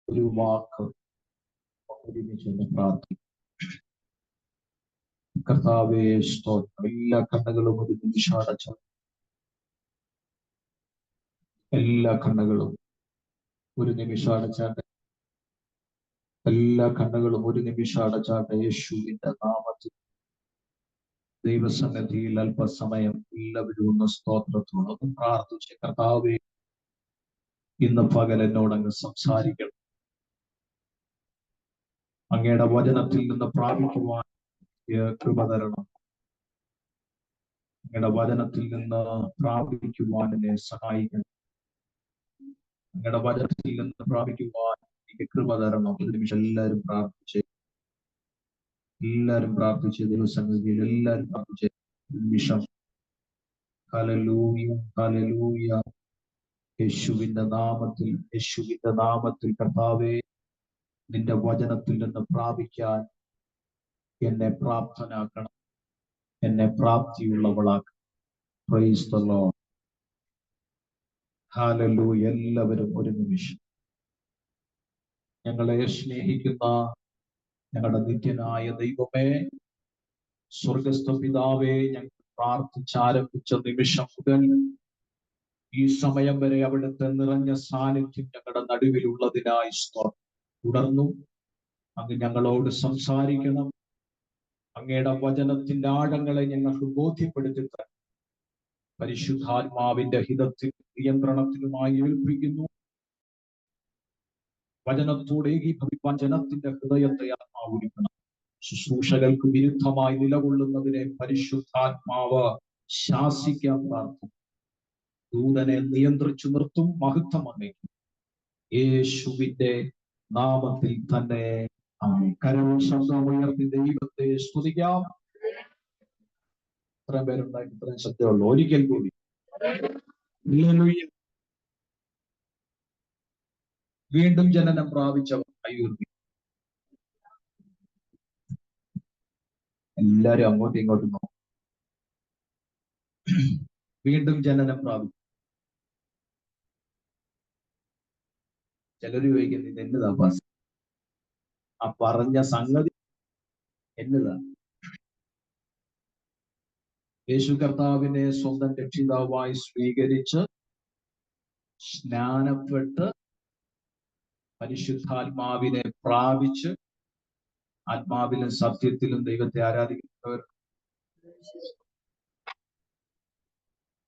ഒരു വാക്ക് ഒരുമിച്ചൊന്ന് പ്രാർത്ഥിക്കും. കർത്താവേ സ്തോത്രം. എല്ലാ കണ്ണുകളും ഒരു നിമിഷം അടച്ച, എല്ലാ കണ്ണുകളും ഒരു നിമിഷം അടച്ചാട്ടെ, എല്ലാ കണ്ണുകളും ഒരു നിമിഷം അടച്ചാട്ടെ. യേശുവിന്റെ നാമത്തിൽ ദൈവസന്നിധിയിൽ അല്പസമയം എല്ലാവരും ഒന്ന് സ്തോത്രത്തോടൊന്ന് പ്രാർത്ഥിച്ച്, കർത്താവേ ഇന്ന് പകൽ എന്നോട് അങ്ങ് സംസാരിക്കണം. അങ്ങയുടെ വചനത്തിൽ നിന്ന് പ്രാപിക്കുവാൻ കൃപ തരണം. അങ്ങയുടെ വചനത്തിൽ നിന്ന് പ്രാപിക്കുവാൻ എന്നെ സഹായിക്കണം. അങ്ങയുടെ വചനത്തിൽ നിന്ന് പ്രാപിക്കുവാൻ എനിക്ക് കൃപ തരണം. ഒരു നിമിഷം എല്ലാവരും പ്രാർത്ഥിച്ച് ദൈവസന്നിധിയിൽ എല്ലാവരും പ്രാർത്ഥിച്ച് ഒരു നിമിഷം. Hallelujah, hallelujah. യേശുവിന്റെ നാമത്തിൽ കർത്താവേ, നിന്റെ വചനത്തിൽ നിന്ന് പ്രാപിക്കാൻ എന്നെ പ്രാപ്തനാക്കണം, എന്നെ പ്രാപ്തിയുള്ളവളാക്കണം. Praise the lord. ഹല്ലേലൂയ. എല്ലാവരും ഒരു നിമിഷം. ഞങ്ങളെ സ്നേഹിക്കുന്ന ഞങ്ങളുടെ നിത്യനായ ദൈവമേ, സ്വർഗസ്ഥ പിതാവേ, ഞങ്ങൾ പ്രാർത്ഥിച്ചാരംഭിച്ച നിമിഷം മുതൽ ഈ സമയം വരെ അവിടുത്തെ നിറഞ്ഞ സാന്നിധ്യം ഞങ്ങളുടെ നടുവിലുള്ളതിനായി സ്തോത്രം. തുടർന്നും അങ്ങ് ഞങ്ങളോട് സംസാരിക്കണം. അങ്ങയുടെ വചനത്തിന്റെ ആഴങ്ങളെ ഞങ്ങൾക്ക് ബോധ്യപ്പെടുത്തി തരണം. പരിശുദ്ധാത്മാവിന്റെ ഹിതത്തിൽ നിയന്ത്രണത്തിലുമായി ഏൽപ്പിക്കുന്നു. വചനത്തോടെ ഏകീഭവിപ്പാൻ ജനത്തിന്റെ ഹൃദയത്തെ ആത്മാവുരിക്കണം. ശുശ്രൂഷകൾക്ക് വിരുദ്ധമായി നിലകൊള്ളുന്നതിനെ പരിശുദ്ധാത്മാവ് ശാസിക്കാൻ പ്രാർത്ഥിക്കും. ദൂതനെ നിയന്ത്രിച്ചു നിർത്തും. മഹത്വം അങ്ങേക്കും യേശുവിന്റെ നാമത്തിൽ തന്നെ. കരവും ശബ്ദം ഉയർത്തി ദൈവത്തെ സ്തുതിക്കാം. ഇത്രയും പേരുണ്ടായി, ഇത്രയും ശബ്ദമുള്ളൂ. ഒരിക്കൽ കൂടി വീണ്ടും ജനനം പ്രാപിച്ചവർ കൈയുയർത്തി. എല്ലാരും അങ്ങോട്ടും ഇങ്ങോട്ടും നോക്കും. വീണ്ടും ജനനം പ്രാപിച്ചു. ചിലര് ചോദിക്കുന്നത് എന്നതാ പാസ്, ആ പറഞ്ഞ സംഗതി എന്നതാ? യേശു കർത്താവിനെ സ്വന്തം രക്ഷിതാവായി സ്വീകരിച്ച് സ്നാനപ്പെട്ട് പരിശുദ്ധാത്മാവിനെ പ്രാപിച്ച് ആത്മാവിലും സത്യത്തിലും ദൈവത്തെ ആരാധിക്കുന്നവർ,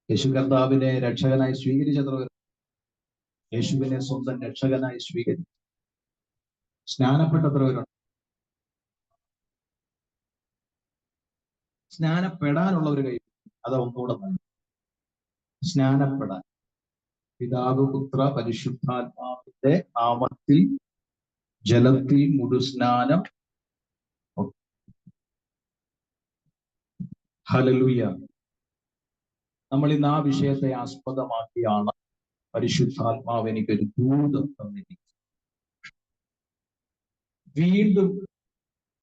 യേശു കർത്താവിനെ രക്ഷകനായി സ്വീകരിച്ചവർ, യേശുവിനെ സ്വന്തം രക്ഷകനായി സ്വീകരിച്ചു സ്നാനപ്പെട്ടവരുണ്ട്. സ്നാനപ്പെടാനുള്ളവർ കൈ അത് ഒന്നുകൂടെ തന്നെ. സ്നാനപ്പെടാൻ പിതാവ് പുത്ര പരിശുദ്ധാത്മാവിന്റെ നാമത്തിൽ ജലത്തിൽ മുഴുസ്നാനം. ഹല്ലേലൂയ. നമ്മൾ ഇന്ന് ആ വിഷയത്തെ ആസ്പദമാക്കിയാണ് പരിശുദ്ധാത്മാവ് എനിക്കൊരു ദൂതം തന്നിരിക്കുന്നത്. വീണ്ടും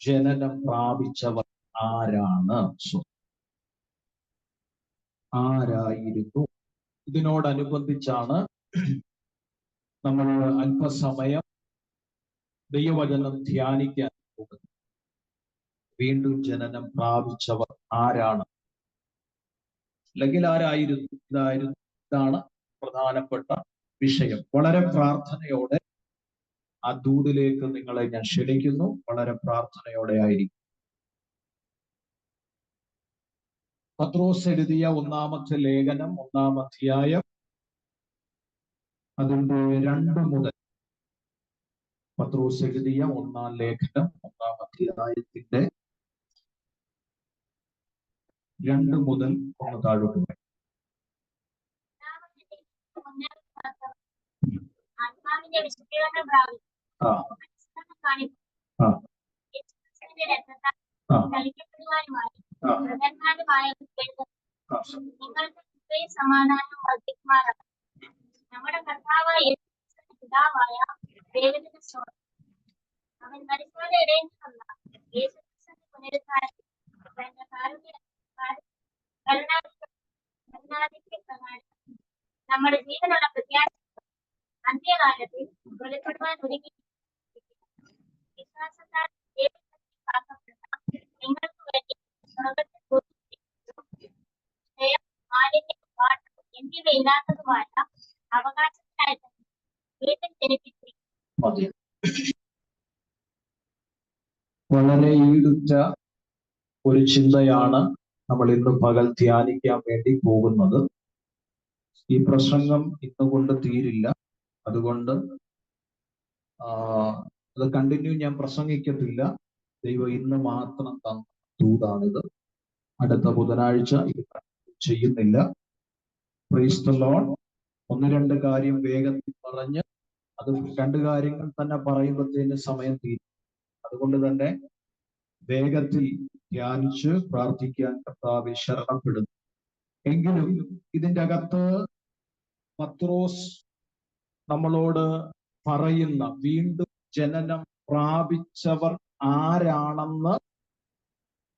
ജനനം പ്രാപിച്ചവർ ആരാണ്? ആരായിരുന്നു? ഇതിനോടനുബന്ധിച്ചാണ് നമ്മൾ അല്പസമയം ദൈവവചനം ധ്യാനിക്കാൻ പോകുന്നത്. വീണ്ടും ജനനം പ്രാപിച്ചവർ ആരാണ്, അല്ലെങ്കിൽ ആരായിരുന്നു? ഇതാണ് പ്രധാനപ്പെട്ട വിഷയം. വളരെ പ്രാർത്ഥനയോടെ ആ ദൂതിലേക്ക് നിങ്ങളെ ഞാൻ ക്ഷണിക്കുന്നു. വളരെ പ്രാർത്ഥനയോടെ ആയിരിക്കും. പത്രോസ് എഴുതിയ ഒന്നാമത്തെ ലേഖനം 1-ാം അധ്യായം അതിന്റെ 2 മുതൽ. പത്രോസ് എഴുതിയ 1-ാം ലേഖനം 1-ാം അധ്യായത്തിന്റെ 2 മുതൽ ഒന്ന് താഴോട്ട് വരും. സമാധാനം വർദ്ധിക്കുമാറാണ്. നമ്മുടെ കർത്താവായ പിതാവായ ദൈവത്തിന്റെ സ്തോത്രം. അവൻ മരിച്ചവരുടെ ഇടയിൽ നിന്നുള്ള യേശുക്രിസ്തുവിന്റെ പുനരുദ്ധാനത്തിൽ തന്റെ കരുണാധിക്യപ്രകാരം നമ്മുടെ ജീവനുള്ള പ്രത്യാശ അന്ത്യകാലത്തിൽ വെളിപ്പെടുവാൻ ഒരുങ്ങി വിശ്വാസത്താൽ ദൈവശക്തി കാക്കപ്പെടുന്ന നിങ്ങൾക്ക് വേണ്ടി സ്വർഗ്ഗത്തിൽ ഒരുക്കിയിരിക്കുന്നു. ജയം, മാലിന്യം, പാട്ടം എന്നിവയില്ലാത്തതുമായ അവകാശത്തിനായി തന്നെ വീണ്ടും ജനിപ്പിച്ചിരിക്കുന്നു. മതി. വളരെ ഈടുറ്റ ഒരു ചിന്തയാണ് നമ്മൾ ഇന്ന് പകൽ ധ്യാനിക്കാൻ വേണ്ടി പോകുന്നത്. ഈ പ്രസംഗം ഇന്നുകൊണ്ട് തീരില്ല. അതുകൊണ്ട് അത് കണ്ടിന്യൂ ഞാൻ പ്രസംഗിക്കത്തില്ല. ദൈവം ഇന്ന് മാത്രം തന്ന ദൂതാണിത്. അടുത്ത ബുധനാഴ്ച ഇത് ചെയ്യുന്നില്ല. Price the Lord. ഒന്ന് രണ്ട് കാര്യം വേഗത്തിൽ പറഞ്ഞ് അത് രണ്ട് കാര്യങ്ങൾ തന്നെ പറയുമ്പോഴത്തേന് സമയം തീരും. അതുകൊണ്ട് തന്നെ വേഗത്തിൽ ധ്യാനിച്ച് പ്രാർത്ഥിക്കാൻ കർത്താവെ ശരണപ്പെടുന്നു. എങ്കിലും ഇതിൻ്റെ അകത്ത് പത്രോസ് നമ്മളോട് പറയുന്ന വീണ്ടും ജനനം പ്രാപിച്ചവർ ആരാണെന്ന്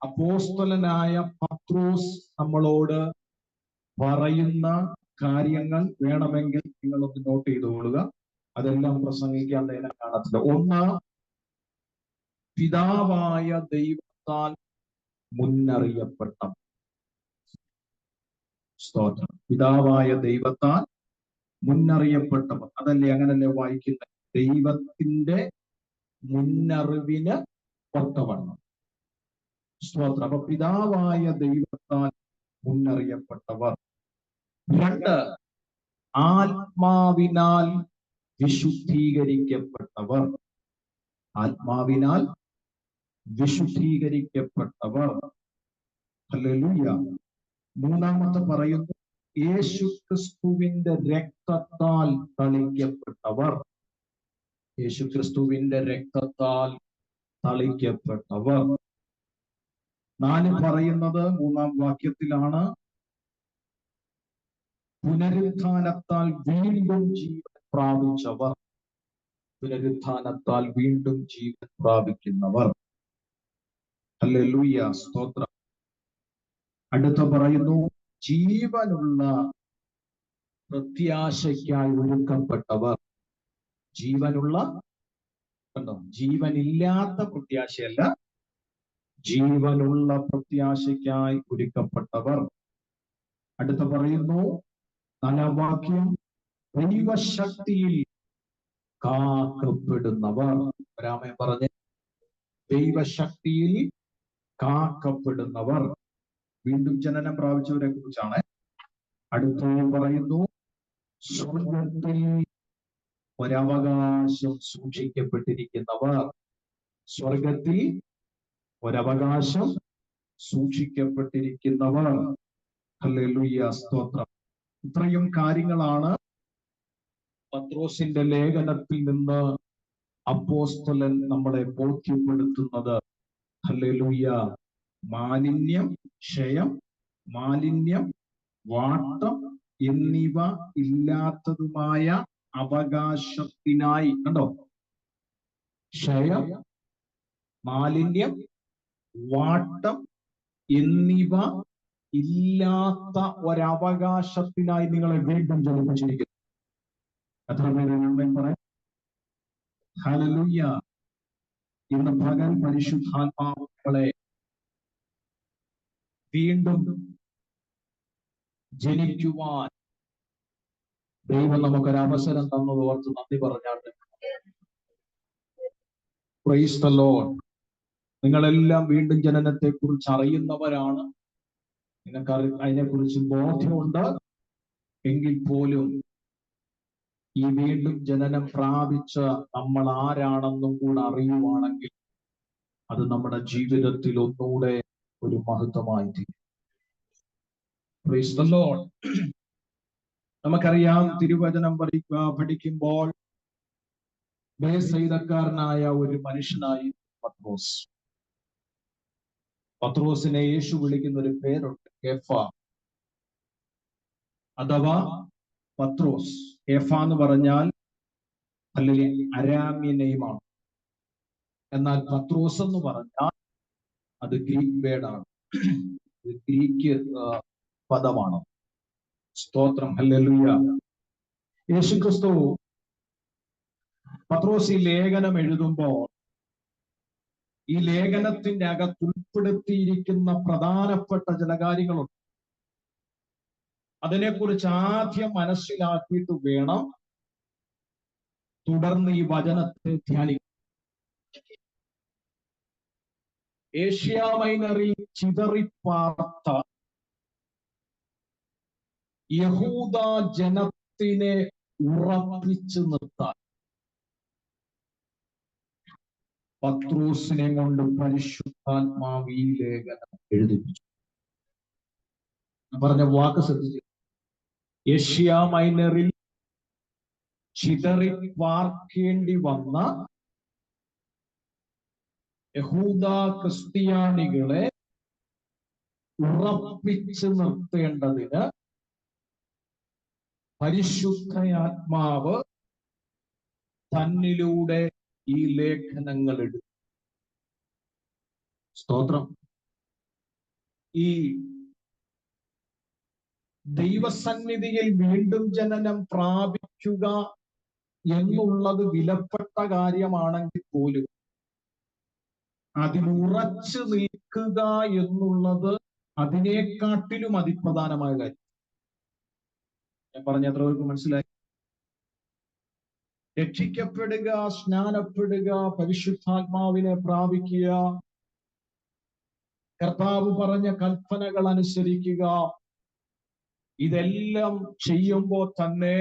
അപ്പോസ്തലനായ പത്രോസ് നമ്മളോട് പറയുന്ന കാര്യങ്ങൾ വേണമെങ്കിൽ നിങ്ങളൊന്ന് നോട്ട് ചെയ്തുകൊള്ളുക. അതെല്ലാം പ്രസംഗിക്കാൻ നേരം കാണത്തില്ല. ഒന്ന്, പിതാവായ ദൈവത്താൽ മുന്നറിയപ്പെട്ട സ്തോത്രം. പിതാവായ ദൈവത്താൽ മുന്നറിയപ്പെട്ടവർ. അതല്ലേ, അങ്ങനല്ലേ വായിക്കുന്നത്? ദൈവത്തിന്റെ മുന്നറിവിന് ഒത്തവണ്ണം. സ്തോത്രം. അപ്പൊ പിതാവായ ദൈവത്താൽ മുന്നറിയപ്പെട്ടവർ. രണ്ട്, ആത്മാവിനാൽ വിശുദ്ധീകരിക്കപ്പെട്ടവർ. ആത്മാവിനാൽ വിശുദ്ധീകരിക്കപ്പെട്ടവർ. ഹല്ലേലൂയ. മൂന്നാമത്തെ പറയുന്നു, യേശുക്രിസ്തുവിന്റെ രക്തത്താൽ തളിക്കപ്പെട്ടവർ. യേശുക്രിസ്തുവിന്റെ രക്തത്താൽ തളിക്കപ്പെട്ടവർ. നാല് പറയുന്നത് മൂന്നാം വാക്യത്തിലാണ്, പുനരുത്ഥാനത്താൽ വീണ്ടും ജീവൻ പ്രാപിച്ചവർ. പുനരുത്ഥാനത്താൽ വീണ്ടും ജീവൻ പ്രാപിക്കുന്നവർ. ഹല്ലേലൂയ, സ്തോത്രം. അടുത്ത പറയുന്നു, ജീവനുള്ള പ്രത്യാശയ്ക്കായി ഒരുക്കപ്പെട്ടവർ. ജീവനുള്ള, കണ്ടോ, ജീവനില്ലാത്ത പ്രത്യാശയല്ല, ജീവനുള്ള പ്രത്യാശയ്ക്കായി ഒരുക്കപ്പെട്ടവർ. അടുത്ത പറയുന്നു, നാലാം വാക്യം, ദൈവശക്തിയിൽ കാക്കപ്പെടുന്നവർ. രാമൻ പറഞ്ഞ്, ദൈവശക്തിയിൽ കാക്കപ്പെടുന്നവർ. വീണ്ടും ജനനം പ്രാപിച്ചവരെ കുറിച്ചാണ്. അടുത്ത പറയുന്നു, സ്വർഗത്തിൽ ഒരവകാശം സൂക്ഷിക്കപ്പെട്ടിരിക്കുന്നവർ. സ്വർഗത്തിൽ ഒരവകാശം സൂക്ഷിക്കപ്പെട്ടിരിക്കുന്നവർ. ഹല്ലേലൂയ, സ്തോത്രം. ഇത്രയും കാര്യങ്ങളാണ് പത്രോസിന്റെ ലേഖനത്തിൽ നിന്ന് അപ്പോസ്തലൻ നമ്മളെ ബോധ്യപ്പെടുത്തുന്നത്. ഹല്ലേലൂയ. മാലിന്യം, ക്ഷയം, മാലിന്യം, വാട്ടം എന്നിവ ഇല്ലാത്തതുമായ അവകാശത്തിനായി. കണ്ടോ, ക്ഷയം, മാലിന്യം, വാട്ടം എന്നിവ ഇല്ലാത്ത ഒരവകാശത്തിനായി നിങ്ങളെ വീണ്ടും ജനിപ്പിച്ചിരിക്കുന്നു. എത്ര പേര് പറയാം? ഹല്ലേലൂയ. ഇന്ന് പകൽ പരിശുദ്ധാത്മാക്കളെ വീണ്ടും ജനിക്കുവാൻ ദൈവം നമുക്കൊരവസരം തന്നത് ഓർത്ത് നന്ദി പറഞ്ഞാണ്. Price the Lord. നിങ്ങളെല്ലാം വീണ്ടും ജനനത്തെ കുറിച്ച് അറിയുന്നവരാണ്. നിങ്ങൾക്ക് അതിനെക്കുറിച്ച് ബോധ്യമുണ്ട്. എങ്കിൽ പോലും ഈ വീണ്ടും ജനനം പ്രാപിച്ച നമ്മൾ ആരാണെന്നും കൂടെ അറിയുവാണെങ്കിൽ അത് നമ്മുടെ ജീവിതത്തിൽ ഒന്നുകൂടെ ഒരു മഹത്വമായി തീരും. Price the Lord. നമുക്കറിയാം, തിരുവചനം പഠിക്കുമ്പോൾ ബേസൈദക്കാരനായ ഒരു മനുഷ്യനായി പത്രോസ്. പത്രോസിനെ യേശു വിളിക്കുന്ന ഒരു പേരുണ്ട്, കേഫ, അഥവാ പത്രോസ്. കേഫ എന്ന് പറഞ്ഞാൽ അല്ലെങ്കിൽ അരാമ്യ നെയ്മാണ്. എന്നാൽ പത്രോസ് എന്ന് പറഞ്ഞാൽ അത് ഗ്രീക്ക് വേർഡാണ്, ഗ്രീക്ക് പദമാണ്. സ്തോത്രം. ഹല്ലേലൂയ. യേശുക്രിസ്തു പത്രോസ് ഈ ലേഖനം എഴുതുമ്പോൾ ഈ ലേഖനത്തിന്റെ അകത്ത് ഉൾപ്പെടുത്തിയിരിക്കുന്ന പ്രധാനപ്പെട്ട ചില കാര്യങ്ങളുണ്ട്. അതിനെക്കുറിച്ച് ആദ്യം മനസ്സിലാക്കിയിട്ട് വേണം തുടർന്ന് ഈ വചനത്തെ ധ്യാനിക്കാൻ. ഏഷ്യ മൈനറിൽ ചിതറിപ്പാർത്ത യഹൂദ ജനത്തിനെ ഉറപ്പിച്ചു നിർത്താൻ പത്രോസിനെ കൊണ്ട് പരിശുദ്ധാത്മാവ് ഈ ലേഖനം എഴുതിപ്പിച്ചു. പറഞ്ഞ വാക്ക് ശ്രദ്ധിച്ചു. ഏഷ്യ മൈനറിൽ ചിതറി പാർക്കേണ്ടി വന്ന യഹൂദ ക്രിസ്ത്യാനികളെ ഉറപ്പിച്ചു നിർത്തേണ്ടതിന് പരിശുദ്ധാത്മാവ് തന്നിലൂടെ ഈ ലേഖനങ്ങൾ എഴുതി. സ്തോത്രം. ഈ ദൈവസന്നിധിയിൽ വീണ്ടും ജനനം പ്രാപിക്കുക എന്നുള്ളത് വിലപ്പെട്ട കാര്യമാണെങ്കിൽ പോലും അതിലുറച്ചു നിൽക്കുക എന്നുള്ളത് അതിനേക്കാട്ടിലും അതിപ്രധാനമായ കാര്യം. ഞാൻ പറഞ്ഞ എത്ര പേർക്ക് മനസ്സിലായി? രക്ഷിക്കപ്പെടുക, സ്നാനപ്പെടുക, പരിശുദ്ധാത്മാവിനെ പ്രാപിക്കുക, കർത്താവ് പറഞ്ഞ കൽപ്പനകൾ അനുസരിക്കുക, ഇതെല്ലാം ചെയ്യുമ്പോൾ തന്നെ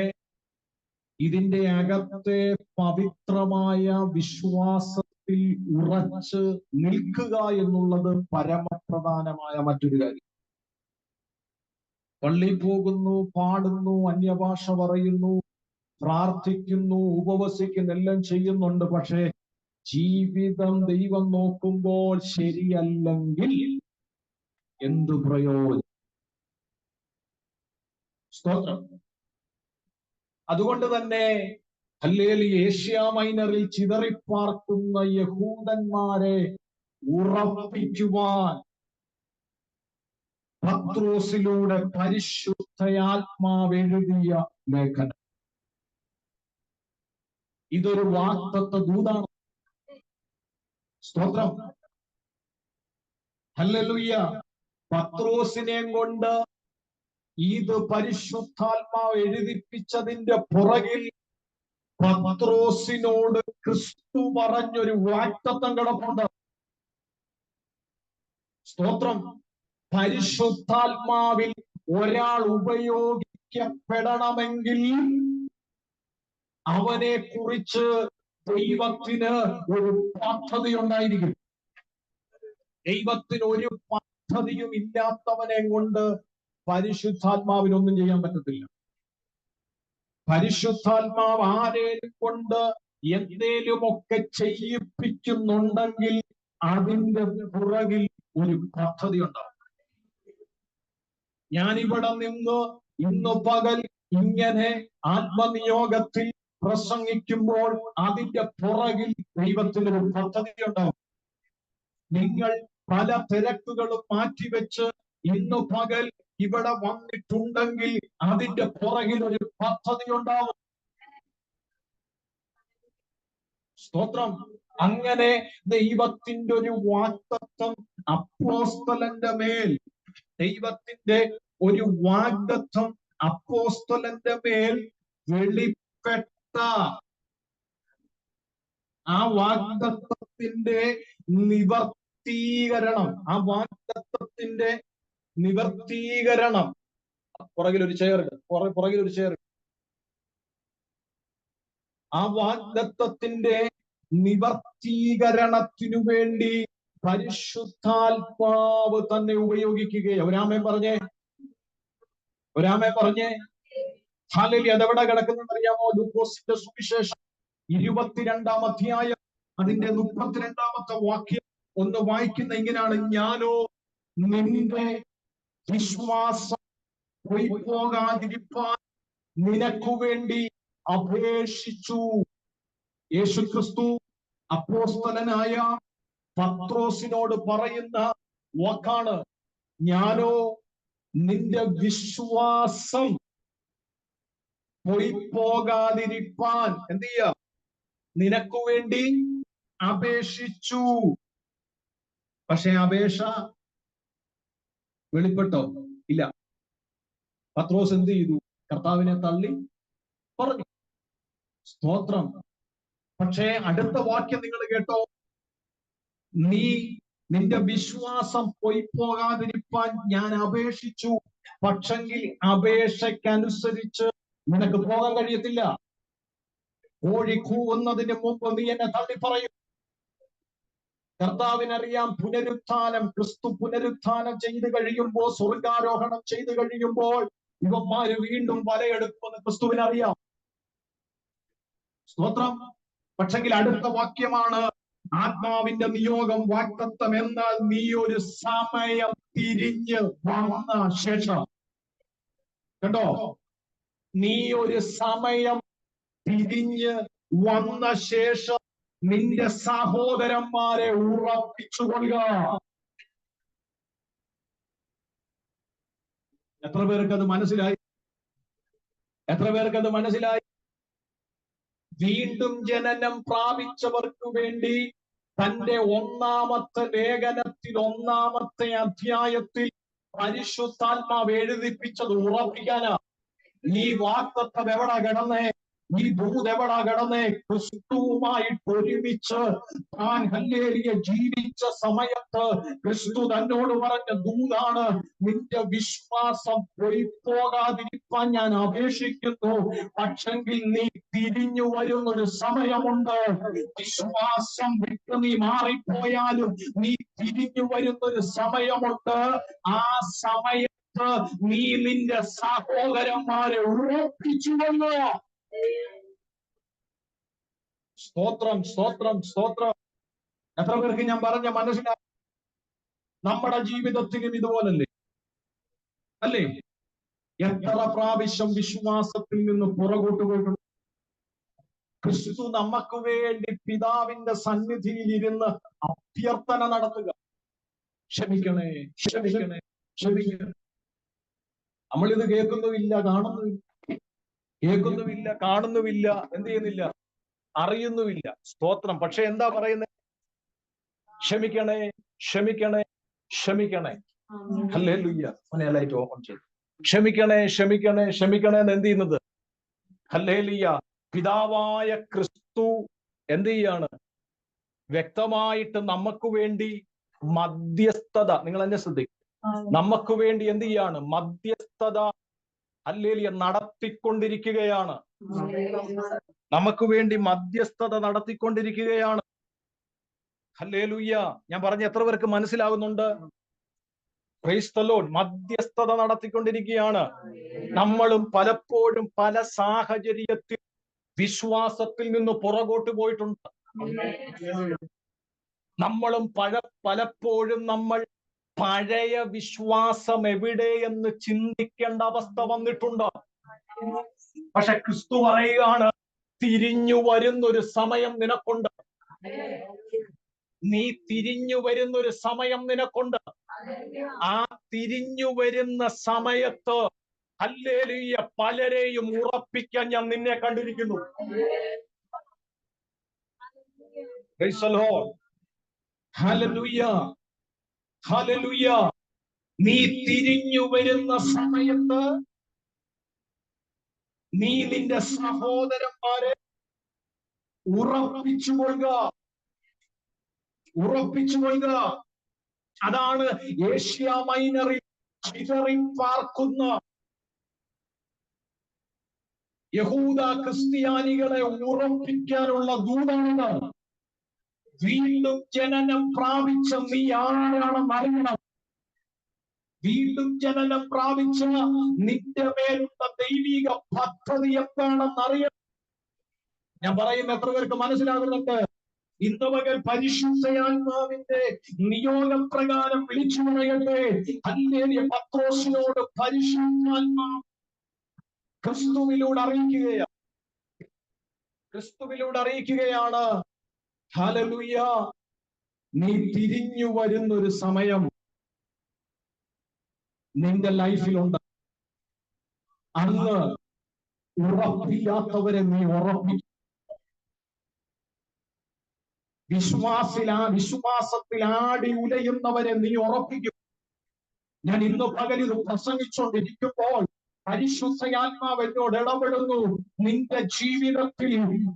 ഇതിന്റെ അകത്തെ പവിത്രമായ വിശ്വാസത്തിൽ ഉറച്ച് നിൽക്കുക എന്നുള്ളത് പരമപ്രധാനമായ മറ്റൊരു കാര്യം. പള്ളി പോകുന്നു, പാടുന്നു, അന്യഭാഷ പറയുന്നു, പ്രാർത്ഥിക്കുന്നു, ഉപവസിക്കുന്നു, എല്ലാം ചെയ്യുന്നുണ്ട്. പക്ഷെ ജീവിതം ദൈവം നോക്കുമ്പോൾ ശരിയല്ലെങ്കിൽ എന്തു പ്രയോജനം? സ്തോത്രം. അതുകൊണ്ട് തന്നെ ഹല്ലേലൂയ, ഏഷ്യ മൈനറിൽ ചിതറിപ്പാർക്കുന്ന യഹൂദന്മാരെ ഉറപ്പിക്കുവാൻ പത്രോസിലൂടെ പരിശുദ്ധാത്മാവ് എഴുതിയ ലേഖനം. ഇതൊരു വാഗ്ദത്ത ദൂതാണ്. സ്തോത്രം. ഹല്ലേലൂയ. പത്രോസിനെ കൊണ്ട് ഇത് പരിശുദ്ധാത്മാവ് എഴുതിപ്പിച്ചതിന്റെ പുറകിൽ പത്രോസിനോട് ക്രിസ്തു പറഞ്ഞൊരു വാഗ്ദത്തം കിടപ്പുണ്ട്. സ്തോത്രം. പരിശുദ്ധാത്മാവിൽ ഒരാൾ ഉപയോഗിക്കപ്പെടണമെങ്കിൽ അവനെ കുറിച്ച് ദൈവത്തിന് ഒരു പദ്ധതി ഉണ്ടായിരിക്കും. ദൈവത്തിന് ഒരു പദ്ധതിയും ഇല്ലാത്തവനെ കൊണ്ട് പരിശുദ്ധാത്മാവിനൊന്നും ചെയ്യാൻ പറ്റത്തില്ല. പരിശുദ്ധാത്മാവ് ആരേലും കൊണ്ട് എന്തേലുമൊക്കെ ചെയ്യിപ്പിക്കുന്നുണ്ടെങ്കിൽ അതിന്റെ പുറകിൽ ഒരു പദ്ധതി ഉണ്ടാവും. ഞാനിവിടെ നിന്ന് ഇന്ന് പകൽ ഇങ്ങനെ ആത്മനിയോഗത്തിൽ പ്രസംഗിക്കുമ്പോൾ അതിന്റെ പുറകിൽ ദൈവത്തിനൊരു പദ്ധതി ഉണ്ടാവും. നിങ്ങൾ പല തിരക്കുകളും മാറ്റിവെച്ച് ഇന്ന് പകൽ ഇവിടെ വന്നിട്ടുണ്ടെങ്കിൽ അതിന്റെ പുറകിൽ ഒരു പദ്ധതി ഉണ്ടാവും. സ്തോത്രം. അങ്ങനെ ദൈവത്തിന്റെ ഒരു വാഗ്ദത്തം അപ്പോസ്തലന്റെ മേൽ, ദൈവത്തിന്റെ ഒരു വാഗ്ദത്തം അപ്പോസ്തലന്റെ മേൽ വെളിപ്പെട്ട ആ വാഗ്ദത്തത്തിന്റെ നിവർത്തീകരണം, ആ വാഗ്ദത്തത്തിന്റെ നിവർത്തീകരണം. പുറകിലൊരു ചെയറുണ്ട്, പുറകിലൊരു ചെയർ. ആ വാഗ്ദത്തത്തിന്റെ നിവർത്തീകരണത്തിനു വേണ്ടി പരിശുദ്ധാത്മാവ് തന്നെ ഉപയോഗിക്കുകയാണ്. ഒരാമേ പറഞ്ഞേ, ഒരാമേ പറഞ്ഞേ. ഹല്ലേലൂയ. അതെവിടെ കിടക്കുന്നെന്ന് അറിയാമോ? ലൂക്കോസിന്റെ സുവിശേഷം 22-ാം അധ്യായം അതിന്റെ 32-ാമത്തെ വാക്യം ഒന്ന് വായിക്കുന്ന ഇങ്ങനെയാണ്: ഞാനോ നിന്റെ വിശ്വാസം പോകാതിരിപ്പാൻ നിനക്കു വേണ്ടി അപേക്ഷിച്ചു. യേശുക്രിസ്തു അപ്പോസ്തലനായ പത്രോസിനോട് പറയുന്ന വാക്കാണ്, ഞാനോ നിന്റെ വിശ്വാസം പോകാതിരിപ്പാൻ എന്ത് ചെയ്യാ? നിനക്കു വേണ്ടി അപേക്ഷിച്ചു. പക്ഷെ അപേക്ഷ വെളിപ്പെട്ടോ? ഇല്ല. പത്രോസ് എന്ത് ചെയ്തു? കർത്താവിനെ തള്ളി പറഞ്ഞു. സ്തോത്രം. പക്ഷേ അടുത്ത വാക്യം നിങ്ങൾ കേട്ടോ, നിന്റെ വിശ്വാസം പോകാതിരിപ്പാൻ ഞാൻ അപേക്ഷിച്ചു, പക്ഷെങ്കിൽ അപേക്ഷയ്ക്കനുസരിച്ച് നിനക്ക് പോകാൻ കഴിയത്തില്ല. കോഴി കൂവുന്നതിന് മുമ്പ് നീ എന്നെ തള്ളി പറയും. കർത്താവിനറിയാം പുനരുത്ഥാനം, ക്രിസ്തു പുനരുത്ഥാനം ചെയ്തു കഴിയുമ്പോൾ, സ്വർഗാരോഹണം ചെയ്തു കഴിയുമ്പോൾ ഇവന്മാര് വീണ്ടും വലയെടുക്കുമെന്ന് ക്രിസ്തുവിനറിയാം. സ്തോത്രം. പക്ഷെങ്കിൽ അടുത്ത വാക്യമാണ് ആത്മാവിന്റെ നിയോഗം, വാഗ്ദത്തം. എന്നാൽ നീ ഒരു സമയം തിരിഞ്ഞ് വന്ന ശേഷം, കേട്ടോ, നീ ഒരു സമയം തിരിഞ്ഞ് വന്ന ശേഷം നിന്റെ സഹോദരന്മാരെ ഉറപ്പിച്ചുകൊള്ളുക. എത്ര പേർക്ക് അത് മനസ്സിലായി? എത്ര പേർക്ക് അത് മനസ്സിലായി? വീണ്ടും ജനനം പ്രാപിച്ചവർക്ക് വേണ്ടി തന്റെ ഒന്നാമത്തെ ലേഖനത്തിൽ, ഒന്നാമത്തെ അധ്യായത്തിൽ പരിശുദ്ധാത്മാവ് എഴുതിപ്പിച്ചത് ഉറപ്പിക്കാനാ. ഈ വാഗ്ദത്തം എവിടാ കിടന്നേ? ഈ ദൂത് എവിടാ കിടന്നേ? ക്രിസ്തുവുമായിട്ട് ഒരുമിച്ച് താൻ ഹല്ലേലൂയ ജീവിച്ച സമയത്ത് ക്രിസ്തു തന്നോട് പറഞ്ഞ ദൂതാണ്, നിന്റെ വിശ്വാസം പോകാതിരിക്കാൻ ഞാൻ അപേക്ഷിക്കുന്നു, പക്ഷെങ്കിൽ നീ തിരിഞ്ഞു വരുന്നൊരു സമയമുണ്ട്. വിശ്വാസം വിട്ട് നീ മാറിപ്പോയാലും നീ തിരിഞ്ഞു വരുന്നൊരു സമയമുണ്ട്. ആ സമയത്ത് നീ നിന്റെ സഹോദരന്മാരെ ഉറപ്പിച്ചുകൊള്ളുക. സ്തോത്രം, സ്തോത്രം, സ്തോത്രം. എത്ര പേർക്ക് ഞാൻ പറഞ്ഞ മനസ്സിലായി? നമ്മുടെ ജീവിതത്തിലും ഇതുപോലല്ലേ? അല്ലേ? എത്ര പ്രാവശ്യം വിശ്വാസത്തിൽ നിന്ന് പുറകോട്ട് പോയിട്ടുണ്ട്? ക്രിസ്തു നമുക്ക് വേണ്ടി പിതാവിന്റെ സന്നിധിയിൽ ഇരുന്ന് അഭ്യർത്ഥന നടത്തുക, ക്ഷമിക്കണേ, ക്ഷമിക്കണേ, ക്ഷമിക്കണേ. നമ്മളിത് കേൾക്കുന്നുമില്ല, കാണുന്നുമില്ല. കേൾക്കുന്നുമില്ല, കാണുന്നുമില്ല, എന്ത് ചെയ്യുന്നില്ല, അറിയുന്നുമില്ല. സ്തോത്രം. പക്ഷെ എന്താ പറയുന്നത്? ക്ഷമിക്കണേ, ക്ഷമിക്കണേ, ക്ഷമിക്കണേ. ഹല്ലേലൂയ. ലൈറ്റ് ഓപ്പൺ ചെയ്തു. ക്ഷമിക്കണേ, ക്ഷമിക്കണേ, ക്ഷമിക്കണേ എന്ന് എന്ത് ചെയ്യുന്നത്? ഹല്ലേലൂയ. പിതാവായ ക്രിസ്തു എന്ത് ചെയ്യാണ്? വ്യക്തമായിട്ട് നമുക്ക് വേണ്ടി മധ്യസ്ഥത, നിങ്ങൾ എന്നെ ശ്രദ്ധിക്കും, നമുക്ക് വേണ്ടി എന്ത് ചെയ്യാണ്? മധ്യസ്ഥത ഹല്ലേലൂയ നടത്തിക്കൊണ്ടിരിക്കുകയാണ്. നമുക്ക് വേണ്ടി മധ്യസ്ഥത നടത്തിക്കൊണ്ടിരിക്കുകയാണ്. ഹല്ലേലൂയ. ഞാൻ പറഞ്ഞ എത്ര പേർക്ക് മനസ്സിലാകുന്നുണ്ട്? Price the Lord. മധ്യസ്ഥത നടത്തിക്കൊണ്ടിരിക്കുകയാണ്. നമ്മളും പലപ്പോഴും പല സാഹചര്യത്തിൽ വിശ്വാസത്തിൽ നിന്ന് പുറകോട്ട് പോയിട്ടുണ്ട്. നമ്മളും പലപ്പോഴും നമ്മൾ പഴയ വിശ്വാസം എവിടെയെന്ന് ചിന്തിക്കേണ്ട അവസ്ഥ വന്നിട്ടുണ്ട്. പക്ഷെ ക്രിസ്തു പറയുകയാണ്, തിരിഞ്ഞു വരുന്നൊരു സമയം നിനക്കുണ്ട്. നീ തിരിഞ്ഞു വരുന്നൊരു സമയം നിനക്കുണ്ട്. ആ തിരിഞ്ഞു വരുന്ന സമയത്ത് ഹല്ലേലൂയ പലരെയും ഉറപ്പിക്കാൻ ഞാൻ നിന്നെ കണ്ടിരിക്കുന്നു. Price the lord. Hallelujah, hallelujah. നീ തിരിഞ്ഞു വരുന്ന സമയത്ത് നീ നിന്റെ സഹോദരന്മാരെ ഉറപ്പിച്ചുകൊള്ളുക, ഉറപ്പിച്ചുകൊള്ളുക. അതാണ് ഏഷ്യ മൈനറിൽ ചിതറി പാർക്കുന്ന യഹൂദ ക്രിസ്ത്യാനികളെ ഉറപ്പിക്കാനുള്ള ദൂതാണ്. വീണ്ടും ജനനം പ്രാപിച്ച നീ ആരാണെന്ന് അറിയണം. വീണ്ടും ജനനം പ്രാപിച്ച നിന്റെ മേലുള്ള ദൈവിക പദ്ധതി എന്താണെന്ന് അറിയണം. ഞാൻ പറയുന്ന എത്ര പേർക്ക് മനസ്സിലാകുന്നുണ്ട്? ഇന്ന് പകൽ പരിശുദ്ധാത്മാവിന്റെ നിയോഗപ്രകാരം വിളിച്ചു പറയട്ടെ. ഹല്ലേലൂയ. പത്രോസിനോട് പരിശുദ്ധാത്മാവ് ക്രിസ്തുവിലൂടെ അറിയിക്കുകയാണ്, ക്രിസ്തുവിലൂടെ അറിയിക്കുകയാണ്. ഹല്ലേലൂയ. നീ തിരിഞ്ഞു വരുന്നൊരു സമയം നിന്റെ ലൈഫിലുണ്ട്. അന്ന് ഉറപ്പില്ലാത്തവരെ നീ ഉറപ്പിക്കും. വിശ്വാസത്തിൽ ആടി ഉലയുന്നവരെ നീ ഉറപ്പിക്കും. ഞാൻ ഇന്ന് പകലിൽ പ്രസംഗിച്ചുകൊണ്ടിരിക്കുമ്പോൾ പരിശുദ്ധയാത്മാവ് എന്നോട് ഇടപെടുന്നു. നിന്റെ ജീവിതത്തിൽ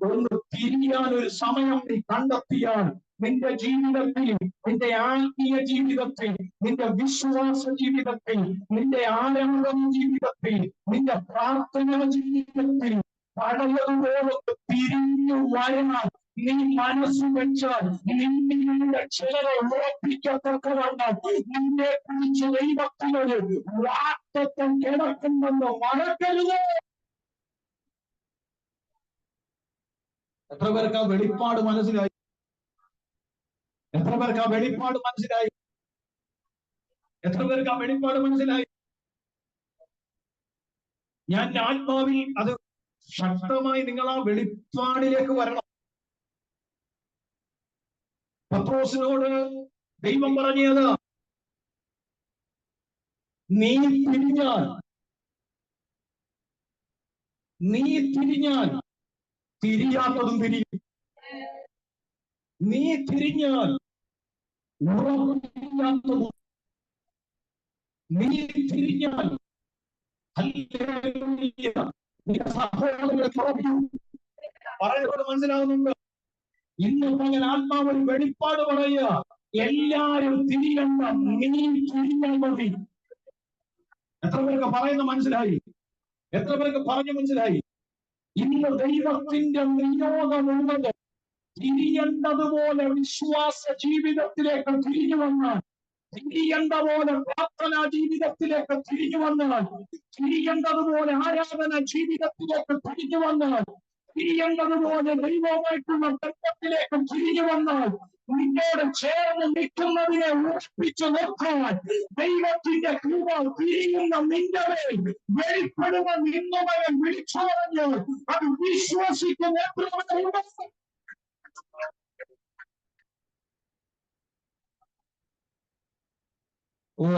ഒന്ന് തിരിയാൻ ഒരു സമയം നീ കണ്ടെത്തിയാൽ, നിന്റെ ജീവിതത്തിൽ, നിന്റെ ആത്മീയ ജീവിതത്തിൽ, നിന്റെ വിശ്വാസ ജീവിതത്തിൽ, നിന്റെ ആരാധന ജീവിതത്തിൽ, നിന്റെ പ്രാർത്ഥനാ ജീവിതത്തിൽ പഴയതുപോലെ തിരിഞ്ഞു വരാൻ നീ മനസ്സ് വെച്ചാൽ നിന്നിലൂടെ ചിലരെ ഉറപ്പിക്കത്തക്കവണ്ണം നിന്നെ കുറിച്ച് ദൈവത്തിനൊരു വാഗ്ദത്തം കിടക്കുമെന്ന് മറക്കരുത്. എത്ര പേർക്ക് ആ വെളിപ്പാട് മനസ്സിലായി? എത്ര പേർക്ക് ആ വെളിപ്പാട് മനസ്സിലായി? എത്ര പേർക്ക് ആ വെളിപ്പാട് മനസ്സിലായി? ഞാൻ ആത്മാവിൽ അത് ശക്തമായി നിങ്ങൾ ആ വെളിപ്പാടിലേക്ക് വരണം. പത്രോസിനോട് ദൈവം പറഞ്ഞത്, നീ തിരിഞ്ഞാൽ തിരിയാത്തതും തിരിയും. നീ തിരിഞ്ഞാൽ ഉറപ്പില്ലാത്തതും, നീ തിരിഞ്ഞാൽ പറയുന്നത് മനസ്സിലാകുന്നുണ്ട്. ഇന്ന് പകൽ ആത്മാവ് ഒരു വെളിപ്പാട് പറയുക, എല്ലാരും തിരിയണം, നീ തിരിഞ്ഞാൽ മതി. എത്ര പേർക്ക് പറയുന്നത് മനസ്സിലായി? എത്ര പേർക്ക് പറഞ്ഞു മനസ്സിലായി? ഇന്ന് ദൈവത്തിന്റെ നിയോഗമുള്ളത് തിരിയേണ്ടതുപോലെ വിശ്വാസ ജീവിതത്തിലേക്ക് തിരിഞ്ഞു വന്നാൽ, തിരിയേണ്ടതുപോലെ പ്രാർത്ഥനാ ജീവിതത്തിലേക്ക് തിരിഞ്ഞു വന്നാൽ, തിരിയേണ്ടതുപോലെ ആരാധന ജീവിതത്തിലേക്ക് തിരിഞ്ഞു വന്നാൽ, തിരിയേണ്ടതുപോലെ ദൈവവുമായിട്ടുള്ള ബന്ധത്തിലേക്ക് തിരിഞ്ഞു വന്നാൽ, നിന്നോട് ചേർന്ന് നിൽക്കുന്നതിനെ ഉറപ്പിച്ചു നിർത്താൻ ദൈവത്തിന്റെ കൃപ തിരിയുന്ന നിന്റെ മേൽ വെളിപ്പെടുമെന്ന് ഇന്നുവരെ വിളിച്ചു പറഞ്ഞു. അത് വിശ്വസിക്കുന്ന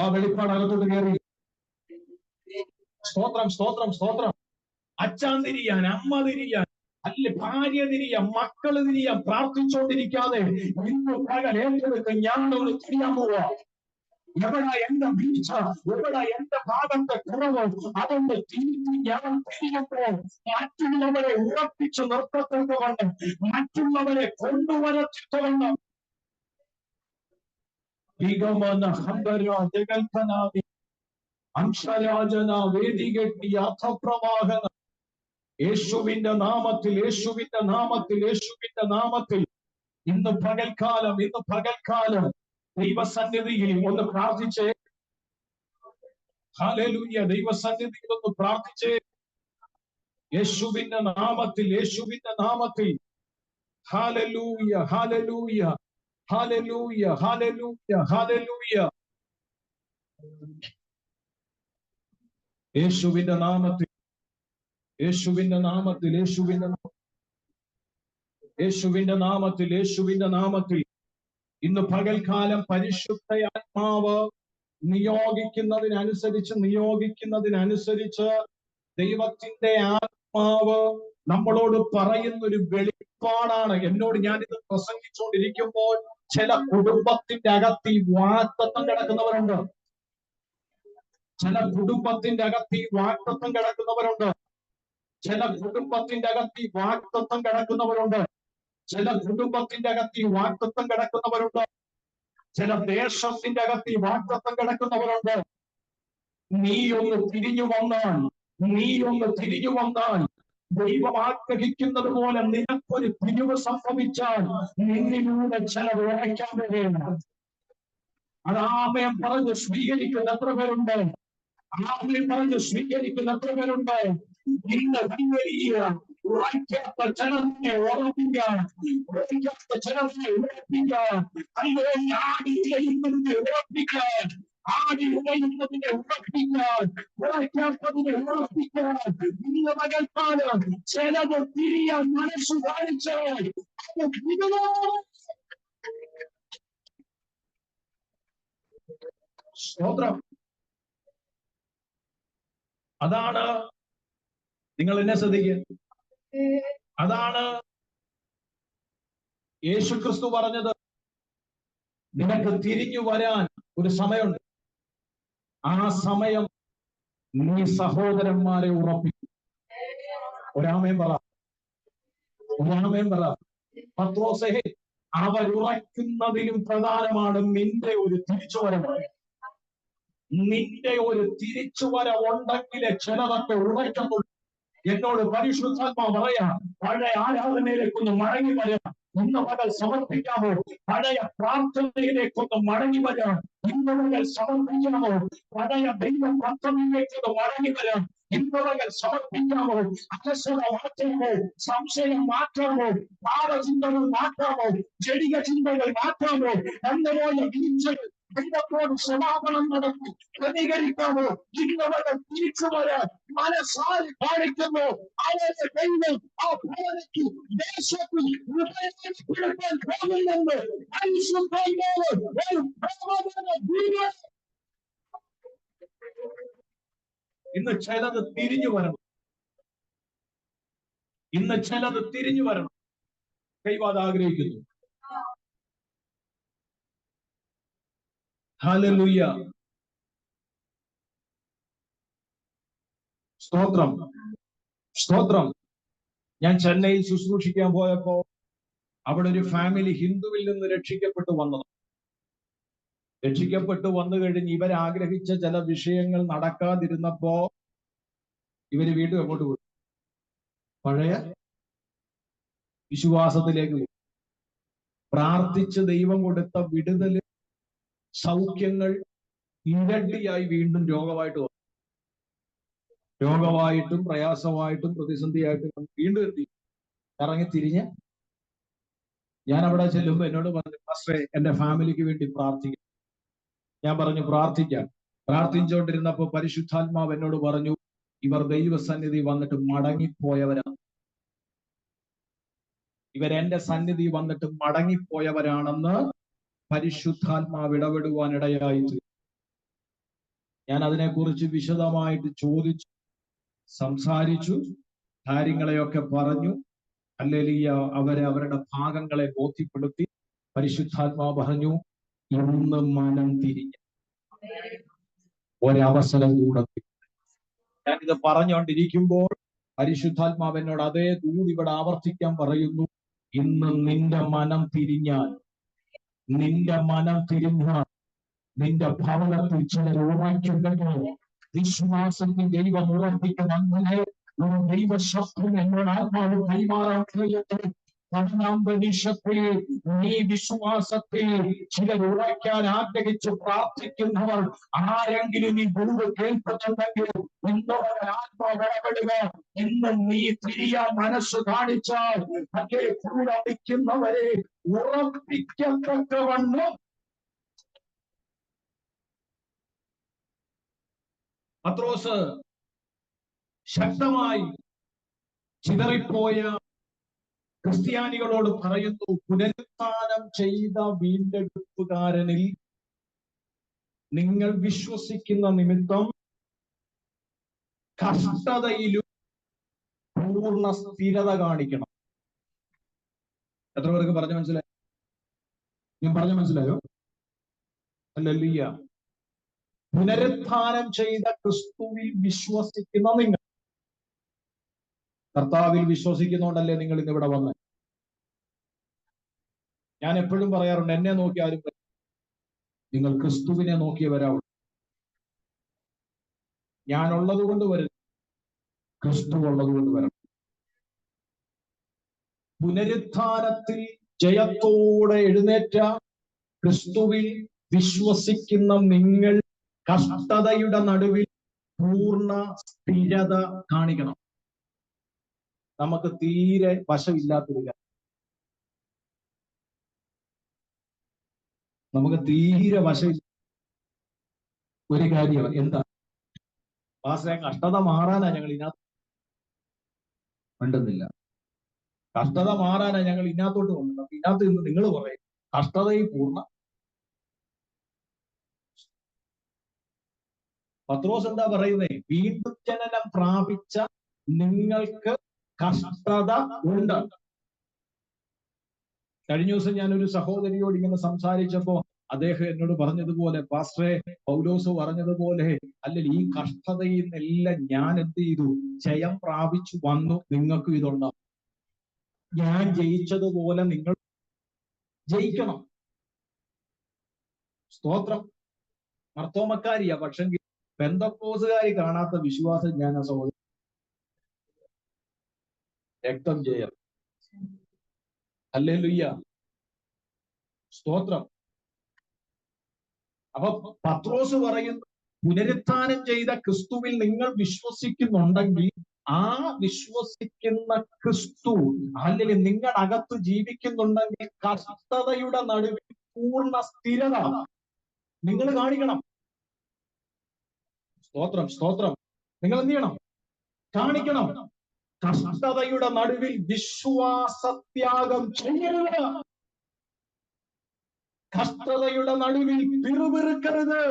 ആ വെളിപ്പാട് അകത്തോട്ട് കയറി. സ്തോത്രം, സ്തോത്രം, സ്തോത്രം. അച്ഛൻ തിരിയാൻ, അമ്മ തിരിയാൻ, അല്ല ഭാര്യ തിരിയാൻ, മക്കള് തിരിയാൻ പ്രാർത്ഥിച്ചുകൊണ്ടിരിക്കാതെ ഇന്ന് പകൽ ഏറ്റെടുത്ത് ഞാനൊന്ന് തിരിയാൻ പോവാ. എവിടാ എന്റെ വീഴ്ച, എവിടാ എന്റെ ഭാഗത്തെ കുറവ്, അതൊന്ന് തിരിഞ്ഞ് ഞാൻ തിരിയുമ്പോൾ മറ്റുള്ളവരെ ഉറപ്പിച്ചു നിർത്തത്തക്കവണ്ണം, മറ്റുള്ളവരെ കൊണ്ടുവരത്തക്കവണ്ണം അംശരാജന വേദികെട്ടി അർത്ഥപ്രവാഹന യേശുവിന്റെ നാമത്തിൽ, യേശുവിന്റെ നാമത്തിൽ, യേശുവിന്റെ നാമത്തിൽ ഇന്ന് പകൽക്കാലം ദൈവസന്നിധിയിൽ ഒന്ന് പ്രാർത്ഥിച്ചേ. ഹല്ലേലൂയ. ദൈവസന്നിധിയിൽ ഒന്ന് പ്രാർത്ഥിച്ചേ. യേശുവിന്റെ നാമത്തിൽ, യേശുവിന്റെ നാമത്തിൽ. Hallelujah, hallelujah, hallelujah, hallelujah, hallelujah. യേശുവിന്റെ നാമത്തിൽ, യേശുവിന്റെ നാമത്തിൽ, യേശുവിന്റെ യേശുവിന്റെ നാമത്തിൽ, യേശുവിന്റെ നാമത്തിൽ ഇന്ന് പകൽക്കാലം പരിശുദ്ധ ആത്മാവ് നിയോഗിക്കുന്നതിനനുസരിച്ച് ദൈവത്തിന്റെ ആത്മാവ് നമ്മളോട് പറയുന്ന ഒരു വെളിപ്പാടാണ്. ഞാനിത് പ്രസംഗിച്ചുകൊണ്ടിരിക്കുമ്പോൾ ചില കുടുംബത്തിന്റെ അകത്ത് ഈ വാഗ്ദത്തം കിടക്കുന്നവരുണ്ട്. ചില കുടുംബത്തിന്റെ അകത്ത് ഈ വാഗ്ദത്തം കിടക്കുന്നവരുണ്ട്. ചില കുടുംബത്തിന്റെ അകത്ത് ഈ വാഗ്ദത്തം കിടക്കുന്നവരുണ്ട്. ചില കുടുംബത്തിന്റെ അകത്ത് ഈ വാഗ്ദത്തം കിടക്കുന്നവരുണ്ട്. ചില ദേശത്തിന്റെ അകത്ത് ഈ വാഗ്ദത്തം കിടക്കുന്നവരുണ്ട്. നീ ഒന്ന് തിരിഞ്ഞു വന്നാൽ ദൈവം ആഗ്രഹിക്കുന്നത് പോലെ നിനക്കൊരു തിരിവ് സംഭവിച്ചാൽ നിന്നിലൂടെ ചിലർ ഉറയ്ക്കാൻ വരികയാണ്. അത് ആമേൻ പറഞ്ഞ് സ്വീകരിക്കുന്ന എത്ര പേരുണ്ട്? ആമേൻ പറഞ്ഞ് സ്വീകരിക്കുന്ന എത്ര പേരുണ്ട്? ഇന്ന് ഉറയ്ക്കാത്ത ജനത്തെ ഉറപ്പിക്കാൻ, ഉറയ്ക്കാത്ത ജനത്തെ ഉറപ്പിക്കാൻ, അതുപോലെ ആടി ഉറപ്പിക്കാൻ, ആടി ഉറയുന്നതിനെ ഉറപ്പിക്കാൻ, ഉറയ്ക്കാത്തതിനെ ഉറപ്പിക്കാൻ ഇന്ന് പകൽക്കാലം ചിലത് തിരിയാൻ മനസ്സു കാണിച്ചാൽ അത് സ്തോത്രം. അതാണ് നിങ്ങൾ എന്നെ ശ്രദ്ധിക്കുക. അതാണ് യേശുക്രിസ്തു പറഞ്ഞത്, നിനക്ക് തിരിഞ്ഞു വരാൻ ഒരു സമയമുണ്ട്. ആ സമയം നീ സഹോദരന്മാരെ ഉറപ്പിക്കും. ഒരാമേൻ പറ, ഒരാമേൻ പറ. പത്രോസേ, അവരുറയ്ക്കുന്നതിലും പ്രധാനമാണ് നിന്റെ ഒരു തിരിച്ചുവരവ്. നിന്റെ ഒരു തിരിച്ചുവരവുണ്ടെങ്കിലേ ചിലതൊക്കെ ഉറയ്ക്കുന്നുള്ളൂ. എന്നോട് പരിശുദ്ധാത്മാ പറയാ, പഴയ ആരാധനയിലേക്കൊന്ന് മടങ്ങി വരാം. ഇന്ന് പകൽ സമർപ്പിക്കാമോ? പഴയ പ്രാർത്ഥനയിലേക്കൊന്ന് മടങ്ങി വരാം. ഇന്ന് പകൽ സമർപ്പിക്കാമോ? പഴയ ദൈവ പദ്ധതിയിലേക്കൊന്ന് മടങ്ങി വരാം. ഇന്ന് പകൽ സമർപ്പിക്കാമോ? അലസത മാറ്റാമോ? സംശയം മാറ്റാമോ? പാപചിന്തകൾ മാറ്റാമോ? ജടിക ചിന്തകൾ മാറ്റാമോ? എന്നുപോയ വീഴ്ചകൾ ദൈവത്തോട് സമാപനം നടത്തി പ്രതികരിക്കാമോ? ഇന്ന് പകൽ തിരിച്ചു വരാൻ മനസ്സാൽ കാണിക്കുന്നു. അവരുടെ ദൈവം ആ ഭവനത്തിൽ ദേശത്തിൽ ഹൃദയപ്പെടുത്താൻ പോകുന്നുണ്ട്. പരിശുദ്ധാത്മാവ് ഒരു പ്രബോധന ജീവൻ. ഇന്ന് ചിലത് തിരിഞ്ഞു വരണം. ഇന്ന് ചിലത് തിരിഞ്ഞു വരണം. ദൈവം അത് ആഗ്രഹിക്കുന്നു. ഹല്ലേലൂയ. സ്തോത്രം, സ്തോത്രം. ഞാൻ ചെന്നൈയിൽ ശുശ്രൂഷിക്കാൻ പോയപ്പോ അവിടെ ഒരു ഫാമിലി ഹിന്ദുവിൽ നിന്ന് രക്ഷിക്കപ്പെട്ടു വന്നത്. രക്ഷിക്കപ്പെട്ടു വന്നു കഴിഞ്ഞ് ഇവരാഗ്രഹിച്ച ചില വിഷയങ്ങൾ നടക്കാതിരുന്നപ്പോ ഇവര് വീണ്ടും എങ്ങോട്ട് പോയി? പഴയ വിശ്വാസത്തിലേക്ക് പോയി. പ്രാർത്ഥിച്ച് ദൈവം കൊടുത്ത വിടുതല്, സൗഖ്യങ്ങൾ ഇരട്ടിയായി വീണ്ടും രോഗമായിട്ട് വന്നു. രോഗമായിട്ടും പ്രയാസമായിട്ടും പ്രതിസന്ധിയായിട്ടും വീണ്ടും ഇറങ്ങി തിരിഞ്ഞ് ഞാൻ അവിടെ ചെല്ലുമ്പോൾ എന്നോട് പറഞ്ഞു, പാസ്റ്ററെ എന്റെ ഫാമിലിക്ക് വേണ്ടി പ്രാർത്ഥിക്കാം. ഞാൻ പറഞ്ഞു പ്രാർത്ഥിക്കാം. പ്രാർത്ഥിച്ചുകൊണ്ടിരുന്നപ്പോ പരിശുദ്ധാത്മാവ് എന്നോട് പറഞ്ഞു, ഇവർ ദൈവസന്നിധി വന്നിട്ട് മടങ്ങിപ്പോയവരാണ്. ഇവരെന്റെ സന്നിധി വന്നിട്ട് മടങ്ങിപ്പോയവരാണെന്ന് പരിശുദ്ധാത്മാവ് ഇടപെടുവാനിടയായിട്ട് ഞാൻ അതിനെക്കുറിച്ച് വിശദമായിട്ട് ചോദിച്ചു, സംസാരിച്ചു, കാര്യങ്ങളെയൊക്കെ പറഞ്ഞു. ഹല്ലേലൂയ. അവരുടെ ഭാഗങ്ങളെ ബോധ്യപ്പെടുത്തി. പരിശുദ്ധാത്മാവ് പറഞ്ഞു, ഇന്ന് മനം തിരിഞ്ഞ ഒരവസരം കൂടെ. ഞാനിത് പറഞ്ഞുകൊണ്ടിരിക്കുമ്പോൾ പരിശുദ്ധാത്മാവ് എന്നോട് അതേ ദൂത് ഇവിടെ ആവർത്തിക്കാൻ പറയുന്നു. ഇന്ന് നിന്റെ മനം തിരിഞ്ഞാൽ, നിന്റെ മനം തിരിഞ്ഞാൽ നിന്റെ ഭവനത്തിൽ ചിലർ ഉറയ്ക്കുന്നുണ്ടോ? വിശ്വാസത്തിൽ ദൈവം ഉറപ്പിക്കുന്ന അങ്ങനെ ഒരു ദൈവശബ്ദം എന്നോട് ആത്മാവ് കൈമാറാൻ കഴിയട്ടെ. പഠനാന്തരീക്ഷത്തിൽ നീ വിശ്വാസത്തിൽ ചിലർ ഉറയ്ക്കാൻ ആഗ്രഹിച്ച് പ്രാർത്ഥിക്കുന്നവർ ആരെങ്കിലും ഈ ഗുരു കേൾക്കുന്നുണ്ടെങ്കിൽ എന്നോട് ആത്മാവ് ഇടപെടുക. ഇന്ന് നീ തിരിയാൻ മനസ്സ് കാണിച്ചാൽ അതേ കൂടെ നിൽക്കുന്നവരെ ഉറപ്പിക്കത്തക്കവണ്ണം പത്രോസ് ശക്തമായി ചിതറിപ്പോയ ക്രിസ്ത്യാനികളോട് പറയുന്നു, പുനരുത്ഥാനം ചെയ്ത വീണ്ടെടുപ്പുകാരനിൽ നിങ്ങൾ വിശ്വസിക്കുന്ന നിമിത്തം കഷ്ടതയിലും പൂർണ്ണ സ്ഥിരത കാണിക്കണം. എത്ര പേർക്ക് പറഞ്ഞു മനസ്സിലായോ? ഞാൻ പറഞ്ഞു മനസ്സിലായോ? ഹല്ലേലൂയ. പുനരുത്ഥാനം ചെയ്ത ക്രിസ്തുവിൽ വിശ്വസിക്കുന്ന നിങ്ങൾ, കർത്താവിൽ വിശ്വസിക്കുന്നോണ്ടല്ലേ നിങ്ങൾ ഇന്ന് ഇവിടെ വന്നത്. ഞാൻ എപ്പോഴും പറയാറുണ്ട്, എന്നെ നോക്കി ആരും നിങ്ങൾ ക്രിസ്തുവിനെ നോക്കിയേ വരാവൂ. ഞാനുള്ളത് കൊണ്ട് വരും, ക്രിസ്തു ഉള്ളത് കൊണ്ട് വരണം. പുനരുത്ഥാനത്തിൽ ജയത്തോടെ എഴുന്നേറ്റ ക്രിസ്തുവിൽ വിശ്വസിക്കുന്ന നിങ്ങൾ കഷ്ടതയുടെ നടുവിൽ പൂർണ്ണ സ്ഥിരത കാണിക്കണം. നമുക്ക് തീരെ വശമില്ലാത്തൊരു കാര്യം, നമുക്ക് തീരെ വശമില്ല ഒരു കാര്യം. എന്താ? പാസ്റ്ററെ, കഷ്ടത മാറാനാ ഞങ്ങൾ ഇതിനകത്ത് വേണ്ടുന്നില്ല. കഷ്ടത മാറാനാ ഞങ്ങൾ ഇതിനകത്തോട്ട് വന്നത്. അപ്പൊ ഇതിനകത്ത് നിന്ന് നിങ്ങൾ പറയും കഷ്ടതയിൽ പൂർണ്ണ. പത്രോസ് എന്താ പറയുന്നേ? വീണ്ടും ജനനം പ്രാപിച്ച നിങ്ങൾക്ക് കഷ്ടത ഉണ്ട്. കഴിഞ്ഞ ദിവസം ഞാൻ ഒരു സഹോദരിയോട് ഇങ്ങനെ സംസാരിച്ചപ്പോ അദ്ദേഹം എന്നോട് പറഞ്ഞതുപോലെ, പാസ്റ്ററെ, പൗലോസ് പറഞ്ഞതുപോലെ, അല്ലെങ്കിൽ ഈ കഷ്ടതയിൽ നിന്നെല്ലാം ഞാൻ എന്ത് ചെയ്തു? ജയം പ്രാപിച്ചു വന്നു. നിങ്ങൾക്കും ഇതുണ്ടാവും. ഞാൻ ജയിച്ചതുപോലെ നിങ്ങൾ ജയിക്കണം. സ്തോത്രം. മർത്തോമക്കാരിയാ, പക്ഷെങ്കിൽ പെന്തക്കോസുകാരി കാണാത്ത വിശ്വാസം ഞാൻ ആ സഹോദരൻ. രക്തം ജയം. ഹല്ലേലൂയ. സ്തോത്രം. അപ്പൊ പത്രോസ് പറയുന്നു, പുനരുത്ഥാനം ചെയ്ത ക്രിസ്തുവിൽ നിങ്ങൾ വിശ്വസിക്കുന്നുണ്ടെങ്കിൽ ആ വിശ്വസിക്കുന്ന ക്രിസ്തു അല്ലെങ്കിൽ നിങ്ങളകത്ത് ജീവിക്കുന്നുണ്ടെങ്കിൽ കഷ്ടതയുടെ നടുവിൽ പൂർണ്ണ സ്ഥിരത നിങ്ങൾ കാണിക്കണം. സ്തോത്രം, സ്തോത്രം. നിങ്ങൾ എന്ത് ചെയ്യണം? കാണിക്കണം. കഷ്ടതയുടെ നടുവിൽ വിശ്വാസത്യാഗം ചെയ്യരുത്. കഷ്ടതയുടെ നടുവിൽ പിറുപിറുക്കരുത്.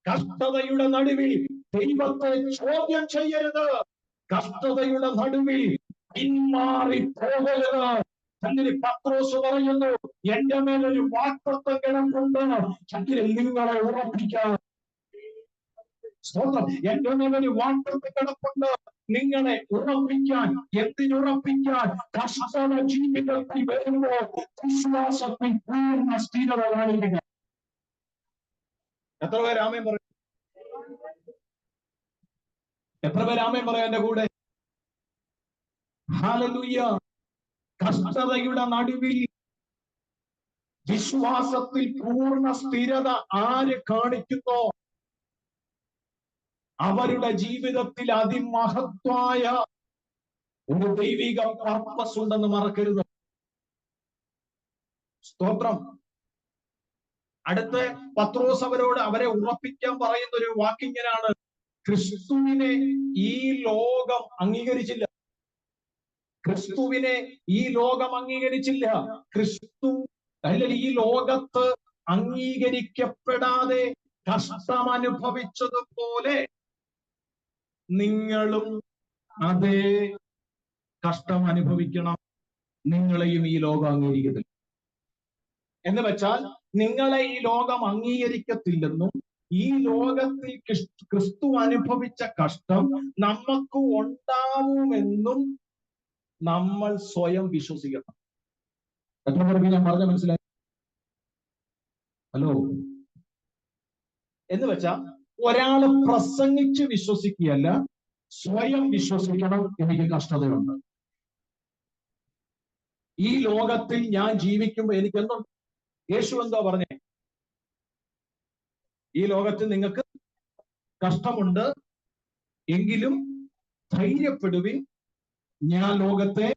കഷ്ടതയുടെ നടുവിൽ ദൈവത്തെ ചോദ്യം ചെയ്യരുത്. കഷ്ടതയുടെ നടുവിൽ പിന്മാറി പോകരുത്. അങ്ങനെ പത്രോസ് പറയുന്നു, എന്റെ മേലൊരു വാഗ്ദത്തം കിടപ്പുണ്ട്, അങ്ങനെ നിങ്ങളെ ഉറപ്പിക്കാൻ. സ്തോത്രം. എന്റെ മേലൊരു വാഗ്ദത്തം കിടപ്പുണ്ട്, നിങ്ങളെ ഉറപ്പിക്കാൻ. എന്തിനുറപ്പിക്കാൻ? കഷ്ടത ജീവിതത്തിൽ വരുമ്പോൾ വിശ്വാസത്തിൽ പൂർണ്ണ സ്ഥിരത കാണിക്കുക. എത്ര പേര് ആമേൻ പറയും? എത്ര പേര് ആമേൻ പറയാം എന്റെ കൂടെ? ഹല്ലേലൂയ. കഷ്ടതയുടെ നടുവിൽ വിശ്വാസത്തിൽ പൂർണ്ണ സ്ഥിരത ആര് കാണിക്കുന്നോ അവരുടെ ജീവിതത്തിൽ അതിമഹത്വായ ഒരു ദൈവിക പർപ്പസ് ഉണ്ടെന്ന് മറക്കരുത്. സ്തോത്രം. അടുത്ത് പത്രോസ് അവരെ ഉറപ്പിക്കാൻ പറയുന്ന ഒരു വാക്കിങ്ങനാണ്, ക്രിസ്തുവിനെ ഈ ലോകം അംഗീകരിച്ചില്ല. ക്രിസ്തുവിനെ ഈ ലോകം അംഗീകരിച്ചില്ല. ക്രിസ്തു അല്ലെങ്കിൽ ഈ ലോകത്ത് അംഗീകരിക്കപ്പെടാതെ കഷ്ടം അനുഭവിച്ചതുപോലെ നിങ്ങളും അതേ കഷ്ടം അനുഭവിക്കണം. നിങ്ങളെയും ഈ ലോകം അംഗീകരിക്കത്തില്ല. എന്ന് വെച്ചാൽ നിങ്ങളെ ഈ ലോകം അംഗീകരിക്കത്തില്ലെന്നും ഈ ലോകത്തിൽ ക്രിസ്തു അനുഭവിച്ച കഷ്ടം നമുക്ക് ഉണ്ടാവുമെന്നും നമ്മൾ സ്വയം വിശ്വസിക്കണം. എത്ര പേർക്ക് ഞാൻ പറഞ്ഞ മനസ്സിലായി? ഹലോ. എന്ന് വെച്ചാൽ ഒരാള് പ്രസംഗിച്ച് വിശ്വസിക്കുകയല്ല, സ്വയം വിശ്വസിക്കണം. എനിക്ക് കഷ്ടതയുണ്ട്. ഈ ലോകത്തിൽ ഞാൻ ജീവിക്കുമ്പോൾ എനിക്ക് എന്തുണ്ട്? യേശു എന്താ പറഞ്ഞേ? ഈ ലോകത്തിൽ നിങ്ങൾക്ക് കഷ്ടമുണ്ട്, എങ്കിലും ധൈര്യപ്പെടുവിൻ, ഞാൻ ലോകത്തെ,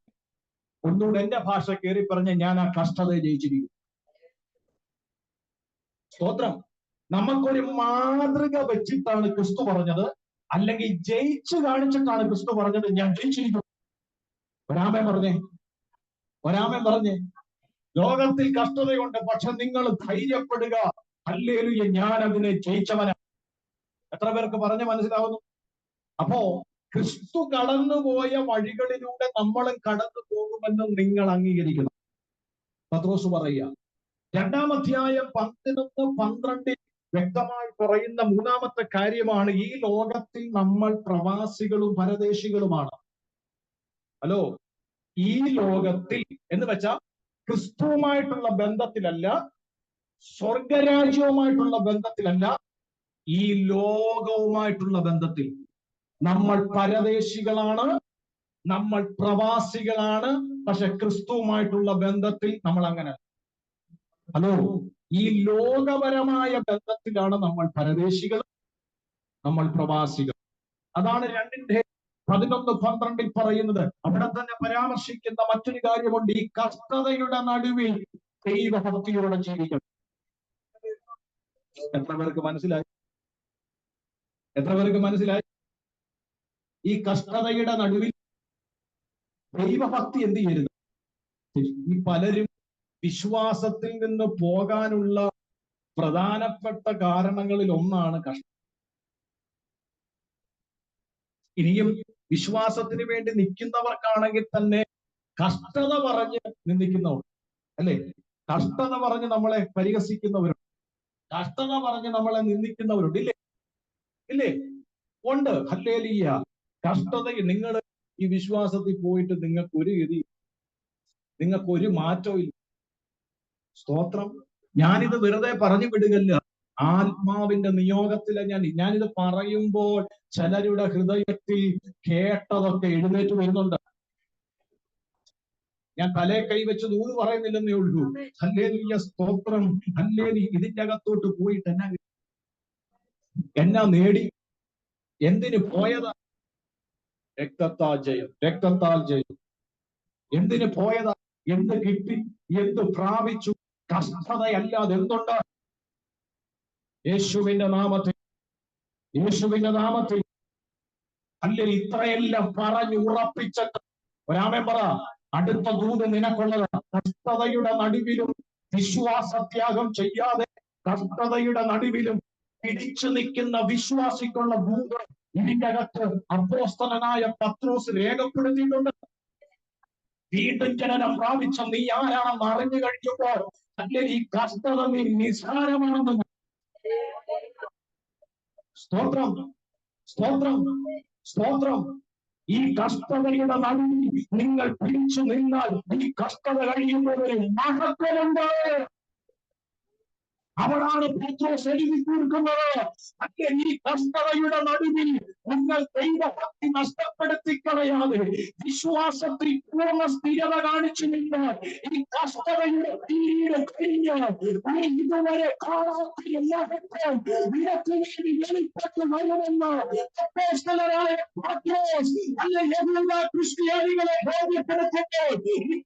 ഒന്നുകൂടെ എന്റെ ഭാഷ കയറി പറഞ്ഞ, ഞാൻ ആ കഷ്ടതയെ ജയിച്ചിരിക്കും. സ്തോത്രം. നമുക്കൊരു മാതൃക വെച്ചിട്ടാണ് ക്രിസ്തു പറഞ്ഞത്, അല്ലെങ്കിൽ ജയിച്ചു കാണിച്ചിട്ടാണ് ക്രിസ്തു പറഞ്ഞത്, ഞാൻ ജയിച്ചിരിക്കും. ഒരാമൻ പറഞ്ഞേ, ഒരാമൻ പറഞ്ഞേ. ലോകത്തിൽ കഷ്ടതയുണ്ട്, പക്ഷെ നിങ്ങൾ ധൈര്യപ്പെടുക, ഹല്ലേലൂയ, ഞാൻ അതിനെ ജയിച്ചവനാ. എത്ര പേർക്ക് പറഞ്ഞ് മനസ്സിലാവുന്നു? അപ്പോ ക്രിസ്തു കടന്നുപോയ വഴികളിലൂടെ നമ്മളും കടന്നു പോകുമെന്ന് നിങ്ങൾ അംഗീകരിക്കണം. പത്രോസ് പറയുക, 2-ാം അധ്യായം 11-12 വ്യക്തമായി പറയുന്ന മൂന്നാമത്തെ കാര്യമാണ്, ഈ ലോകത്തിൽ നമ്മൾ പ്രവാസികളും പരദേശികളുമാണ്. ഹലോ. ഈ ലോകത്തിൽ എന്ന് വെച്ചാൽ ക്രിസ്തുവുമായിട്ടുള്ള ബന്ധത്തിലല്ല, സ്വർഗരാജ്യവുമായിട്ടുള്ള ബന്ധത്തിലല്ല, ഈ ലോകവുമായിട്ടുള്ള ബന്ധത്തിൽ നമ്മൾ പരദേശികളാണ്, നമ്മൾ പ്രവാസികളാണ്. പക്ഷെ ക്രിസ്തുവുമായിട്ടുള്ള ബന്ധത്തിൽ നമ്മൾ അങ്ങനെ. ഹലോ. ഈ ലോകപരമായ ബന്ധത്തിലാണ് നമ്മൾ പരദേശികൾ, നമ്മൾ പ്രവാസികൾ. അതാണ് 2-ന്റെ-11-12 പറയുന്നത്. അവിടെ തന്നെ പരാമർശിക്കുന്ന മറ്റൊരു കാര്യമുണ്ട്, ഈ കഷ്ടതയുടെ നടുവിൽ ദൈവഭക്തിയോടെ ജീവിക്കണം. എത്ര പേർക്ക് മനസ്സിലായി? എത്ര പേർക്ക് മനസ്സിലായി? ഈ കഷ്ടതയുടെ നടുവിൽ ദൈവഭക്തി എന്ത് ചെയ്യരുത്? ഈ പലരും വിശ്വാസത്തിൽ നിന്ന് പോകാനുള്ള പ്രധാനപ്പെട്ട കാരണങ്ങളിൽ ഒന്നാണ് കഷ്ടം. ഇനിയും വിശ്വാസത്തിന് വേണ്ടി നിൽക്കുന്നവർക്കാണെങ്കിൽ തന്നെ കഷ്ടത പറഞ്ഞ് നിന്ദിക്കുന്നവർ. അല്ലേ? കഷ്ടത പറഞ്ഞ് നമ്മളെ പരിഹസിക്കുന്നവരുണ്ട്, കഷ്ടത പറഞ്ഞ് നമ്മളെ നിന്ദിക്കുന്നവരുണ്ട്, ഇല്ലേ? ഇല്ലേ? ഉണ്ട്. ഹല്ലേലൂയ. കഷ്ടത, നിങ്ങൾ ഈ വിശ്വാസത്തിൽ പോയിട്ട് നിങ്ങൾക്ക് ഒരു ഗതി, നിങ്ങൾക്ക് ഒരു മാറ്റവും ഇല്ല. സ്തോത്രം. ഞാനിത് വെറുതെ പറഞ്ഞു വിടുകല്ല, ആത്മാവിന്റെ നിയോഗത്തിലെ ഞാനിത് പറയുമ്പോൾ ചിലരുടെ ഹൃദയത്തിൽ കേട്ടതൊക്കെ എഴുന്നേറ്റ് വരുന്നുണ്ട്. ഞാൻ തലേ കൈവച്ച് ദൂത് പറയുന്നില്ലെന്നേ ഉള്ളൂ. ഹല്ലേലൂയ, സ്തോത്രം, ഹല്ലേലൂയ. ഇതിന്റെ അകത്തോട്ട് പോയിട്ട് എന്നാ നേടി? എന്തിന് പോയതാ? രക്തത്താൽ ജയം, രക്തത്താൽ ജയം. എന്തിന് പോയതാ? എന്ത് കിട്ടി? എന്ത് പ്രാപിച്ചു? കഷ്ടതയല്ലാതെ എന്തുണ്ട്? യേശുവിന്റെ നാമത്തിൽ, യേശുവിന്റെ നാമത്തിൽ. അല്ലെ, ഇത്രയെല്ലാം പറഞ്ഞു ഉറപ്പിച്ചിട്ട് ഒരാമേൻ പറ. അടുത്ത ദൂത് നിനക്കുള്ളത്. കഷ്ടതയുടെ നടുവിലും വിശ്വാസത്യാഗം ചെയ്യാതെ, കഷ്ടതയുടെ നടുവിലും പിടിച്ചു നിൽക്കുന്ന വിശ്വാസിക്കുള്ള ദൂത് ഇതിന്റെ അകത്ത് അപ്പോസ്തലനായ പത്രോസ് രേഖപ്പെടുത്തിയിട്ടുണ്ട്. വീണ്ടും ജനനം പ്രാപിച്ച നീ ആരാണെന്ന് അറിഞ്ഞു കഴിയുമ്പോൾ അല്ലെ ഈ കഷ്ടത നീ നിസ്സാരമാണെന്ന്. സ്തോത്രം, സ്തോത്രം, സ്തോത്രം. ഈ കഷ്ടതയുടെ നടുവിൽ നിങ്ങൾ പിടിച്ചു നിന്നാൽ ഈ കഷ്ടത കഴിയുന്നവരെ മഹത്വമുണ്ട്. അവരാണ് പത്രോസ് എഴുതി തീർക്കുന്നത്. അല്ലെ, ഈ കഷ്ടതയുടെ നടുവിൽ നിങ്ങൾ ദൈവഭക്തി നഷ്ടപ്പെടുത്തി കളയാതെ വിശ്വാസത്തിൽ പൂർണ്ണ സ്ഥിരത കാണിച്ചു നിന്നാൽ ഈ കഷ്ടതയുടെ പീരീഡ് കഴിഞ്ഞ് നീ ഇതുവരെ കാണാത്ത മഹത്വം നിനക്ക് വേണ്ടി വെളിപ്പെട്ട് വരുമെന്ന് അപ്പോസ്തലനായ പത്രോസ് അല്ലെ യഹൂദ ക്രിസ്ത്യാനികളെ ബോധ്യപ്പെടുത്തുമ്പോൾ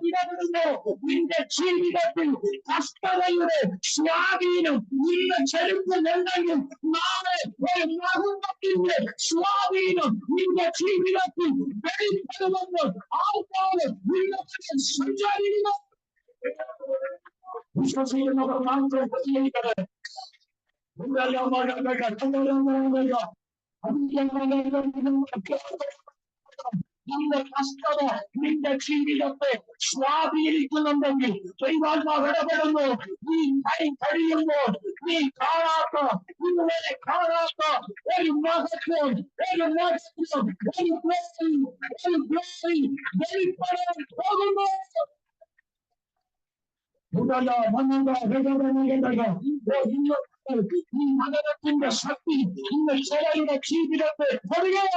ഇടപെടുന്നു. നിന്റെ ജീവിതത്തിൽ കഷ്ടതയുടെ സ്വാധീനം ഇന്ന് ചെലുത്തുന്നുണ്ടെങ്കിൽ നാളെ ഒരു മഹത്വത്തിന്റെ സ്വാധീനം നിന്റെ ജീവിതത്തിൽ വെളിപ്പെടുമെന്ന് ആൾക്കാര് നിങ്ങളുടെ സഞ്ചരിക്കുന്നു. വിശ്വസിക്കുന്നവർ മാത്രം പ്രതികരിക്കട്ടെ. നിന്റെ കഷ്ടത നിന്റെ ജീവിതത്തെ സ്വാധീനിക്കുന്നുണ്ടെങ്കിൽ ദൈവാത്മാവ് ഇടപെടുന്നു. നീ കൈ കഴിയുമ്പോൾ നീ കാണാത്ത, ഇതുവരെ കാണാത്ത ഒരു മഹത്വം, ഒരു മഹത്വം, ഒരു ഗ്ലോറി വെളിപ്പെടാൻ പോകുന്നു. ഈ മകനത്തിന്റെ ശക്തി ഇന്ന് ചിലരുടെ ജീവിതത്തെ പറയുക.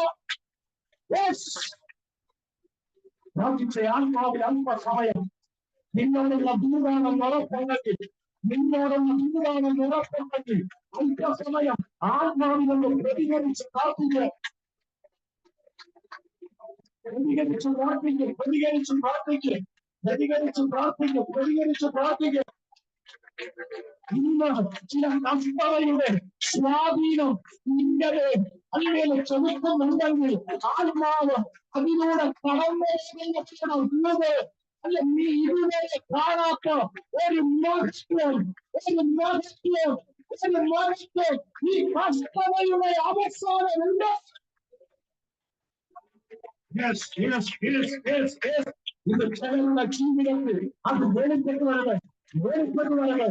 ആത്മാവിൽ അല്പസമയം നിന്നോടുള്ള ദൂതാണെന്ന് ഉറപ്പുണ്ടെങ്കിൽ, നിന്നോടുള്ള ദൂതാണെന്ന് ഉറപ്പുണ്ടെങ്കിൽ അല്പസമയം ആത്മാവിനോട് പ്രതികരിച്ച് പ്രാർത്ഥിക്കുക, പ്രതികരിച്ച് പ്രാർത്ഥിക്കുക, പ്രതികരിച്ച് പ്രാർത്ഥിക്കുക, പ്രതികരിച്ച് പ്രാർത്ഥിക്കുക, പ്രതികരിച്ച് പ്രാർത്ഥിക്കുക. ഇന്ന് ചില കഷ്ടതയുടെ സ്വാധീനം നിന്റെ അല്ലെങ്കിൽ ചെലുത്തുന്നുണ്ടെങ്കിൽ ആത്മാവ് അതിലൂടെ കടന്നു അല്ല, നീ ഇതുവരെ കാണാത്ത ഒരു മഹത്വം, ഒരു മഹത്വം, ഒരു മഹത്വം ഈ കഷ്ടതയുടെ അവസാനമുണ്ട്. ഇത് ചിലരുടെ ജീവിതത്തിൽ അത് വെളിപ്പെട്ടു വരട്ടെ, വെളിപ്പെട്ടു വരട്ടെ,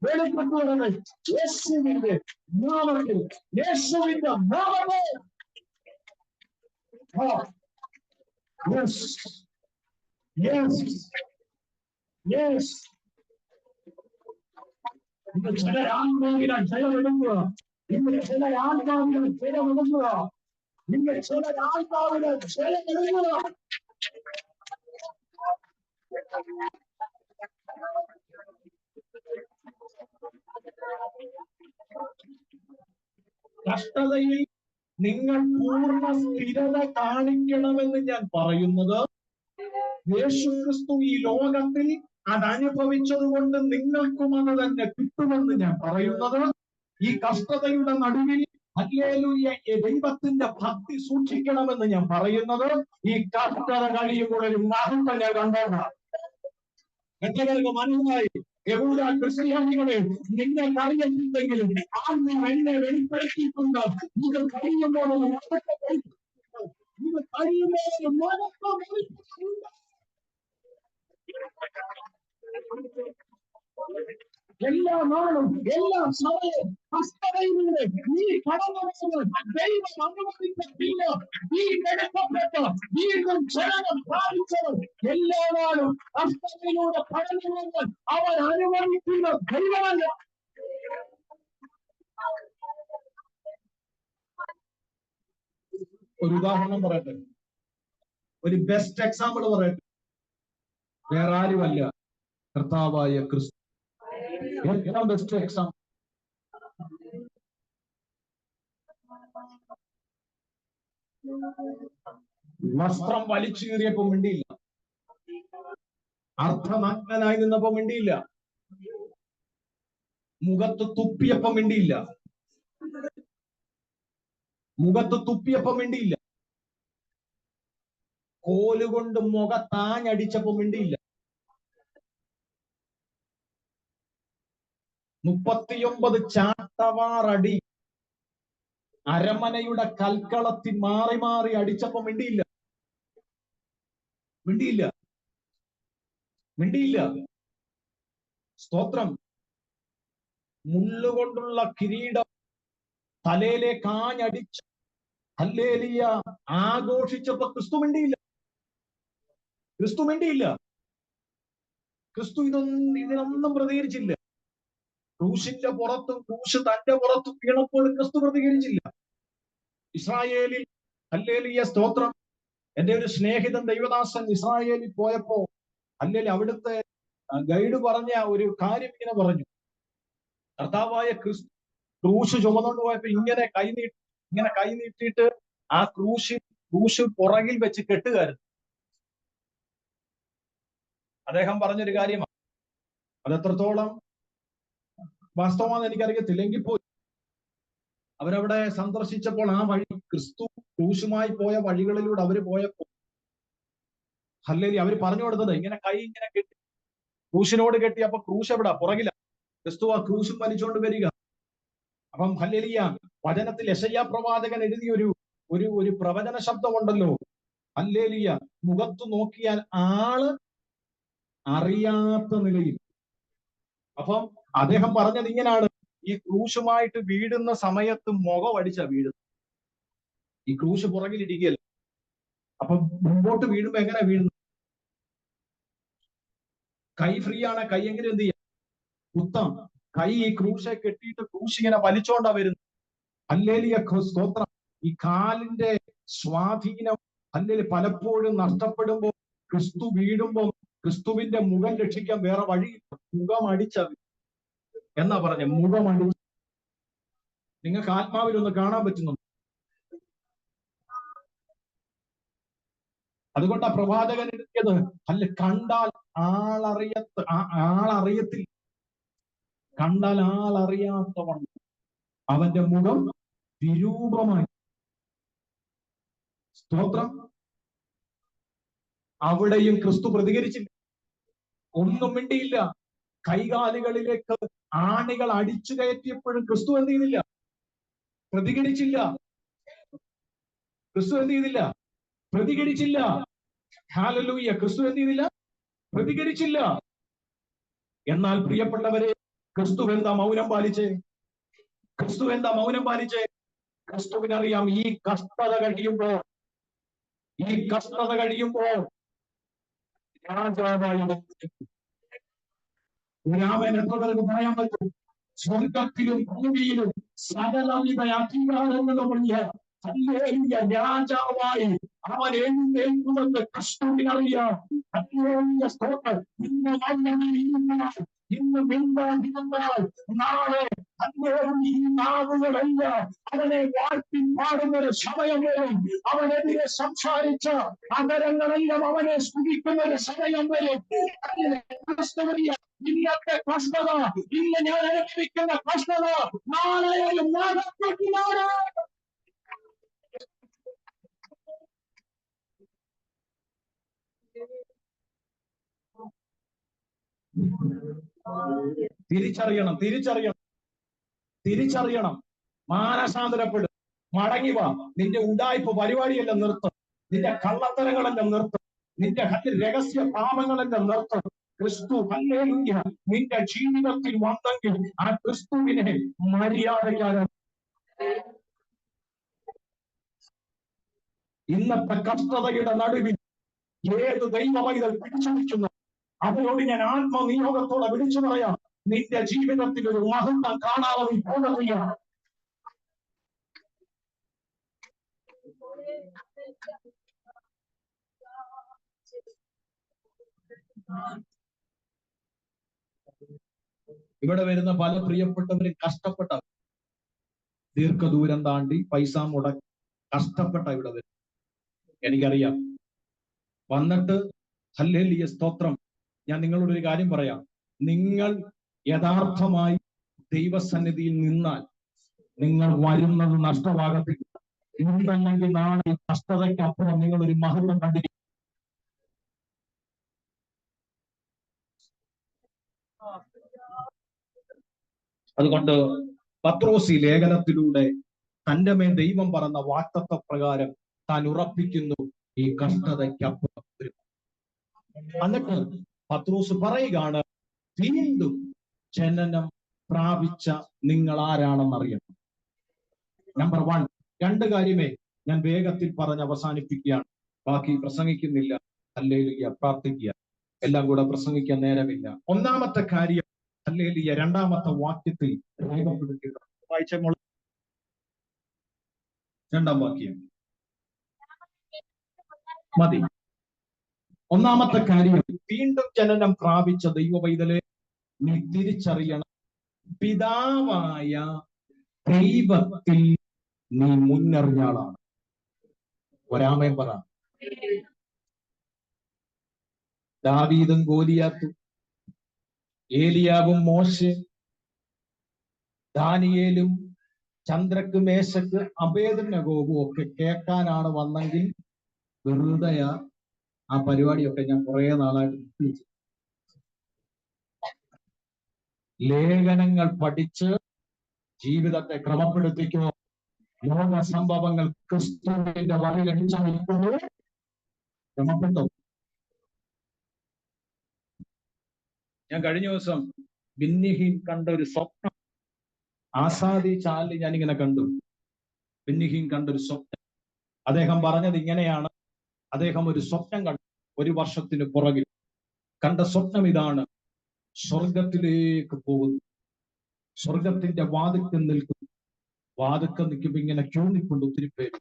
വെളിപ്പെട്ടു വരട്ടെ. യേശുവിന്റെ നാമത്തിൽ, യേശുവിന്റെ നാമത്തിൽ. ഇന്ന് ചില ആത്മാവിനെ ജയമെടുക്കുക, ഇന്ന് ചില ആത്മാവിനെ ജയമെടുക്കുക, ഇന്ന് ചില ആത്മാവിനെ ജയമെടുക്കുക. കഷ്ടതയിൽ നിങ്ങൾ പൂർണ്ണ സ്ഥിരത കാണിക്കണമെന്ന് ഞാൻ പറയുന്നത്, യേശുക്രിസ്തു ഈ ലോകത്തിൽ അതനുഭവിച്ചത് കൊണ്ട് നിങ്ങൾക്കും അത് തന്നെ കിട്ടുമെന്ന് ഞാൻ പറയുന്നത്, ഈ കഷ്ടതയുടെ നടുവിൽ ഹല്ലേലൂയ ദൈവത്തിന്റെ ഭക്തി സൂക്ഷിക്കണമെന്ന് ഞാൻ പറയുന്നത്, ഈ കഷ്ടത കഴിയുമ്പോൾ ഒരു മഹത്വം ഞാൻ കണ്ടോളാം. എത്രപേർക്ക് മനസ്സിലായി? യഹൂദ ക്രിസ്ത്യാനികളെ നിങ്ങൾക്ക് അറിയുന്നുണ്ടെങ്കിലും ആദ്യം എന്നെ വെളിപ്പെടുത്തിയിട്ടുണ്ട്. ഇത് കഴിയുമ്പോൾ ഇത് കഴിയുമ്പോൾ എല്ലാ നാളും എല്ലാ സമയവും കഷ്ടതയിലൂടെ നീ കടന്നു പോകുന്നത് ദൈവം അനുവദിക്കത്തില്ല. നീ എടുക്കപ്പെട്ട് വീണ്ടും ജനനം പ്രാപിച്ചവൻ എല്ലാ നാളും കഷ്ടതയിലൂടെ കടന്നു പോകുന്നത് അവൻ അനുവദിക്കുന്ന ദൈവമല്ല. ഒരു ഉദാഹരണം പറയട്ടെ, ഒരു ബെസ്റ്റ് എക്സാമ്പിൾ പറയട്ടെ. വേറെ ആരുമല്ല, കർത്താവായ ക്രിസ്തു. ഏറ്റവും ബെസ്റ്റ് എക്സാമ്പിൾ. വസ്ത്രം വലിച്ചു കീറിയപ്പോ മിണ്ടിയില്ല, അർദ്ധനഗ്നനായി നിന്നപ്പോ മിണ്ടിയില്ല, മുഖത്ത് തുപ്പിയപ്പോ മിണ്ടിയില്ല, മുഖത്ത് തുപ്പിയപ്പോ മിണ്ടിയില്ല, കോലുകൊണ്ട് മുഖത്താഞ്ഞടിച്ചപ്പോ മിണ്ടിയില്ല, 39 ചാട്ടവാറടി അരമനയുടെ കൽക്കളത്തിൽ മാറി മാറി അടിച്ചപ്പോ മിണ്ടിയില്ല, മിണ്ടിയില്ല, മിണ്ടിയില്ല. സ്തോത്രം. മുള്ളുകൊണ്ടുള്ള കിരീടം തലയിലേക്ക് ആഞ്ഞടിച്ച് ഹല്ലേലൂയ ആഘോഷിച്ചപ്പോ ക്രിസ്തു മിണ്ടിയില്ല, ക്രിസ്തു മിണ്ടിയില്ല. ക്രിസ്തു ഇതിനൊന്നും പ്രതികരിച്ചില്ല. ക്രൂശിന്റെ പുറത്തും ക്രൂശ് തന്റെ പുറത്തും വീണപ്പോൾ ക്രിസ്തു പ്രതികരിച്ചില്ല. ഇസ്രായേലിൽ ഹല്ലേലൂയ സ്തോത്രം. എന്റെ ഒരു സ്നേഹിതൻ ദൈവദാസൻ ഇസ്രായേലിൽ പോയപ്പോ അല്ലെങ്കിൽ അവിടുത്തെ ഗൈഡ് പറഞ്ഞ ഒരു കാര്യം ഇങ്ങനെ പറഞ്ഞു. കർത്താവായ ക്രൂശ് ചുമന്നുകൊണ്ട് പോയപ്പോ ഇങ്ങനെ കൈ നീട്ടിയിട്ട് ആ ക്രൂശ് പുറകിൽ വെച്ച് കെട്ടുകാരുന്നു. അദ്ദേഹം പറഞ്ഞൊരു കാര്യമാണ്. അതെത്രത്തോളം വാസ്തവമാണെന്ന് എനിക്കറിയത്തില്ല. എങ്കിൽ പോയി അവരവിടെ സന്ദർശിച്ചപ്പോൾ ആ വഴി ക്രിസ്തു ക്രൂശുമായി പോയ വഴികളിലൂടെ അവര് പോയപ്പോ ഹല്ലേലൂയ അവര് പറഞ്ഞു കൊടുത്തത് ഇങ്ങനെ കെട്ടി ക്രൂശിനോട് കെട്ടി. അപ്പൊ ക്രൂശ് എവിടാ? പുറകില. ക്രിസ്തു ആ ക്രൂശും വലിച്ചുകൊണ്ട് വരിക. അപ്പം ഹല്ലേലൂയ വചനത്തിൽ യെശയ്യാ പ്രവാചകൻ എഴുതിയ ഒരു പ്രവചന ശബ്ദമുണ്ടല്ലോ. ഹല്ലേലൂയ മുഖത്ത് നോക്കിയാൽ ആള് അറിയാത്ത നിലയിൽ. അപ്പം അദ്ദേഹം പറഞ്ഞത് ഇങ്ങനാണ്, ഈ ക്രൂശുമായിട്ട് വീഴുന്ന സമയത്ത് മുഖം അടിച്ചാ വീഴുന്നത്. ഈ ക്രൂശ് പുറകിലിരിക്കുകയല്ല. അപ്പൊ മുമ്പോട്ട് വീഴുമ്പോ എങ്ങനെ വീഴുന്നു? കൈ ഫ്രീ ആണ്, കൈ എങ്ങനെ എന്ത് ചെയ്യാം? കുത്താം. കൈ ഈ ക്രൂശെ കെട്ടിയിട്ട് ക്രൂശ് ഇങ്ങനെ വലിച്ചോണ്ടാ വരുന്നത്. ഹല്ലേലൂയ സ്തോത്രം. ഈ കാലിന്റെ സ്വാധീനം ഹല്ലേലൂയ പലപ്പോഴും നഷ്ടപ്പെടുമ്പോൾ ക്രിസ്തു വീഴുമ്പോൾ ക്രിസ്തുവിന്റെ മുഖം രക്ഷിക്കാൻ വേറെ വഴി. മുഖം അടിച്ച എന്നാ പറഞ്ഞ മുഖം അടിച്ച. നിങ്ങൾക്ക് ആത്മാവിലൊന്ന് കാണാൻ പറ്റുന്നുണ്ട്. അതുകൊണ്ടാ പ്രവാചകൻ എഴുതിയത് അല്ല, കണ്ടാൽ ആളറിയത്തില്ല, കണ്ടാൽ ആളറിയാത്തവണ്ണം അവന്റെ മുഖം വിരൂപമായി. സ്തോത്രം. അവിടെയും ക്രിസ്തു പ്രതികരിച്ചില്ല, ഒന്നും മിണ്ടിയില്ല. കൈകാലുകളിലേക്ക് ആണികൾ അടിച്ചു കയറ്റിയപ്പോഴും ക്രിസ്തു എന്ത് ചെയ്തില്ല? പ്രതികരിച്ചില്ല. ക്രിസ്തു എന്ത് ചെയ്തില്ല? പ്രതികരിച്ചില്ല. ഹല്ലേലൂയ. ക്രിസ്തു എന്ത് ചെയ്തില്ല? പ്രതികരിച്ചില്ല. എന്നാൽ പ്രിയപ്പെട്ടവരെ, ക്രിസ്തു എന്താ മൗനം പാലിച്ചേ? ക്രിസ്തു എന്താ മൗനം പാലിച്ചേ? ക്രിസ്തുവിനറിയാം ഈ കഷ്ടത കഴിയുമ്പോൾ രാജാവായി രാമൻ എത്ര പേർക്ക് പറയാൻ പറ്റും? സ്വർഗത്തിലും ഭൂമിയിലും സകലവിധ അധികാരങ്ങളുമുള്ള ഹല്ലേലൂയ രാജാവായി അവൻ എഴുന്നേൽക്കുമെന്ന് ക്രിസ്തുവിനറിയാം. ഹല്ലേലൂയ സ്തോത്രം. ഇന്ന് മിണ്ടാതിരുന്നാൽ നാളെ ഈ നാവുകളെല്ലാം അവനെ വാഴ്ത്തി പാടുന്നൊരു സമയം വരും. അവനെതിരെ സംസാരിച്ച അകരങ്ങളെല്ലാം അവനെ സ്തുതിക്കുന്ന ഒരു സമയം വരും. ഇന്നത്തെ കഷ്ടത, ഇന്ന് ഞാൻ അനുഭവിക്കുന്ന കഷ്ടത നാളെയും നാടപ്പെട്ടിനാണ്. തിരിച്ചറിയണം. മാനസാന്തരപ്പെടും. മടങ്ങി വാ. നിന്റെ ഉഡായിപ്പ് പരിപാടിയെല്ലാം നിർത്തും. നിന്റെ കള്ളത്തരങ്ങളെല്ലാം നിർത്തും. നിന്റെ രഹസ്യ പാപങ്ങളെല്ലാം നിർത്തും. ക്രിസ്തു ഹല്ലേലൂയ നിന്റെ ജീവിതത്തിൽ വന്നെങ്കിൽ ആ ക്രിസ്തുവിനെ മര്യാദയ്ക്കാണ്. ഇന്നത്തെ കഷ്ടതയുടെ നടുവിൽ ഏത് ദൈവവൈതൽ പിടിച്ചു നിൽക്കുന്നു അവരോട് ഞാൻ ആത്മനിയോഗത്തോടെ വിളിച്ചു പറയാം, നിന്റെ ജീവിതത്തിൽ ഒരു മഹത്വം കാണാതെ നീ പോകുന്നില്ല. ഇവിടെ വരുന്ന പല പ്രിയപ്പെട്ടവരും കഷ്ടപ്പെട്ട, ദീർഘദൂരം താണ്ടി പൈസ മുടക്കി കഷ്ടപ്പെട്ട ഇവിടെ വരും. എനിക്കറിയാം. വന്നിട്ട് ഹല്ലേലൂയ സ്തോത്രം. ഞാൻ നിങ്ങളോട് ഒരു കാര്യം പറയാം, നിങ്ങൾ യഥാർത്ഥമായി ദൈവസന്നിധിയിൽ നിന്നാൽ നിങ്ങൾ വരുന്നത് നഷ്ടമാകത്തില്ല. എന്തെങ്കിൽ നാളെ ഈ കഷ്ടതയ്ക്കപ്പുറം നിങ്ങൾ ഒരു മഹത്വം കണ്ടിരിക്കും. അതുകൊണ്ട് പത്രോസ് ഈ ലേഖനത്തിലൂടെ തന്റെ മേൽ ദൈവം പറഞ്ഞ വാഗ്ദത്ത പ്രകാരം താൻ ഉറപ്പിക്കുന്നു, ഈ കഷ്ടതയ്ക്കപ്പുറം വരും. എന്നിട്ട് പത്രോസ് പറയുകയാണ്, വീണ്ടും ജനനം പ്രാപിച്ച നിങ്ങൾ ആരാണെന്നറിയണം. നമ്പർ 1, 2 കാര്യമേ ഞാൻ വേഗത്തിൽ പറഞ്ഞ് അവസാനിപ്പിക്കുകയാണ്, ബാക്കി പ്രസംഗിക്കുന്നില്ല. ഹല്ലേലൂയ, പ്രാർത്ഥിക്കുക. എല്ലാം കൂടെ പ്രസംഗിക്കാൻ നേരമില്ല. ഒന്നാമത്തെ കാര്യം ഹല്ലേലൂയ 2-ാമത്തെ വാക്യത്തിൽ രേഖപ്പെടുത്തിയിട്ടുണ്ട്. വായിച്ച 2-ാം വാക്യം മതി. ഒന്നാമത്തെ കാര്യം, വീണ്ടും ജനനം പ്രാപിച്ച ദൈവവൈതലെ നീ തിരിച്ചറിയണം, പിതാവായ ദൈവത്തിൽ നീ മുന്നറിഞ്ഞ ആളാണ്. ഒരാമേൻ പറ. ദാവീദും ഗോലിയാത്തും, ഏലിയാവും മോശെ, ദാനിയേലും, ചന്ദ്രക്ക് മേശക്ക് അബേദ്നെഗോവും ഒക്കെ കേൾക്കാനാണ് വന്നെങ്കിൽ വെറുതെ ആ പരിപാടിയൊക്കെ ഞാൻ കുറെ നാളായിട്ട് ലേഖനങ്ങൾ പഠിച്ച് ജീവിതത്തെ ക്രമപ്പെടുത്തിക്കോ. ലോക സംഭവങ്ങൾ ക്രിസ്തുവിന്റെ വഴിയടിച്ചടിക്കുന്നു. ക്രമപ്പെട്ടു. ഞാൻ കഴിഞ്ഞ ദിവസം ബിന്നിഹീൻ കണ്ട ഒരു സ്വപ്നം ആസാദി ചാനലിൽ ഞാനിങ്ങനെ കണ്ടു. ബിന്നിഹീൻ കണ്ട ഒരു സ്വപ്നം, അദ്ദേഹം പറഞ്ഞത് ഇങ്ങനെയാണ്. അദ്ദേഹം ഒരു സ്വപ്നം കണ്ടു. 1 വർഷത്തിന് പുറകിൽ കണ്ട സ്വപ്നം ഇതാണ്: സ്വർഗത്തിലേക്ക് പോകുന്നു, സ്വർഗത്തിന്റെ വാതിൽക്കൽ നിൽക്കുന്നു. വാതിൽക്കൽ നിൽക്കുമ്പോ ഇങ്ങനെ ക്യൂ നിൽക്കുന്നു ഒത്തിരി പേര്.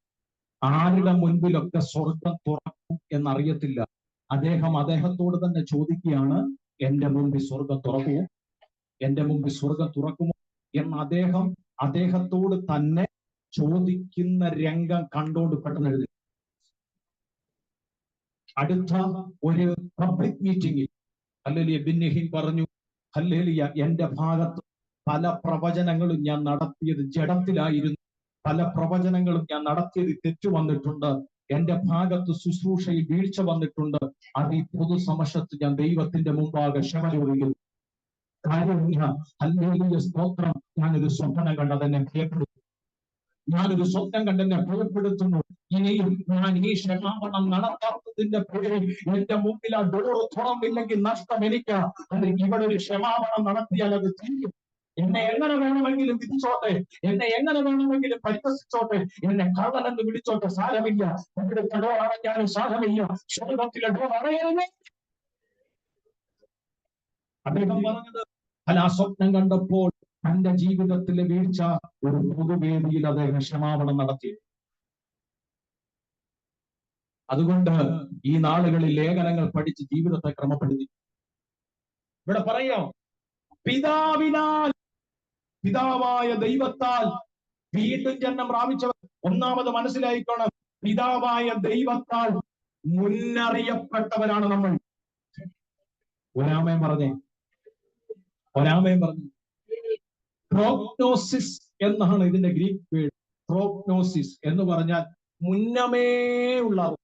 ആരുടെ മുൻപിലൊക്കെ സ്വർഗം തുറക്കും എന്നറിയത്തില്ല. അദ്ദേഹത്തോട് തന്നെ ചോദിക്കുകയാണ്, എന്റെ മുമ്പിൽ സ്വർഗം തുറക്കുമോ, എന്റെ മുമ്പിൽ സ്വർഗം തുറക്കുമോ എന്ന് അദ്ദേഹത്തോട് തന്നെ ചോദിക്കുന്ന രംഗം കണ്ടോണ്ട് പെട്ടെന്ന് എഴുതി. അടുത്ത ഒരു പബ്ലിക് മീറ്റിംഗിൽ ഹല്ലേലൂയ ബിന്നിഹീൻ പറഞ്ഞു, ഹല്ലേലൂയ എന്റെ ഭാഗത്ത് പല പ്രവചനങ്ങളും ഞാൻ നടത്തിയത് ജഡത്തിലായിരുന്നു, പല പ്രവചനങ്ങളും ഞാൻ നടത്തിയത് തെറ്റു വന്നിട്ടുണ്ട്, എന്റെ ഭാഗത്ത് ശുശ്രൂഷയിൽ വീഴ്ച വന്നിട്ടുണ്ട്. അത് ഈ പൊതുസമക്ഷത്ത് ഞാൻ ദൈവത്തിന്റെ മുമ്പാകെ ക്ഷമ ചോദിക്കുന്നു. കാര്യം ഹല്ലേലൂയ സ്തോത്രം, ഞാനൊരു സ്വപ്നം കണ്ടതെന്നെ ഭയപ്പെടുത്തുന്നു. ഞാനൊരു സ്വപ്നം കണ്ടെന്നെ ഭയപ്പെടുത്തുന്നു. ഇനിയും ഞാൻ ഈ ക്ഷമാപണം നടത്താത്തതിന്റെ പേരിൽ എന്റെ മുമ്പിൽ ആ ഡോറ് തുറന്നില്ലെങ്കിൽ നഷ്ടം എനിക്ക്. അത് ഇവിടെ ഒരു ക്ഷമാപണം നടത്തിയാൽ അത് തീരും. എന്നെ എങ്ങനെ വേണമെങ്കിലും വിധിച്ചോട്ടെ, എന്നെ എങ്ങനെ വേണമെങ്കിലും പരിഹസിച്ചോട്ടെ, എന്നെ കള്ളനെന്ന് വിളിച്ചോട്ടെ, സാരമില്ല. ഇവിടുത്തെ ഡോർ അടയ്ക്കാനും സാരമില്ല, സ്വർഗത്തിലെ ഡോർ അടയരുതേ. അദ്ദേഹം പറഞ്ഞത് അല്ല, ആ സ്വപ്നം കണ്ടപ്പോൾ തന്റെ ജീവിതത്തിലെ വീഴ്ച ഒരു പൊതുവേദിയിൽ അദ്ദേഹം ക്ഷമാപണം നടത്തി. അതുകൊണ്ട് ഈ നാളുകളിൽ ലേഖനങ്ങൾ പഠിച്ച് ജീവിതത്തെ ക്രമപ്പെടുത്തി. ഇവിടെ പറയാം, പിതാവായ ദൈവത്താൽ വീണ്ടും ജന്മം പ്രാപിച്ചവർ. ഒന്നാമത് മനസ്സിലായിക്കോണം, പിതാവായ ദൈവത്താൽ മുന്നറിയപ്പെട്ടവരാണ് നമ്മൾ. ഒരാമേൻ പറഞ്ഞു. പ്രോഗ്നോസിസ് എന്നാണ് ഇതിന്റെ ഗ്രീക്ക് വേർഡ്. പ്രോഗ്നോസിസ് എന്ന് പറഞ്ഞാൽ മുന്നമേ ഉള്ള അറിവ്.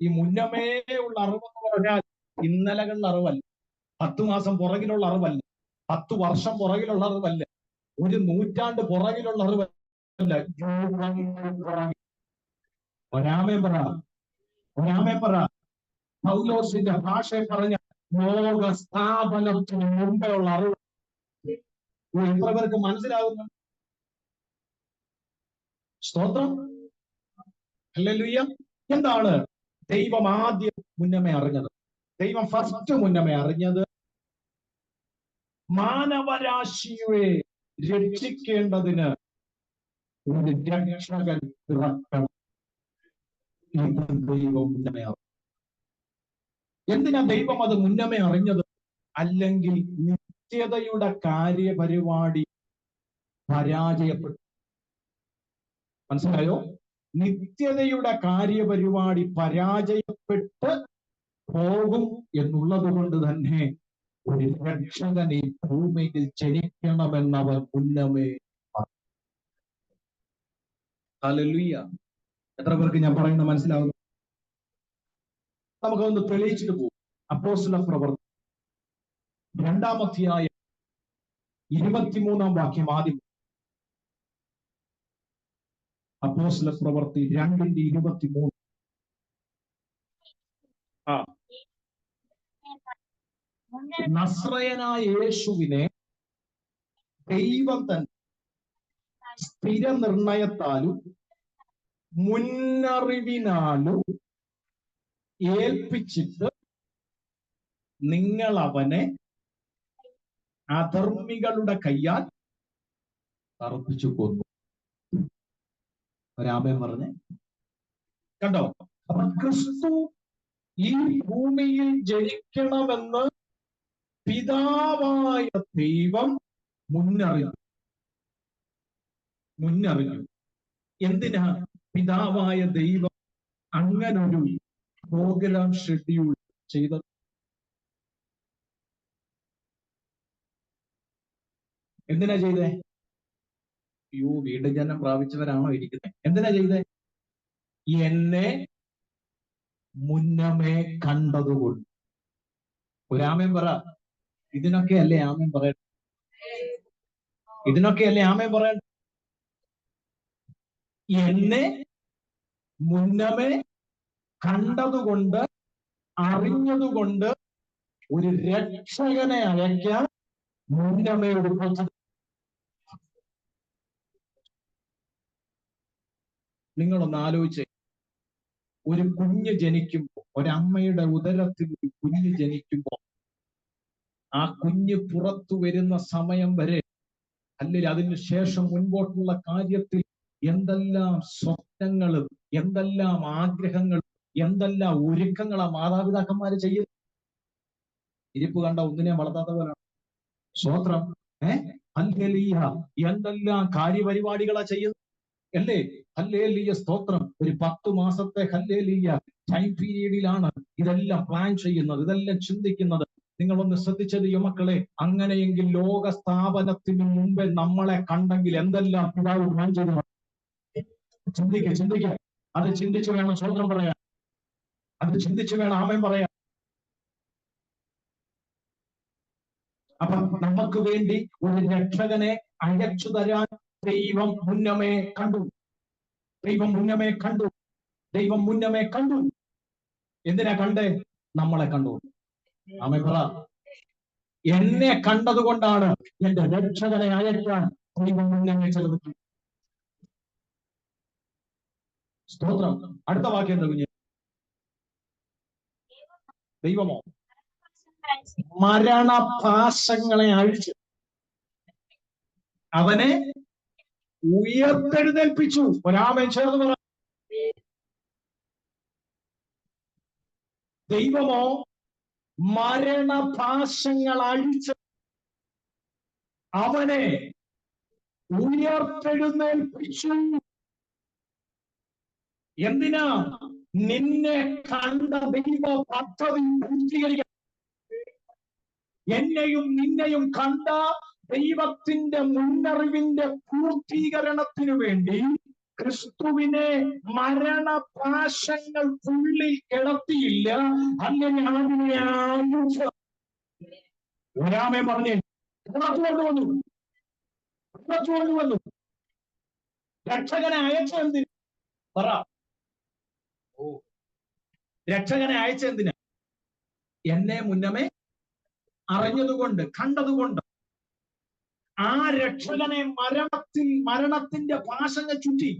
ഈ മുന്നമേ ഉള്ള അറിവെന്ന് പറഞ്ഞാൽ ഇന്നലകളുടെ അറിവല്ല, 10 മാസം പുറകിലുള്ള അറിവല്ല, 10 വർഷം പുറകിലുള്ള അറിവല്ല, 1 നൂറ്റാണ്ട് പുറകിലുള്ള അറിവല്ല. ഒരാമേ പറ, ഒരാമേ പറ. പൗലോസിന്റെ ഭാഷയിൽ പറഞ്ഞ ലോക സ്ഥാപനത്തിന് മുമ്പേ ഉള്ള അറിവ് എത്ര പേർക്ക് മനസ്സിലാകുന്നു? സ്തോത്രം. ഹല്ലേലൂയ. എന്താണ് ദൈവം ആദ്യം മുന്നമേ അറിഞ്ഞത്? ദൈവം ഫസ്റ്റ് മുന്നമേ അറിഞ്ഞത് മാനവരാശിയെ രക്ഷിക്കേണ്ടതിന് ഒരു രക്ഷകൻ പിറക്കണം. ദൈവം മുന്നമേ അറിഞ്ഞു. എന്തിനാ ദൈവം അത് മുന്നമേ അറിഞ്ഞത്? അല്ലെങ്കിൽ നിത്യതയുടെ കാര്യപരിപാടി പരാജയപ്പെട്ടു. മനസ്സിലായോ? നിത്യതയുടെ കാര്യപരിപാടി പരാജയപ്പെട്ട് പോകും എന്നുള്ളത് കൊണ്ട് തന്നെ ഒരു രക്ഷകൻ ഈ ഭൂമിയിൽ ജനിക്കണമെന്നവർ മുന്നമേ. ഹല്ലേലൂയ. എത്ര പേർക്ക് ഞാൻ പറയുന്നത് മനസ്സിലാവുന്നു? നമുക്കൊന്ന് തെളിയിച്ചിട്ട് പോകും. അപ്പോസ്തല പ്രവൃത്തി 2-ാം അധ്യായം 23-ാം വാക്യം ആദ്യം. അപ്പോസ്തല പ്രവൃത്തി 2:23. നസ്രയനായ യേശുവിനെ ദൈവം തന്നെ സ്ഥിരനിർണയത്താലും മുന്നറിവിനാലും ഏൽപ്പിച്ചിട്ട് നിങ്ങൾ അവനെ അധർമ്മികളുടെ കയ്യാൽ അർപ്പിച്ചു കൊന്നു. ഒരാമേൻ പറഞ്ഞേ. കണ്ടോ? അപ്പൊ ക്രിസ്തു ഈ ഭൂമിയിൽ ജനിക്കണമെന്ന് പിതാവായ ദൈവം മുന്നറിഞ്ഞു. എന്തിനാ പിതാവായ ദൈവം അങ്ങനൊരു പ്രോഗ്രാം ഷെഡ്യൂൾ ചെയ്തത്? എന്തിനാ ചെയ്തേ? വീട് ജനം പ്രാപിച്ചവരാണോ ഇരിക്കുന്നത്? എന്തിനാ ചെയ്തേ? എന്നെ മുന്നമേ കണ്ടതുകൊണ്ട്. ഒരാമേൻ പറ. ഇതിനൊക്കെ അല്ലേ ആമേൻ പറയട്ടെ? ഇതിനൊക്കെ അല്ലേ ആമേൻ പറയട്ടെ? എന്നെ മുന്നമേ കണ്ടതുകൊണ്ട്, അറിഞ്ഞതുകൊണ്ട് ഒരു രക്ഷകനെ അയക്കാൻ മുന്നമേ എടുക്കുന്നത്. നിങ്ങളൊന്ന് ആലോചിച്ച്, ഒരു കുഞ്ഞ് ജനിക്കുമ്പോൾ, ഒരമ്മയുടെ ഉദരത്തിൽ ഒരു കുഞ്ഞ് ജനിക്കുമ്പോൾ ആ കുഞ്ഞ് പുറത്തു വരുന്ന സമയം വരെ, അല്ലെങ്കിൽ അതിന് ശേഷം മുൻപോട്ടുള്ള കാര്യത്തിൽ എന്തെല്ലാം സ്വപ്നങ്ങളും എന്തെല്ലാം ആഗ്രഹങ്ങളും എന്തെല്ലാം ഒരുക്കങ്ങളാ മാതാപിതാക്കന്മാര് ചെയ്യുന്നത്. ഇരിപ്പ് കണ്ട ഒന്നിനെ വളർത്താത്ത പോലാണ്. സ്വോത്രം. ഹല്ലേലൂയ. എന്തെല്ലാം കാര്യപരിപാടികളാ ചെയ്യുന്നത് അല്ലേ? ഹല്ലേലൂയ, സ്തോത്രം. ഒരു 10 മാസത്തെ ഹല്ലേലൂയ ടൈം പീരീഡിലാണ് ഇതെല്ലാം പ്ലാൻ ചെയ്യുന്നത്, ഇതെല്ലാം ചിന്തിക്കുന്നത്. നിങ്ങളൊന്ന് ശ്രദ്ധിച്ചത് മക്കളെ, അങ്ങനെയെങ്കിൽ ലോക സ്ഥാപനത്തിന് മുമ്പേ നമ്മളെ കണ്ടെങ്കിൽ എന്തെല്ലാം പിതാവ് പ്ലാൻ ചെയ്തു? ചിന്തിക്ക. അത് ചിന്തിച്ചു വേണം സ്വന്തം പറയാൻ. അത് ചിന്തിച്ചു വേണം ആമേൻ പറയാൻ. അപ്പൊ നമുക്ക് വേണ്ടി ഒരു രക്ഷകനെ അയച്ചു തരാൻ ദൈവം മുന്നമേ കണ്ടു. ദൈവം മുന്നമേ കണ്ടു. എന്തിനാ കണ്ടേ? നമ്മളെ കണ്ടു. ആമേൻ പറ. എന്നെ കണ്ടതുകൊണ്ടാണ് എന്റെ രക്ഷകനെ അയക്കാൻ ദൈവം മുന്നമേ ചെറുത്. സ്തോത്രം. അടുത്ത വാക്യം എന്താ കുഞ്ഞ്? ദൈവമോ മരണപാശങ്ങളെ അഴിച്ച് അവനെ ഉയർത്തെഴുന്നേൽപ്പിച്ചു. ഒരാമേൻ ചേർന്ന് പറ. ദൈവമോ മരണപാശങ്ങൾ അഴിച്ച് അവനെ ഉയർത്തെഴുന്നേൽപ്പിച്ചു. എന്തിനാ? നിന്നെ കണ്ട ദൈവ പദ്ധതി പൂർത്തീകരിക്കാൻ. എന്നെയും നിന്നെയും കണ്ട ദൈവത്തിന്റെ മുന്നറിവിന്റെ പൂർത്തീകരണത്തിനു വേണ്ടി ക്രിസ്തുവിനെ മരണപാശങ്ങൾക്കുള്ളിൽ കിടത്തിയില്ല. അങ്ങനെ അതിനെ ആയുസ് ഒരാമേ പറഞ്ഞേ പുറത്തുകൊണ്ടുവന്നു. രക്ഷകനെ അയച്ചെന്തിന് പറ? ഓ, രക്ഷകനെ അയച്ചെന്തിന്? എന്നെ മുന്നമേ അറിഞ്ഞതുകൊണ്ട്, കണ്ടതുകൊണ്ട്. ആ രക്ഷകനെ മരണത്തിന്റെ പാശങ്ങൾ ചുറ്റി,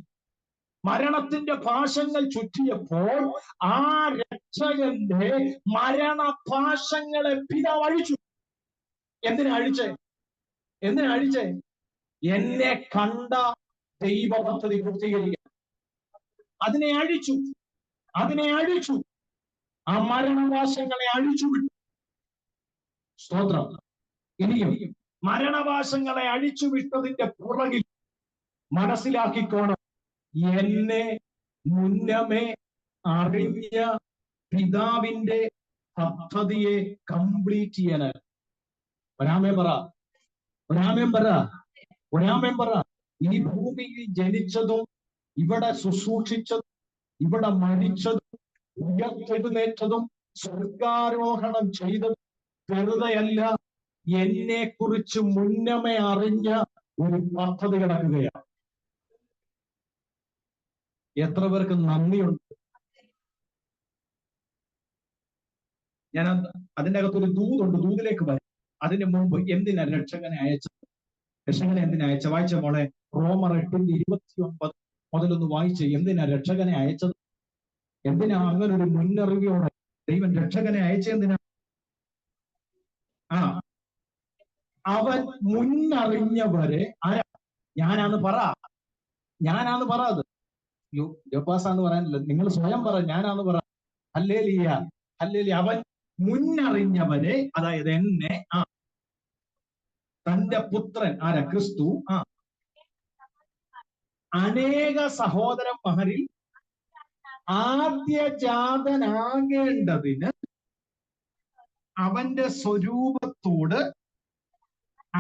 മരണത്തിന്റെ പാശങ്ങൾ ചുറ്റിയപ്പോൾ ആ രക്ഷകന്റെ മരണപാശങ്ങളെ പിതാവ് അഴിച്ചു. എന്തിനഴിച്ചേ? എന്നെ കണ്ട ദൈവ പദ്ധതി പൂർത്തീകരിക്കാൻ അതിനെ അഴിച്ചു. ആ മരണപാശങ്ങളെ അഴിച്ചു വിട്ടു. സ്തോത്രം. ഇനിയും മരണപാശങ്ങളെ അഴിച്ചു വിട്ടതിന്റെ പുറകിൽ മനസ്സിലാക്കിക്കോണം, എന്നെ മുന്നമേ അറിഞ്ഞ പിതാവിന്റെ പദ്ധതിയെ കംപ്ലീറ്റ് ചെയ്യാനാണ്. ഒരാമേൻ പറ. ഈ ഭൂമിയിൽ ജനിച്ചതും ഇവിടെ ശുശ്രൂഷിച്ചതും ഇവിടെ മരിച്ചതും ഉയർത്തെഴുന്നേറ്റതും സ്വർഗാരോഹണം ചെയ്തതും വെറുതെയല്ല, എന്നെ കുറിച്ച് മുന്നമേ അറിഞ്ഞ ഒരു പദ്ധതി കിടക്കുകയാണ്. എത്ര പേർക്ക് നന്ദിയുണ്ട്? ഞാൻ അതിൻ്റെ അകത്തൊരു ദൂതുണ്ട്, ദൂതിലേക്ക് വരും. അതിന് മുമ്പ് എന്തിനാ രക്ഷകനെ അയച്ചത്? രക്ഷകനെ എന്തിനാ അയച്ച? വായിച്ച മോളെ, റോമർ 8:29 മുതലൊന്ന് വായിച്ച്. എന്തിനാ രക്ഷകനെ അയച്ചത്? എന്തിനാ അങ്ങനെ ഒരു മുന്നറിവോടെ ദൈവം രക്ഷകനെ അയച്ചെന്തിനാ? അവൻ മുന്നറിഞ്ഞവരെ ആരാ? ഞാനാന്ന് പറ അത്. യോപ്പാസാന്ന് പറയാനില്ല, നിങ്ങൾ സ്വയം പറ, ഞാനാന്ന് പറ. ഹല്ലേലൂയ. അവൻ മുന്നറിഞ്ഞവരെ, അതായത് എന്നെ, തന്റെ പുത്രൻ ആരാ? ക്രിസ്തു. അനേക സഹോദരന്മാരിൽ ആദ്യജാതനാകേണ്ടതിന് അവന്റെ സ്വരൂപത്തോട്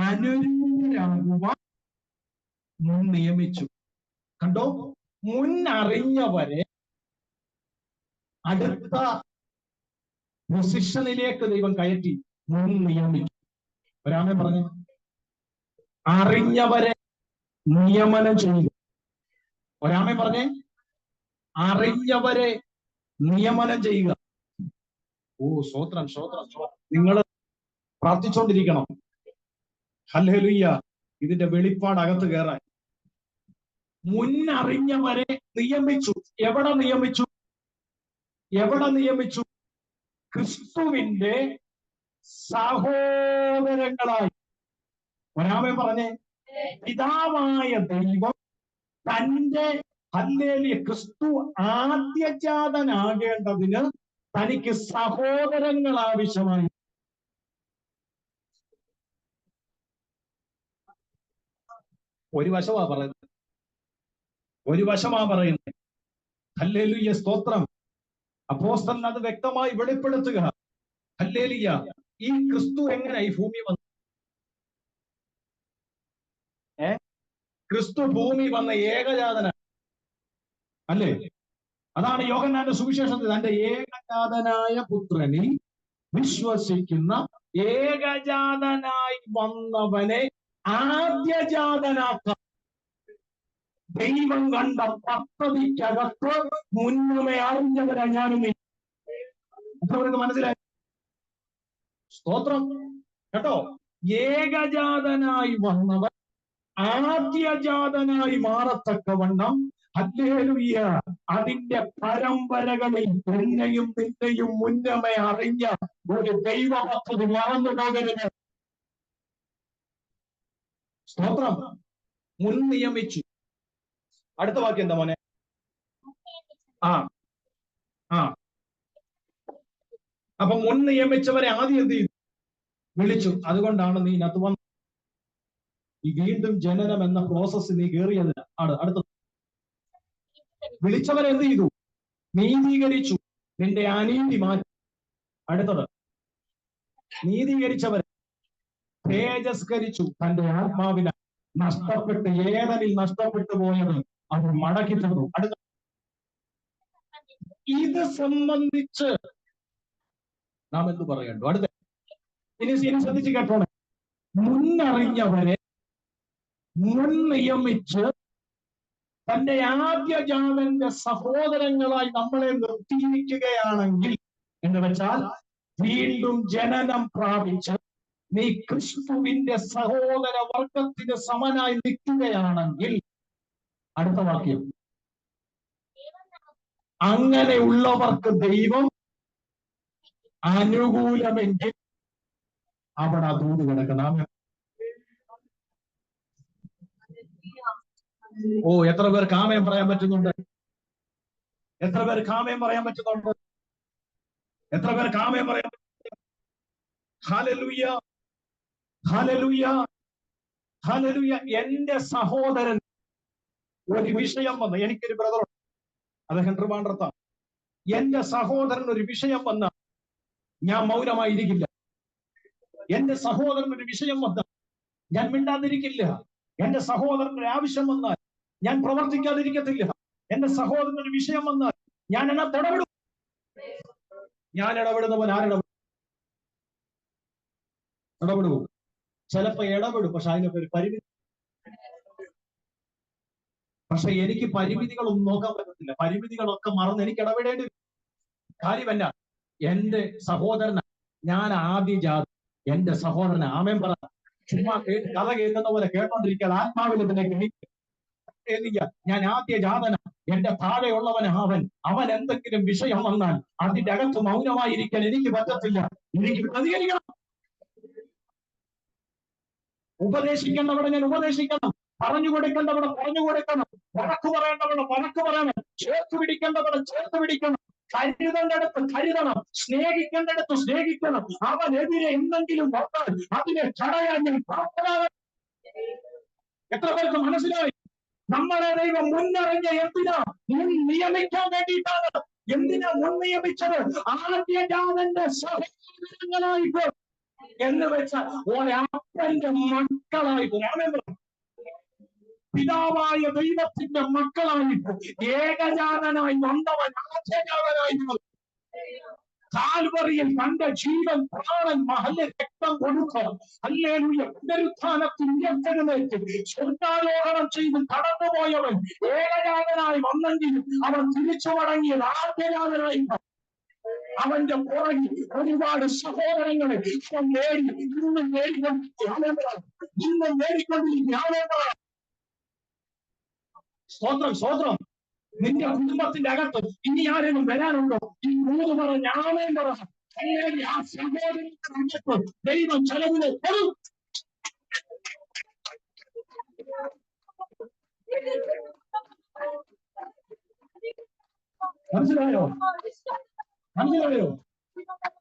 അനുരൂപരാകുവാൻ മുൻ നിയമിച്ചു. കണ്ടോ? മുന്നറിഞ്ഞവരെ അടുത്ത പൊസിഷനിലേക്ക് ദൈവം കയറ്റി മുൻ നിയമിച്ചു. ഒരാമേ പറഞ്ഞു, അറിഞ്ഞവരെ നിയമനം ചെയ്യുക. ഒരാമേ പറഞ്ഞേ, അറിഞ്ഞവരെ നിയമനം ചെയ്യുക. ഓ, സ്തോത്രം. നിങ്ങൾ പ്രാർത്ഥിച്ചുകൊണ്ടിരിക്കണം. ഹല്ലേലൂയ. ഇതിന്റെ വെളിപ്പാട് അകത്ത് കയറാൻ മുന്നറിഞ്ഞവരെ നിയമിച്ചു. എവിടെ നിയമിച്ചു? ക്രിസ്തുവിന്റെ സഹോദരങ്ങളായി. ഒരാമേ പറഞ്ഞേ, പിതാവായ ദൈവം തന്റെ ഹല്ലേലൂയ ക്രിസ്തു ആദ്യജാതനാകേണ്ടതിന് തനിക്ക് സഹോദരങ്ങൾ ആവശ്യമായി. ഒരു വശമാ പറയുന്നത്. ഹല്ലേലൂയ, സ്തോത്രം. അപ്പോസ്തലൻ അത് വ്യക്തമായി വെളിപ്പെടുത്തുക. ഹല്ലേലൂയ. ഈ ക്രിസ്തു എങ്ങനെ ഈ ഭൂമി വന്നു? ക്രിസ്തു ഭൂമി വന്ന ഏകജാതന അല്ലേ? അതാണ് യോഹന്നാന്റെ സുവിശേഷത്തിൽ തന്റെ ഏകജാതനായ പുത്രനിൽ വിശ്വസിക്കുന്ന ഏകജാതനായി വന്നവനെ ആദ്യജാതനാക്ക ദൈവം കണ്ട പദ്ധതിക്കകത്ത് മുന്നമേ അറിഞ്ഞവരാ ഞാനും നീ. അവർക്ക് മനസ്സിലായി? സ്തോത്രം കേട്ടോ. ഏകജാതനായി വന്നവൻ ആദ്യജാതനായി മാറത്തക്കവണ്ണം, ഹല്ലേലൂയ, അതിന്റെ പരമ്പരകളിൽ എന്നെയും നിന്നെയും മുന്നമേ അറിഞ്ഞ ഒരു ദൈവ പദ്ധതി മറന്നു പോകരുത്. സ്തോത്രം. മുൻ നിയമിച്ചു. അടുത്ത വാക്യം എന്താ മോനെ? അപ്പൊ മുൻ നിയമിച്ചവരെ ആദ്യം എന്ത് ചെയ്തു? വിളിച്ചു. അതുകൊണ്ടാണ് നീ ഇതിനകത്ത് വന്നത്. ഈ വീണ്ടും ജനനം എന്ന പ്രോസസ് നീ കയറിയതിന് ആണ്. അടുത്തത്, വിളിച്ചവരെ എന്ത് ചെയ്തു? നീതീകരിച്ചു. നിന്റെ അനീതി മാറ്റി. അടുത്തത്, നീതീകരിച്ചവരെ തേജസ്കരിച്ചു. തന്റെ ആത്മാവിനെ നഷ്ടപ്പെട്ട് ഏതനിൽ നഷ്ടപ്പെട്ടു പോയത് അവർ മടക്കി തന്നു. അടുത്ത, ഇത് സംബന്ധിച്ച് നാം എന്ത് പറയണ്ടു? അടുത്ത, ഇനി ശ്രദ്ധിച്ച് കേട്ടോണേ. മുന്നറിഞ്ഞവരെ മുൻ നിയമിച്ച് തന്റെ ആദ്യജാതന്റെ സഹോദരങ്ങളായി നമ്മളെ നിർത്തിയിരിക്കുകയാണെങ്കിൽ എന്ന് വെച്ചാൽ വീണ്ടും ജനനം പ്രാപിച്ച് നീ ക്രിസ്തുവിന്റെ സഹോദര വർഗത്തിന് സമനായി നിൽക്കുകയാണെങ്കിൽ, അടുത്ത വാക്യം, അങ്ങനെയുള്ളവർക്ക് ദൈവം അനുകൂലമെങ്കിൽ അവിടെ അതൂത് കിടക്കണം. ഓ, എത്ര പേർ കാമയം പറയാൻ പറ്റുന്നുണ്ട്? എത്ര പേർ കാമയം പറയാൻ പറ്റുന്നുണ്ട്? എത്ര പേർ കാമയം പറയാൻ പറ്റുന്നുണ്ട്? Hallelujah, hallelujah, hallelujah. എന്റെ സഹോദരൻ ഒരു വിഷയം വന്ന്, എനിക്കൊരു ബ്രദർ, അദ്ദേഹം ട്രിവാൻഡ്രത്താണ്. എന്റെ സഹോദരൻ ഒരു വിഷയം വന്ന ഞാൻ മൗനമായിരിക്കില്ല. എന്റെ സഹോദരൻ ഒരു വിഷയം വന്ന ഞാൻ മിണ്ടാതിരിക്കില്ല. എന്റെ സഹോദരൻ ഒരു ആവശ്യം വന്നാൽ ഞാൻ പ്രവർത്തിക്കാതിരിക്കത്തില്ല. എന്റെ സഹോദരൻ ഒരു വിഷയം വന്നാൽ ഞാൻ അതിനകത്ത് ഇടപെടും. ഞാൻ ഇടപെടുന്നവൻ ഇടപെടും. ചിലപ്പോ ഇടപെടും, പക്ഷെ അതിനൊക്കെ ഒരു പരിമിതി. പക്ഷെ എനിക്ക് പരിമിതികളൊന്നും നോക്കാൻ പറ്റത്തില്ല. പരിമിതികളൊക്കെ മറന്ന് എനിക്ക് ഇടപെടേണ്ടി വരും. കാര്യമല്ല, എന്റെ സഹോദരന, ഞാൻ ആദ്യ ജാതി, എന്റെ സഹോദരന് ആമേൻ പറ. ചുമ്മാ കഥ കേൾക്കുന്ന പോലെ കേട്ടോണ്ടിരിക്കാൻ ആത്മാവിൽ ഇതിനെ ഗ്രഹിക്കുക. ഞാൻ ആദ്യ ജാതന, എന്റെ താഴെയുള്ളവൻ അവൻ എന്തെങ്കിലും വിഷയം വന്നാൽ അതിന്റെ അകത്ത് മൗനമായിരിക്കാൻ എനിക്ക് പറ്റത്തില്ല. എനിക്ക് പ്രതികരിക്കണം. ഉപദേശിക്കേണ്ടവിടെ ഞാൻ ഉപദേശിക്കണം. പറഞ്ഞു കൊടുക്കേണ്ടവിടെ പറഞ്ഞു കൊടുക്കണം. വഴക്ക് പറയേണ്ടവിടെ വഴക്ക് പറയണം. ചേർത്ത് പിടിക്കേണ്ടവിടെ ചേർത്ത് പിടിക്കണം. കരുതേണ്ടടുത്ത് കരുതണം. സ്നേഹിക്കേണ്ടടുത്ത് സ്നേഹിക്കണം. അവനെതിരെ എന്തെങ്കിലും വന്നാൽ അതിനെ തടയാൻ ഞാൻ പ്രാപ്തനാകണം. എത്ര പേർക്ക് മനസ്സിലായി? നമ്മളെ ദൈവം മുന്നറിഞ്ഞ എന്തിനാ? നിയമിക്കാൻ വേണ്ടിയിട്ടാണ്. എന്തിനാ മുൻ നിയമിച്ചത്? ആദ്യജാതന്റെ സഹോദരങ്ങളായിട്ട് എന്ന് വെച്ചാൽ ഒരപ്പന്റെ മക്കളായിട്ട്, പിതാവായ ദൈവത്തിന്റെ മക്കളായിട്ട് ഏകജാതനായി വന്നവൻ ആദ്യജാതനായി കാൽവറിയിൽ തന്റെ ജീവൻ പ്രാണൻ രക്തം കൊടുക്കുക. ഹല്ലേലൂയ. പുനരുത്ഥാനത്തിൽ ഉയർത്തെഴുന്നേറ്റ് സ്വർഗ്ഗാരോഹണം ചെയ്ത് കടന്നുപോയവൻ ഏകജാതനായി വന്നെങ്കിലും അവൻ തിരിച്ചു മടങ്ങിയത് ആദ്യജാതനായി. അവന്റെ പുറകിൽ ഒരുപാട് സഹോദരങ്ങളെ ഇന്നും നേടിക്കൊണ്ടിരിക്കുക. സ്തോത്രം. നിന്റെ കുടുംബത്തിന്റെ അകത്ത് ഇനി ആരെങ്കിലും വരാനുണ്ടോ? ഈ മൂന്ന് പറഞ്ഞ ആമേൻ പറ. അല്ലെങ്കിൽ ആ സഹോദരങ്ങൾക്ക് ദൈവം ചെലവിനെ തരും.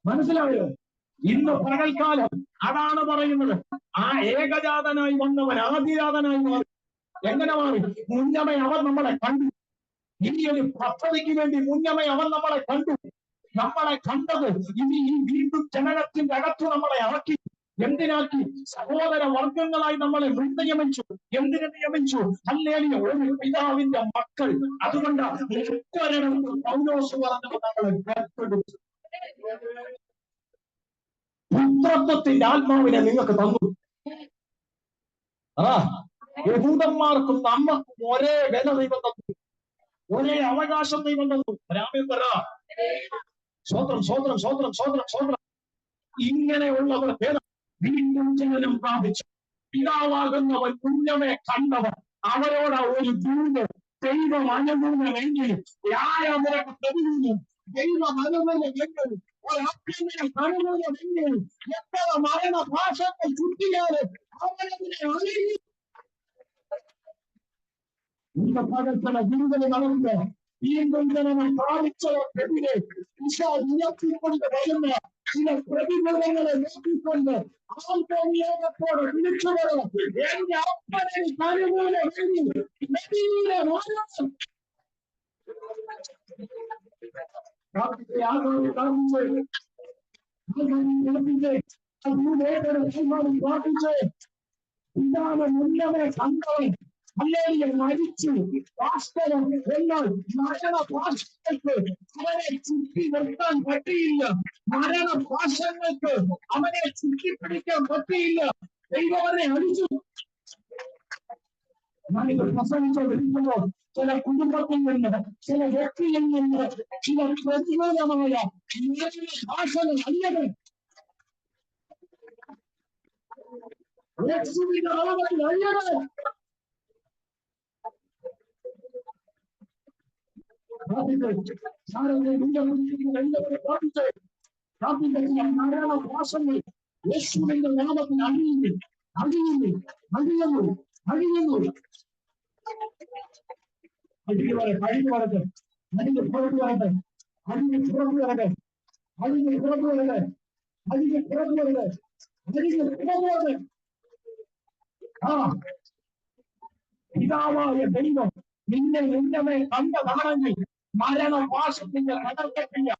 മനസ്സിലായോ? ഇന്ന് പകൽക്കാലം അതാണ് പറയുന്നത്. ആ ഏകജാതനായി വന്നവൻ ആദ്യജാതനായി മാറി. എങ്ങനെ മാറി? മുന്നമേ അവൻ നമ്മളെ കണ്ടു. ഇനി ഒരു പദ്ധതിക്ക് വേണ്ടി മുന്നമേ അവൻ നമ്മളെ കണ്ടു. നമ്മളെ കണ്ടത് ഇനി ഈ വീണ്ടും ജനനത്തിന്റെ അകത്ത് നമ്മളെ ആക്കി. എന്തിനാക്കി? സഹോദര വർഗങ്ങളായി നമ്മളെ നിയമിച്ചു. എന്തിനു നിയമിച്ചു? ഹല്ലേലൂയ. ഒരു പിതാവിന്റെ മക്കൾ. അതുകൊണ്ടാണ് പൗലോസ് പറഞ്ഞത് നമ്മളെ ദത്തെടുത്തു. പുത്രത്വത്തിന്റെ ആത്മാവിനെ നിങ്ങൾക്ക് തന്നു. യഹൂദന്മാർക്കും നമ്മക്കും ഒരേ വില ദൈവം തന്നു, ഒരേ അവകാശം ദൈവം തന്നു. രാമൻ പറ. സ്വതന്ത്രം. ഇങ്ങനെയുള്ളവർ വീണ്ടും ജനനം പ്രാപിച്ചു. പിതാവാകുന്നവൻ കുഞ്ഞമെ കണ്ടവർ അവരോട് ഒരു ദൂത് ദൈവം അനുകൂലമെങ്കിലും നിനക്ക് പ്രതികൂലം. ദൈവം അനുകൂലമെങ്കിലും ഒരപ്പനെ അനുകൂലമെങ്കിലും എത്ര മരണ ഭാഷകൾ ചുറ്റിയാലും അവനതിനെ അറിയും. இந்த பகத்துல விடுதலை நடந்த வீണ്ടുம் ஜனனம் പ്രാപിച്ചവർക്കെതിരെ ഉയർത്തിക്കൊണ്ട് വരുന്ന ചില പ്രതികൂലങ്ങളെ നോക്കിക്കൊണ്ട് ആത്മനിയോഗത്തോടെ വിളിച്ചു വരണം. എന്റെ അപ്പനെ അനുകൂല ഇതാണ് മുന്നമേ കണ്ടവൻ. ഹല്ലേലൂയ. മരിച്ചു വാസ്തവം. എന്നാൽ മരണപാശങ്ങൾക്ക് അവനെ ചുറ്റി നിർത്താൻ പറ്റിയില്ല. മരണപാശങ്ങൾക്ക് അവനെ ചുറ്റിപ്പിടിക്കാൻ പറ്റിയില്ല. ദൈവം അവനെ അടിച്ചു. ഞാനിത് പ്രസംഗിച്ചുകൊണ്ടിരിക്കുമ്പോൾ ചില കുടുംബത്തിൽ നിന്ന്, ചില വ്യക്തിയിൽ നിന്ന് ചില പ്രതികൂലമായ ഭാഷകൾ അല്ലത് യേശുവിന്റെ നാമത്തിൽ അല്ലത്. മരണവാസങ്ങൾ യേശുവിന്റെ നാമത്തിൽ അഴിയുന്നു, അഴിയുന്നു, അഴിയുന്നു, അഴിയുന്നു. അഴിഞ്ഞു വരട്ടെ, അഴിഞ്ഞു വരട്ടെ, അഴിഞ്ഞ് പുറത്തു വരട്ടെ, അഴിഞ്ഞ് പുറത്തു വരട്ടെ, അഴിഞ്ഞ് പുറത്തു വരട്ടെ, അഴിഞ്ഞ് പുറത്തു വരട്ടെ, അഴിഞ്ഞ് പുറത്തു വരട്ടെ. ആ പിതാവായ ദൈവം നിന്നെ നിന്നമേ കണ്ടതാണെങ്കിൽ മരണവാസത്തിന്റെ കടക്കത്തില്ല.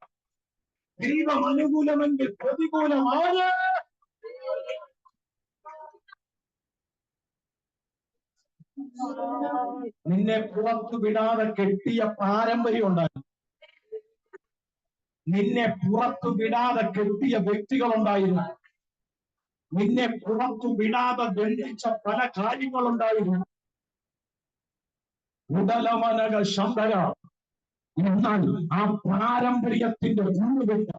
ദൈവം അനുകൂലമെങ്കിൽ പ്രതികൂലമായ നിന്നെ പുറത്തു വിടാതെ കെട്ടിയ പാരമ്പര്യം ഉണ്ടായിരുന്നു. നിന്നെ പുറത്തു വിടാതെ കെട്ടിയ വ്യക്തികളുണ്ടായിരുന്നു. നിന്നെ പുറത്തു വിടാതെ ബന്ധിച്ച പല കാര്യങ്ങളുണ്ടായിരുന്നു. ഉടലമനക ശമ്പര. എന്നാൽ ആ പാരമ്പര്യത്തിന്റെ ഉള്ളുവിട്ട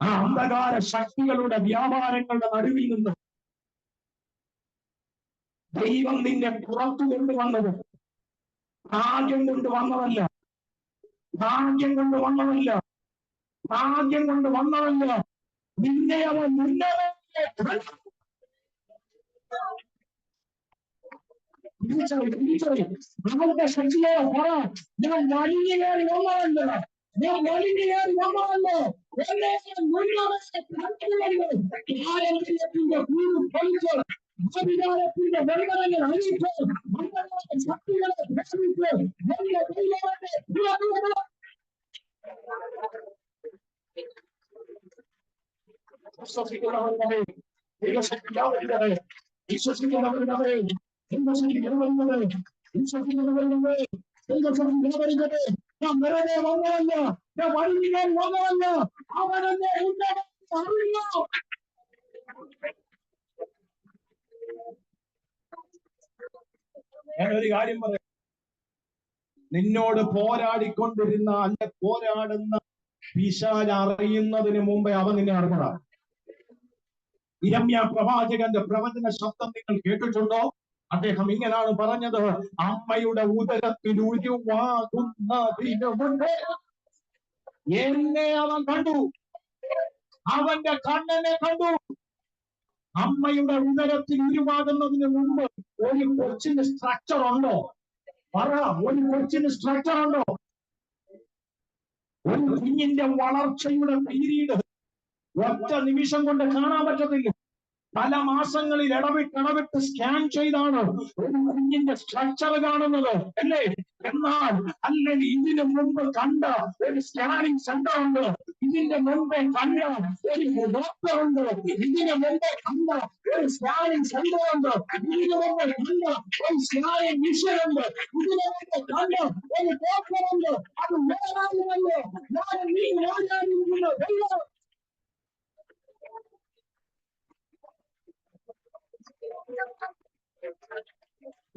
ആ അന്ധകാര ശക്തികളുടെ വ്യാപാരങ്ങളുടെ നടുവിൽ നിന്ന് ദൈവം നിന്നെ പുറത്തു കൊണ്ടുവന്നത് ഭാഗ്യം കൊണ്ട് വന്നതല്ല, ഭാഗ്യം കൊണ്ട് വന്നതല്ല, ഭാഗ്യം കൊണ്ട് വന്നതല്ല. നിന്നെ അവൻ മുന്നമേ അവന്റെ ശക്തിയെ പറ, ഞാൻ വലിഞ്ഞു കയറി വന്നതല്ല, ഞാൻ വലിഞ്ഞു കയറി വന്നതല്ല. പാരമ്പര്യത്തിന്റെ കൂട് പൊളിച്ച് അധികാരത്തിന്റെ വെറുതെ അറിയിച്ച് ശക്തികളെ പ്രശ്നിച്ച് എന്റെ ദൈവത്തെ വിശ്വസിക്കുന്നവരുടെ ദൈവശക്തിയാവുന്നത്, വിശ്വസിക്കുന്നവരുടെ ദൈവശക്തിയാവുന്നത്, വിശ്വസിക്കുന്നവരുടെ ദൈവശക്തിയാവുന്നത്. ഞാൻ വെറുതെ വന്നതല്ല, ഞാൻ വഴിഞ്ഞാൽ വന്നതല്ല, അവനെന്നെ അറിയുന്നു. ഞാനൊരു കാര്യം പറയാം. നിന്നോട് പോരാടിക്കൊണ്ടിരുന്ന അല്ല പോരാടുന്ന പിശാച് അറിയുന്നതിന് മുമ്പേ അവൻ നിന്നെ അറിഞ്ഞതാണ്. ഇരമ്യാ പ്രവാചകന്റെ പ്രവചന ശബ്ദം നിങ്ങൾ കേട്ടിട്ടുണ്ടോ? അദ്ദേഹം ഇങ്ങനാണ് പറഞ്ഞത്, അമ്മയുടെ ഉദരത്തിൽ ഉരുവാകുന്നതിന് മുമ്പേ എന്നെ അവൻ കണ്ടു, അവന്റെ കണ്ണനെ കണ്ടു. അമ്മയുടെ ഉദരത്തിൽ ഉരുവാകുന്നതിന് മുമ്പ് ഒരു കൊച്ചിന് സ്ട്രക്ചർ ഉണ്ടോ? പറ, ഒരു കൊച്ചിന് സ്ട്രക്ചർ ഉണ്ടോ? ഒരു കുഞ്ഞിന്റെ വളർച്ചയുടെ പീരീഡ് ഒറ്റ നിമിഷം കൊണ്ട് കാണാൻ പറ്റത്തില്ല. പല മാസങ്ങളിൽ ഇടവിട്ട് സ്കാൻ ചെയ്താണ് ഒരു കുഞ്ഞിന്റെ സ്ട്രക്ചർ കാണുന്നത്, അല്ലേ? എന്നാൽ അല്ലെങ്കിൽ ഇതിനു മുമ്പ് കണ്ട ഒരു സ്കാനിങ് സെന്റർ ഉണ്ട്, ഇതിന്റെ മുമ്പേ കണ്ട ഒരു ഡോക്ടർ ഉണ്ട്, ഇതിനു മുമ്പേ കണ്ട ഒരു സ്കാനിങ് സെന്റർ ഉണ്ട്, ഇതിനു മുമ്പേ കണ്ട ഒരു സ്കാനിങ് മിഷൻ ഉണ്ട്, ഇതിനു മുമ്പേ കണ്ട ഒരു ഡോക്ടർ ഉണ്ട്. അത് വേറാരുമല്ലോ, ഞാൻ നീ ആരാധിക്കുന്ന ദൈവം.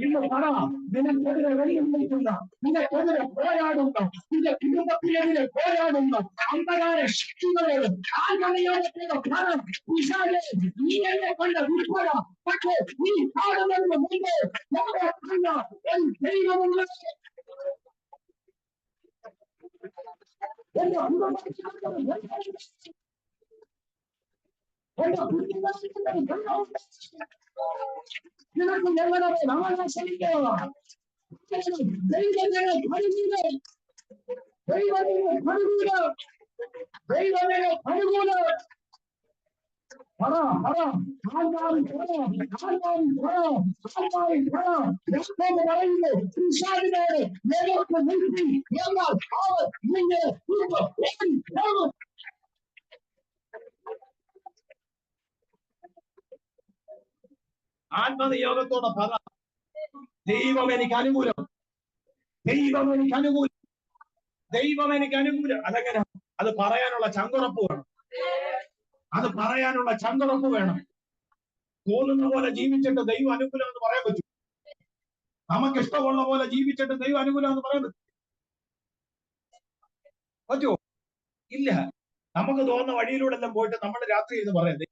ഇന്ന് പറ, നിനക്കെതിരെ വെല്ലുവിളിക്കുന്ന, നിനക്കെതിരെ പോരാടുന്ന, നിന്റെ കുടുംബത്തിനെതിരെ പോരാടുന്ന അന്ധകാര ശക്തികളോട് നീ എന്നെ കണ്ട വിൽപ്പന, പക്ഷേ നീ കാണുന്നതിന് മുമ്പേ ഞങ്ങളെ കണ്ട ഒരു ദൈവമുള്ള എന്റെ നിനക്ക് ഞങ്ങളുടെ അവകാശമില്ല. ദൈവങ്ങളെ അനുകൂല, ദൈവങ്ങളെ അനുകൂല, ദൈവങ്ങളെ അനുകൂല. പറ, പറ, ആൾക്കാരും പറ, ആൾക്കാരും പറ, ആൾക്കാരും പറ. എന്ന് പറയുന്നു പിശാചിനോട് ഞങ്ങൾക്ക് നിർത്തി, എന്നാൽ അവർ നിന്നെ പോകും. ആത്മനിയോഗത്തോടെ പറ, ദൈവം എനിക്ക് അനുകൂലം, ദൈവം എനിക്ക് അനുകൂലം, ദൈവം എനിക്ക് അനുകൂലം. അതെങ്ങനെ? അത് പറയാനുള്ള ചങ്കുറപ്പ് വേണം, അത് പറയാനുള്ള ചങ്കുറപ്പ് വേണം. തോന്നുന്ന പോലെ ജീവിച്ചിട്ട് ദൈവം അനുകൂലം എന്ന് പറയാൻ പറ്റും? നമുക്ക് ഇഷ്ടമുള്ള പോലെ ജീവിച്ചിട്ട് ദൈവം അനുകൂലം എന്ന് പറയുന്നത് പറ്റുമോ? ഇല്ല. നമുക്ക് തോന്നുന്ന വഴിയിലൂടെ എല്ലാം പോയിട്ട് നമ്മൾ രാത്രി എന്ന് പറയുന്നത്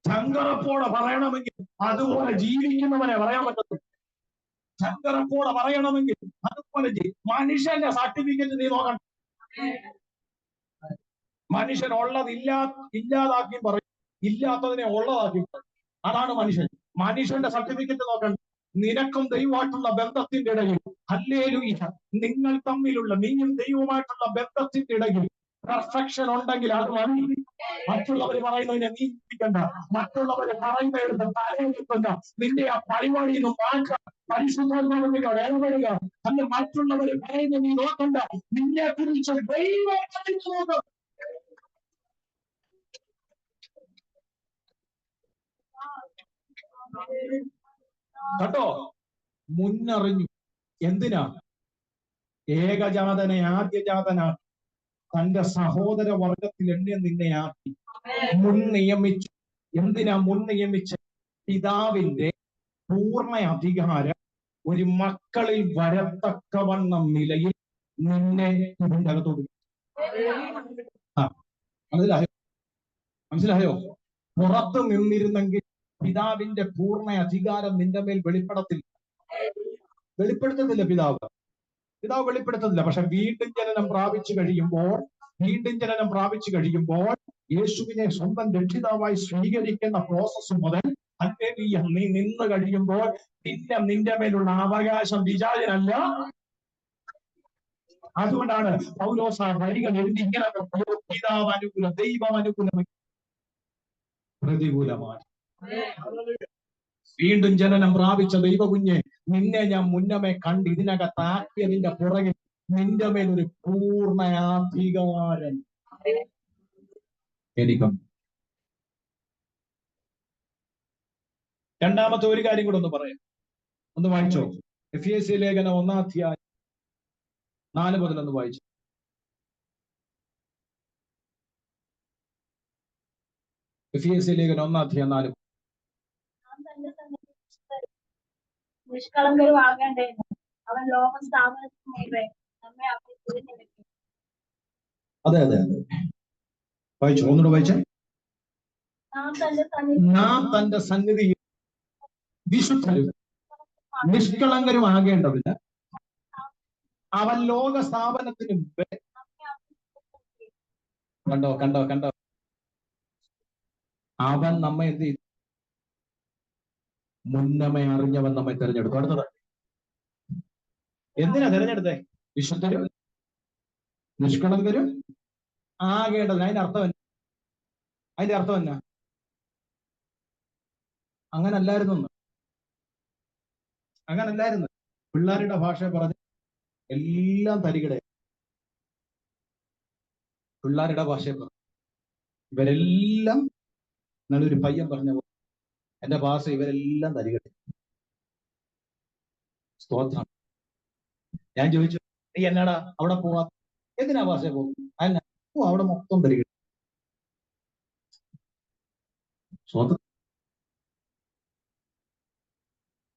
ചങ്കറപ്പോടെ പറയണമെങ്കിൽ അതുപോലെ ജീവിക്കുന്നവനെ പറയാൻ പറ്റത്തുള്ളൂ. ചങ്കറപ്പോടെ പറയണമെങ്കിൽ അതുപോലെ മനുഷ്യന്റെ സർട്ടിഫിക്കറ്റ് നീ നോക്കണം. മനുഷ്യൻ ഉള്ളത് ഇല്ലാതാക്കി പറയും, ഇല്ലാത്തതിനെ ഉള്ളതാക്കി പറയും. അതാണ് മനുഷ്യൻ. മനുഷ്യന്റെ സർട്ടിഫിക്കറ്റ് നോക്കണം. നിനക്കും ദൈവമായിട്ടുള്ള ബന്ധത്തിന്റെ ഇടയിൽ ഹല്ലേലൂയ, നിങ്ങൾ തമ്മിലുള്ള നീയും ദൈവവുമായിട്ടുള്ള ബന്ധത്തിന്റെ ഇടയിൽ പെർഫെക്ഷൻ ഉണ്ടെങ്കിൽ അത് മതി. മറ്റുള്ളവർ പറയുന്നതിനെ നീ ചിന്തിക്കണ്ട. മറ്റുള്ളവർ പറയുന്നതെടുത്ത് തലയെടുക്കണ്ട. നിന്റെ ആ പരിപാടിയിൽ നിന്ന് മാറ്റാൻ പരിശുദ്ധാത്മാവിനെ ഇടപെടുക. അല്ല, മറ്റുള്ളവർ പറയുന്നത് നീ നോക്കണ്ട. നിന്നെ കുറിച്ച് ദൈവം നോക്കുക. കേട്ടോ? മുന്നറിഞ്ഞു. എന്തിനാ? ഏകജാതനെ ആദ്യജാതനാക്കി തന്റെ സഹോദര വർഗത്തിൽ എന്നെ നിന്നെ ആക്കി മുൻ നിയമിച്ചു. എന്തിനാ മുൻ നിയമിച്ച്? പിതാവിന്റെ പൂർണ്ണ അധികാരം ഒരു മക്കളിൽ വരത്തക്കവണ്ണം നിലയിൽ നിന്നെ ഇതിന്റെ അകത്തോട്. മനസ്സിലായോ? പുറത്ത് നിന്നിരുന്നെങ്കിൽ പിതാവിന്റെ പൂർണ്ണ അധികാരം നിന്റെ മേൽ വെളിപ്പെടുത്തത്തില്ല. പിതാവ് വെളിപ്പെടുത്തുന്നില്ല. പക്ഷെ വീണ്ടും ജനനം പ്രാപിച്ചു കഴിയുമ്പോൾ യേശുവിനെ സ്വന്തം രക്ഷിതാവായി സ്വീകരിക്കുന്ന പ്രോസസ് മുതൽ നീ നിന്ന് കഴിയുമ്പോൾ നിന്റെ മേലുള്ള അവകാശം വിചാരനല്ല. അതുകൊണ്ടാണ് പൗലോസ് വരികൾ എഴുതി ഇങ്ങനെ, പിതാവ് അനുകൂലം, ദൈവം അനുകൂലം, പ്രതികൂലമാണ്. വീണ്ടും ജനനം പ്രാപിച്ച ദൈവകുഞ്ഞെ, നിന്നെ ഞാൻ മുന്നമേ കണ്ട് ഇതിനകത്താക്കിയതിന്റെ പുറകിൽ നിന്റെ മേലൊരു പൂർണ്ണ അധികാരം എനിക്കും. രണ്ടാമത്തെ ഒരു കാര്യം കൂടെ ഒന്ന് പറയാം. ഒന്ന് വായിച്ചോ. എഫെസ്യ ലേഖനം 1-ാം അധ്യായം 4 മുതൽ ഒന്ന് വായിച്ചു. എഫെസ്യ ലേഖനം 1-ാം അധ്യായം 4. നിഷ്കളങ്കരുമാകേണ്ടതിന് അവൻ ലോകം സ്ഥാപനത്തിന് മുമ്പേ നമ്മെ അതെ വായിച്ചു. ഒന്നുകൂടെ വായിച്ചേ. നാം തന്റെ സന്നിധിയിൽ വിശുദ്ധരും നിഷ്കളങ്കരും ആകേണ്ടതിന് അവൻ ലോക സ്ഥാപനത്തിന് മുമ്പേ. കണ്ടോ അവൻ നമ്മെ എന്ത് ചെയ്തു? മുന്നമേ അറിഞ്ഞവൻ നമ്മെ തെരഞ്ഞെടുത്തു. അടുത്തത് എന്തിനാ തെരഞ്ഞെടുത്തേ? വിശുദ്ധരും നിഷ്കളങ്കരും ആകേണ്ടത്. അതിന്റെ അർത്ഥം എന്നാ? അങ്ങനല്ലായിരുന്നു. പിള്ളേരുടെ ഭാഷ പറഞ്ഞ് എല്ലാം തരികിടെ. പിള്ളേരുടെ ഭാഷ പറഞ്ഞു ഇവരെല്ലാം, നല്ലൊരു പയ്യൻ പറഞ്ഞ പോലെ എന്റെ ഭാഷ, ഇവരെല്ലാം തരികിടെ. സ്തോത്രം. ഞാൻ ചോദിച്ചു, നീ എന്നാടാ അവിടെ പോവാ? എന്തിനാ ഭാഷ പോകും? അവിടെ മൊത്തം തരികിടെ. സ്തോത്രം.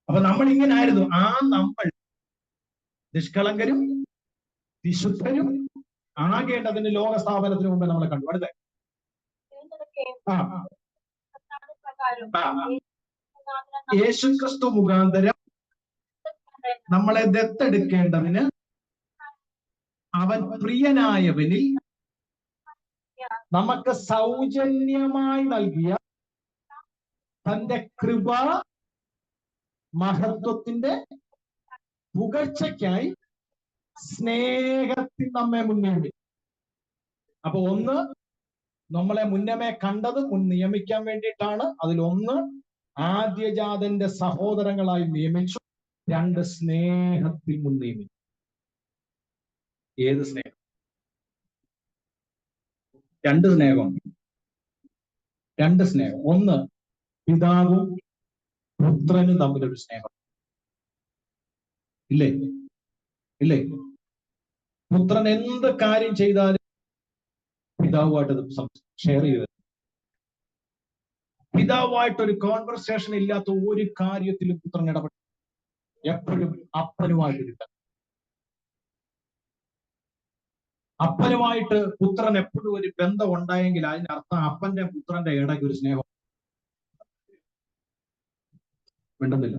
അപ്പൊ നമ്മൾ ഇങ്ങനെ ആയിരുന്നു. നമ്മൾ നിഷ്കളങ്കരും വിശുദ്ധരും ആകേണ്ടതിന് ലോക സ്ഥാപനത്തിന് മുമ്പ് നമ്മളെ കണ്ടു. അടുത്ത യേശുക്രിസ്തു മുഖാന്തരം നമ്മളെ ദത്തെടുക്കേണ്ടതിന് അവൻ പ്രിയനായവനിൽ നമുക്ക് സൗജന്യമായി നൽകിയ തന്റെ കൃപ മഹത്വത്തിന്റെ പുകഴ്ചയ്ക്കായി സ്നേഹത്തിൽ നമ്മെ മുന്നേറി. അപ്പൊ ഒന്ന്, നമ്മളെ മുന്നമേ കണ്ടത് മുൻ നിയമിക്കാൻ വേണ്ടിയിട്ടാണ്. അതിലൊന്ന് ആദ്യജാതന്റെ സഹോദരങ്ങളായി നിയമിച്ചു. 2, സ്നേഹത്തിൽ മുൻ നിയമിച്ചു. ഏത് സ്നേഹം? 2 സ്നേഹം. ഒന്ന്, പിതാവും പുത്രനും തമ്മിലൊരു സ്നേഹം. ഇല്ലേ? പുത്രൻ എന്ത് കാര്യം ചെയ്താലും പിതാവുമായിട്ട് ഷെയർ ചെയ്തു. പിതാവായിട്ടൊരു കോൺവെർസേഷൻ ഇല്ലാത്ത ഒരു കാര്യത്തിലും പുത്രൻ ഇടപെട്ടു. എപ്പോഴും അപ്പനുമായിട്ടൊരു ബന്ധം. അപ്പനുമായിട്ട് പുത്രൻ എപ്പോഴും ഒരു ബന്ധം ഉണ്ടായെങ്കിൽ അതിനർത്ഥം അപ്പന്റെ പുത്രന്റെ ഇടയ്ക്ക് ഒരു സ്നേഹം. മിണ്ടുന്നില്ല,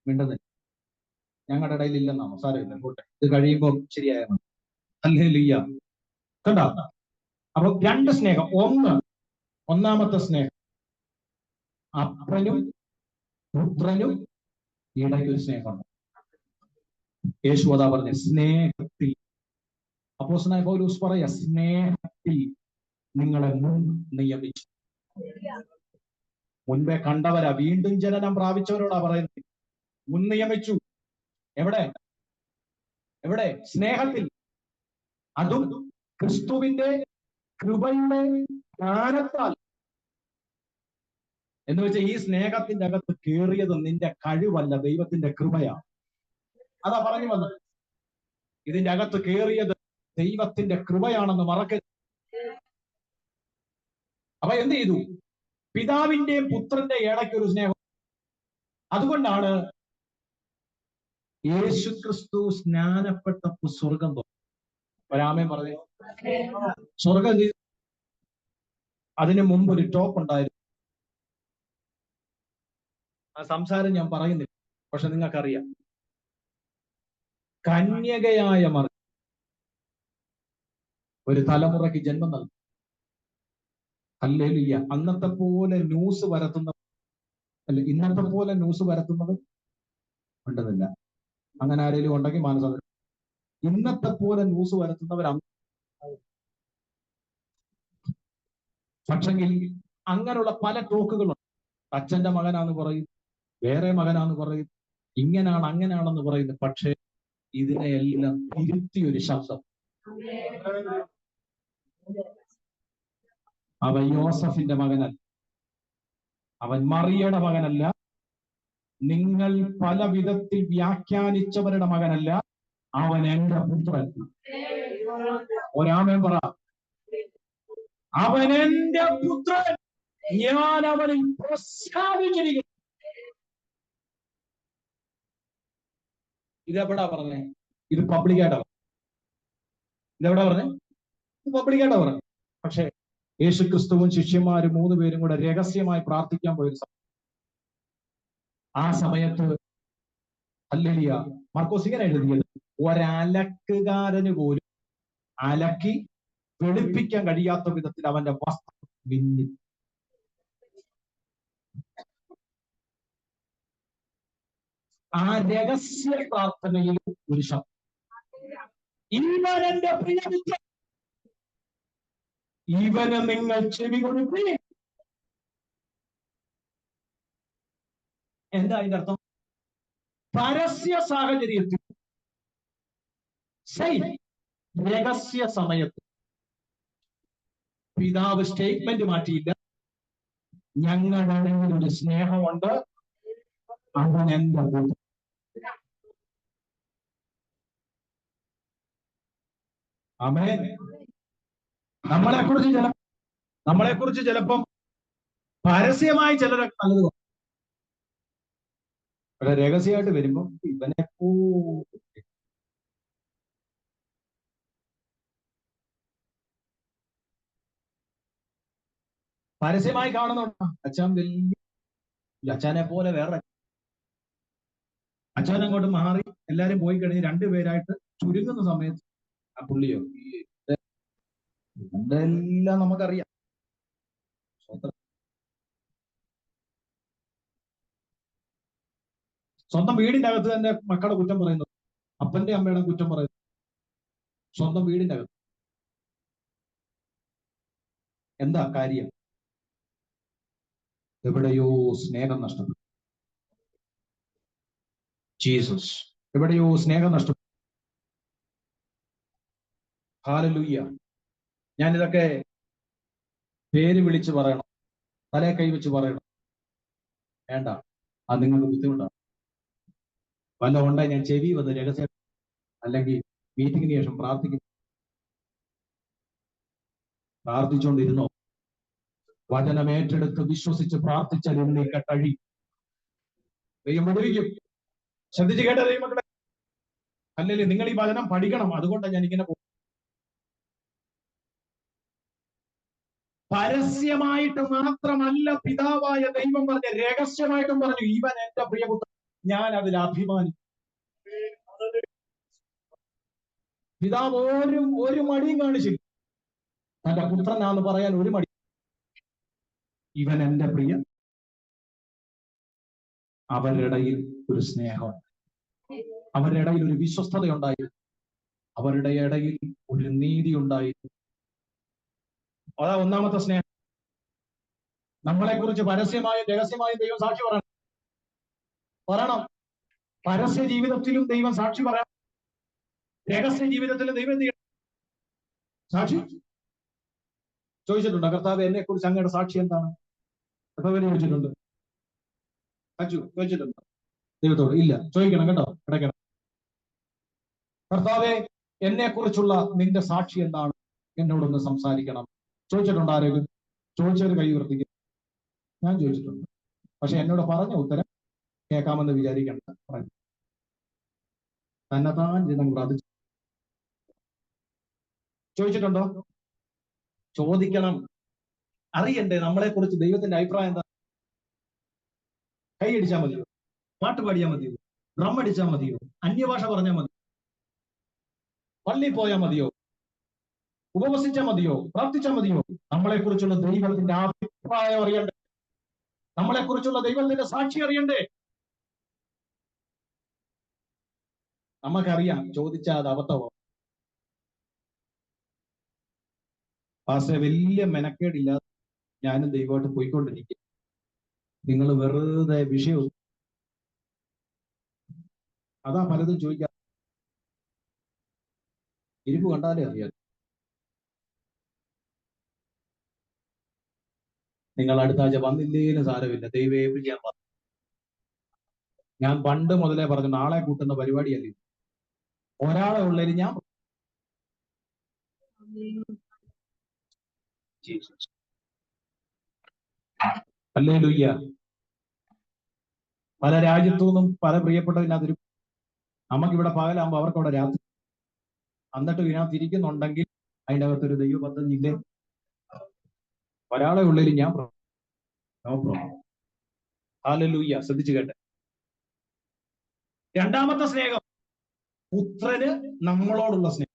മിണ്ടുന്നില്ല. ഞങ്ങളുടെ ഇടയിൽ ഇല്ലെന്നാണോ? സാരമില്ല, പോട്ടെ, ഇത് കഴിയുമ്പോൾ ശരിയായ ഹല്ലേലൂയ. കണ്ടോ? അപ്പൊ രണ്ട് സ്നേഹം. ഒന്നാമത്തെ സ്നേഹം അപ്പനും പുത്രനും ഇടയ്ക്ക് ഒരു സ്നേഹമുണ്ട്. യേശു അതാ പറഞ്ഞ സ്നേഹത്തിൽ. അപ്പോസ്തലനായ പൗലോസ് പറയാ, സ്നേഹത്തിൽ നിങ്ങളെ മുൻ നിയമിച്ചു. മുൻപേ കണ്ടവരാ, വീണ്ടും ജനനം പ്രാപിച്ചവരോടാ പറയുന്നത്. മുൻ നിയമിച്ചു. എവിടെ? എവിടെ? സ്നേഹത്തിൽ. അതും ക്രിസ്തുവിന്റെ കൃപയുടെ ജ്ഞാനത്താൽ. എന്ന് വെച്ചാൽ ഈ സ്നേഹത്തിന്റെ അകത്ത് കേറിയത് നിന്റെ കഴിവല്ല, ദൈവത്തിന്റെ കൃപയാണ്. അതാ പറഞ്ഞു വന്നത്. ഇതിന്റെ അകത്ത് കേറിയത് ദൈവത്തിന്റെ കൃപയാണെന്ന് മറക്കരുത്. അപ്പൊ എന്ത് ചെയ്തു? പിതാവിന്റെയും പുത്രന്റെ ഇടയ്ക്കൊരു സ്നേഹം. അതുകൊണ്ടാണ് യേശു ക്രിസ്തു സ്നാനപ്പെട്ടപ്പോൾ സ്വർഗം തുറന്നു. ഒരാമേൻ പറഞ്ഞു. സ്വർഗം അതിനു മുമ്പ് ഒരു ടോപ്പ് ഉണ്ടായിരുന്നു. ആ സംസാരം ഞാൻ പറയുന്നില്ല, പക്ഷെ നിങ്ങൾക്കറിയാം. കന്യകയായ മറിയം ഒരു തലമുറയ്ക്ക് ജന്മം നൽകി. ഹല്ലേലൂയ. അന്നത്തെ പോലെ ന്യൂസ് പരത്തുന്ന അല്ല, ഇന്നത്തെ പോലെ ന്യൂസ് പരത്തുന്നത് ഉണ്ടെന്നില്ല. അങ്ങനെ ആരെങ്കിലും ഉണ്ടെങ്കിൽ മാനസാന്തരം. ഇന്നത്തെ പോലെ ന്യൂസ് പരത്തുന്നവർ. പക്ഷെങ്കിൽ അങ്ങനെയുള്ള പല ടോക്കുകളുണ്ട്. അച്ഛന്റെ മകനാന്ന് പറയും, വേറെ മകനാന്ന് പറയും, ഇങ്ങനാണ് അങ്ങനെയാണെന്ന് പറയുന്നു. പക്ഷെ ഇതിനെയെല്ലാം തിരുത്തിയൊരു ശബ്ദം. അവൻ യോസഫിന്റെ മകനല്ല, അവൻ മറിയയുടെ മകനല്ല, നിങ്ങൾ പല വിധത്തിൽ വ്യാഖ്യാനിച്ചവരുടെ മകനല്ല, അവൻ എന്റെ പുത്രൻ. ഒരാമേൻ പറ. അവൻ എന്റെ പുത്രൻ, ഞാൻ അവനിൽ പ്രസാദിച്ചിരിക്കുന്നു. ഇതെവിടാ പറഞ്ഞേ? ഇത് പബ്ലിക്കായിട്ടാ. ഇതെവിടാ പറഞ്ഞേ? ഇത് പബ്ലിക്കായിട്ടാ പറഞ്ഞേ. പക്ഷെ യേശു ക്രിസ്തുവും ശിഷ്യന്മാരും 3 പേരും കൂടെ രഹസ്യമായി പ്രാർത്ഥിക്കാൻ പോയൊരു സമയം. ആ സമയത്ത് ഹല്ലേലൂയ, മാർക്കോസ് ഇങ്ങനെ എഴുതിയത്, ഒരലക്കുകാരന് പോലും അലക്കി വെളുപ്പിക്കാൻ കഴിയാത്ത വിധത്തിൽ അവന്റെ വസ്ത്രം മിന്നി. ആ രഹസ്യ പ്രാർത്ഥനയിൽ ഒരു ശബ്ദം, ഇവൻ എന്റെ പ്രിയപുത്രൻ, ഇവന് നിങ്ങൾ ചെവി കൊടുപ്പീൻ. എന്താ അതിന്റെ അർത്ഥം? പരസ്യ സാഹചര്യത്തിൽ, രഹസ്യ സമയത്ത് പിതാവ് സ്റ്റേറ്റ്മെന്റ് മാറ്റിയില്ല. ഞങ്ങളുടെ ഒരു സ്നേഹമുണ്ട്, അവൻ എന്റെ പുത്രൻ. ആമേൻ. നമ്മളെക്കുറിച്ച് ചിലപ്പം പരസ്യമായി ചിലരൊക്കെ നല്ലത്, പക്ഷെ രഹസ്യമായിട്ട് വരുമ്പോ ഇവനെ പരസ്യമായി കാണുന്നുണ്ടോ? അച്ഛൻ വലിയ അച്ഛനെ പോലെ വേറെ അച്ഛൻ അങ്ങോട്ട് മാറി എല്ലാരും പോയി കഴിഞ്ഞ് 2 പേരായിട്ട് ചുരുങ്ങുന്ന സമയത്ത് ആ പുള്ളിയോ എല്ലാം നമുക്കറിയാം. സ്വന്തം വീടിന്റെ അകത്ത് തന്നെ മക്കളുടെ കുറ്റം പറയുന്നു, അപ്പന്റെ അമ്മയുടെ കുറ്റം പറയുന്നു, സ്വന്തം വീടിന്റെ അകത്ത്. എന്താ കാര്യം? എവിടെയോ സ്നേഹം നഷ്ടപ്പെട്ടു. ജീസസ്, എവിടെയോ സ്നേഹം നഷ്ടപ്പെട്ടു. ഹല്ലേലൂയ. ഞാനിതൊക്കെ പേര് വിളിച്ച് പറയണം, തലേ കൈവച്ച് പറയണം? വേണ്ട, അത് നിങ്ങൾക്ക് ബുദ്ധിമുട്ടാണ്. വല്ല ഉണ്ടായി ഞാൻ ചെവി വന്ന് രഹസ്യം, അല്ലെങ്കിൽ മീറ്റിംഗിന് ശേഷം പ്രാർത്ഥിച്ചുകൊണ്ടിരുന്നോ? വചനം ഏറ്റെടുത്ത് വിശ്വസിച്ച് പ്രാർത്ഥിച്ചാൽ ഇന്നീ കെട്ടഴി ദൈവം വിടുവിക്കും. ശ്രദ്ധിച്ച് കേട്ട ദൈവമക്കളെ, അല്ലെങ്കിൽ നിങ്ങൾ ഈ വചനം പഠിക്കണം. അതുകൊണ്ടാണ് ഞാൻ ഇങ്ങനെ പരസ്യമായിട്ട് മാത്രമല്ല പിതാവായ ദൈവം പറഞ്ഞ, രഹസ്യമായിട്ടും പറഞ്ഞു, ഇവൻ എന്റെ പ്രിയപുത്രൻ, ഞാൻ അതിൽ അഭിമാനിക്കും. പിതാവ് ഒരു മടിയും കാണിച്ചില്ല തന്റെ പുത്രനാന്ന് പറയാൻ. ഒരു മടി. ഇവൻ എന്റെ പ്രിയ. അവരുടെ ഇടയിൽ ഒരു സ്നേഹം, അവരുടെ ഇടയിൽ ഒരു വിശ്വസ്തത ഉണ്ടായിരുന്നു, അവരുടെ ഇടയിൽ ഒരു നീതി ഉണ്ടായിരുന്നു. അതാ ഒന്നാമത്തെ സ്നേഹം. നമ്മളെ കുറിച്ച് പരസ്യമായും രഹസ്യമായും ദൈവം സാക്ഷി പറയണം. പരസ്യ ജീവിതത്തിലും ദൈവം സാക്ഷി പറയണം, രഹസ്യ ജീവിതത്തിലും ദൈവം എന്ത് ചെയ്യണം? സാക്ഷി ചോദിച്ചിട്ടുണ്ട്. കർത്താവ് എന്നെ കുറിച്ച് അങ്ങയുടെ സാക്ഷി എന്താണ്? കർത്താവിനെ ചോദിച്ചിട്ടുണ്ട്. ചോദിച്ചിട്ടുണ്ട് ദൈവത്തോട്? ഇല്ല. ചോദിക്കണം കേട്ടോ, ഇടയ്ക്കണം. കർത്താവെ, എന്നെ കുറിച്ചുള്ള നിന്റെ സാക്ഷി എന്താണ്? എന്നോടൊന്ന് സംസാരിക്കണം. ചോദിച്ചിട്ടുണ്ട് ആരെങ്കിലും? ചോദിച്ചവര് കൈ ഉയർത്തിക്കുക. ഞാൻ ചോദിച്ചിട്ടുണ്ട്. പക്ഷെ എന്നോട് പറഞ്ഞ ഉത്തരം കേൾക്കാമെന്ന് വിചാരിക്കണ്ട. പറഞ്ഞു തന്നെത്താൻ ജനം പ്രാർത്ഥിച്ചു. ചോദിച്ചിട്ടുണ്ടോ? ചോദിക്കണം. അറിയണ്ടേ നമ്മളെ കുറിച്ച് ദൈവത്തിന്റെ അഭിപ്രായം എന്താ? കൈ അടിച്ചാൽ മതിയോ? പാട്ട് പാടിയാൽ മതിയോ? ഡ്രം അടിച്ചാൽ മതിയോ? അന്യഭാഷ പറഞ്ഞാൽ മതിയോ? പള്ളി പോയാൽ മതിയോ? ഉപവസിച്ചാൽ മതിയോ? പ്രാർത്ഥിച്ചാൽ മതിയോ? നമ്മളെ കുറിച്ചുള്ള ദൈവത്തിന്റെ അഭിപ്രായം അറിയണ്ടേ? നമ്മളെ കുറിച്ചുള്ള ദൈവത്തിന്റെ സാക്ഷി അറിയണ്ടേ? നമുക്കറിയാം ചോദിച്ചാൽ അത് അബദ്ധമോ. പാസ്റ്ററെ, വലിയ മെനക്കേടില്ലാതെ ഞാനും ദൈവമായിട്ട് പോയിക്കൊണ്ടിരിക്കും. നിങ്ങൾ വെറുതെ വിഷയവും അതാ പലതും ചോദിക്കാം. ഇരിപ്പ് കണ്ടാലേ അറിയാം. നിങ്ങൾ അടുത്ത ആഴ്ച വന്നില്ലേലും സാരമില്ല, ദൈവം ഏൽപ്പിക്കാൻ പറഞ്ഞു. ഞാൻ പണ്ട് മുതലേ പറഞ്ഞു, നാളെ കൂട്ടുന്ന പരിപാടിയല്ലേ. ഒരാളെ ഉള്ളതിന് ഞാൻ ഹല്ലേലൂയ. പല രാജ്യത്തു നിന്നും പല പ്രിയപ്പെട്ടതിനകത്തൊരു നമുക്കിവിടെ പകലാകുമ്പോൾ അവർക്ക് അവിടെ രാത്രി. എന്നിട്ട് ഇതിനകത്ത് ഇരിക്കുന്നുണ്ടെങ്കിൽ അതിൻ്റെ അകത്തൊരു ദൈവ പദ്ധതി ഇല്ലേ? ഒരാളെ ഉള്ളതിൽ ഞാൻ ഹല്ലേലൂയ. ശ്രദ്ധിച്ചു കേട്ടെ. രണ്ടാമത്തെ സ്നേഹം, പുത്രന് നമ്മളോടുള്ള സ്നേഹം.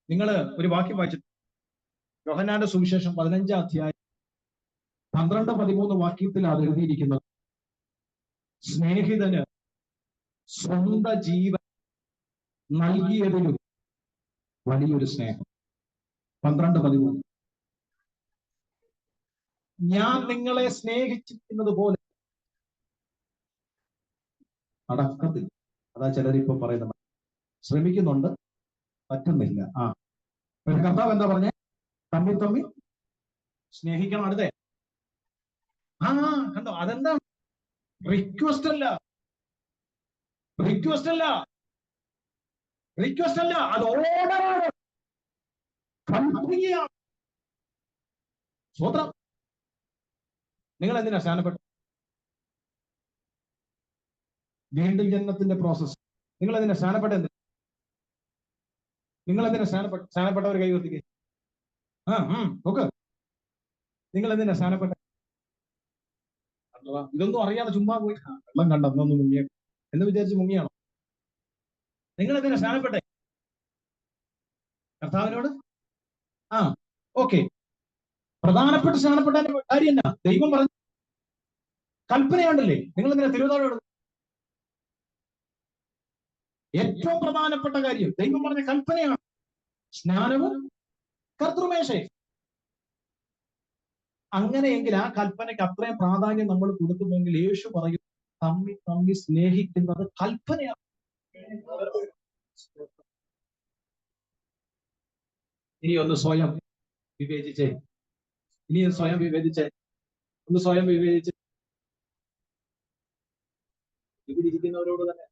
നിങ്ങൾ ഒരു വാക്യം വായിച്ചിട്ട്, യോഹന്നാന്റെ സുവിശേഷം 15-ാം അധ്യായം 12-13 വാക്യത്തിൽ അത് എഴുതിയിരിക്കുന്നത്, സ്നേഹിതന് സ്വന്തം ജീവൻ നൽകിയതിലും വലിയൊരു സ്നേഹം. 12-13. ഞാൻ നിങ്ങളെ സ്നേഹിച്ചിരിക്കുന്നത് പോലെ നടക്കത്തില്ല. അതാ ചിലരിപ്പോ പറയുന്നത്. ശ്രമിക്കുന്നുണ്ട്, പറ്റുന്നില്ല. കർത്താവ് എന്താ പറഞ്ഞേ? തമ്മിൽ സ്നേഹിക്കണം. അടുത്തേ കണ്ടോ? അതെന്താ? റിക്വസ്റ്റ് അല്ല, അത് ഓർഡറാണ്, കൽപ്പനയാണ്. സ്വതന്ത്രം. നിങ്ങൾ എന്തിനാ സ്നാനപ്പെട്ടു? വീണ്ടും ജന്മത്തിന്റെ പ്രോസസ്. നിങ്ങൾ എന്തിനാ സ്നാനപ്പെട്ട? നിങ്ങൾ എന്തിനാ സ്നാനപ്പെട്ടവർ കൈ ഉയർത്തിക്കേ. നോക്ക്, നിങ്ങൾ എന്തിനാ സ്നാനപ്പെട്ട? ഇതൊന്നും അറിയാതെ ചുമ്മാ പോയി വെള്ളം കണ്ടെന്നൊന്ന് മുങ്ങിയ എന്ന് വിചാരിച്ച് മുങ്ങിയാണോ? നിങ്ങൾ എന്തിനാ സ്നാനപ്പെട്ടെ? കർത്താവിനോട്. ഓക്കെ, പ്രധാനപ്പെട്ട സ്നാനപ്പെട്ട കാര്യം എന്നാ? ദൈവം പറഞ്ഞു കൽപ്പനയാണ്ടല്ലേ. നിങ്ങൾ എന്തിനാ തിരുവതാഴം? ഏറ്റവും പ്രധാനപ്പെട്ട കാര്യം ദൈവം പറഞ്ഞ കൽപ്പനയാണ്, സ്നാനവും കർത്തൃമേശയും. അങ്ങനെയെങ്കിൽ ആ കൽപ്പനയ്ക്ക് അത്രയും പ്രാധാന്യം നമ്മൾ കൊടുക്കുമെങ്കിൽ യേശു പറയും, തമ്മിൽ സ്നേഹിക്കുന്നത് കൽപ്പനയാണ്. ഇനി ഒന്ന് സ്വയം വിവേചിച്ചേ. ഒന്ന് സ്വയം വിവേചിച്ച് ഇവിടെ ഇരിക്കുന്നവരോട് തന്നെ.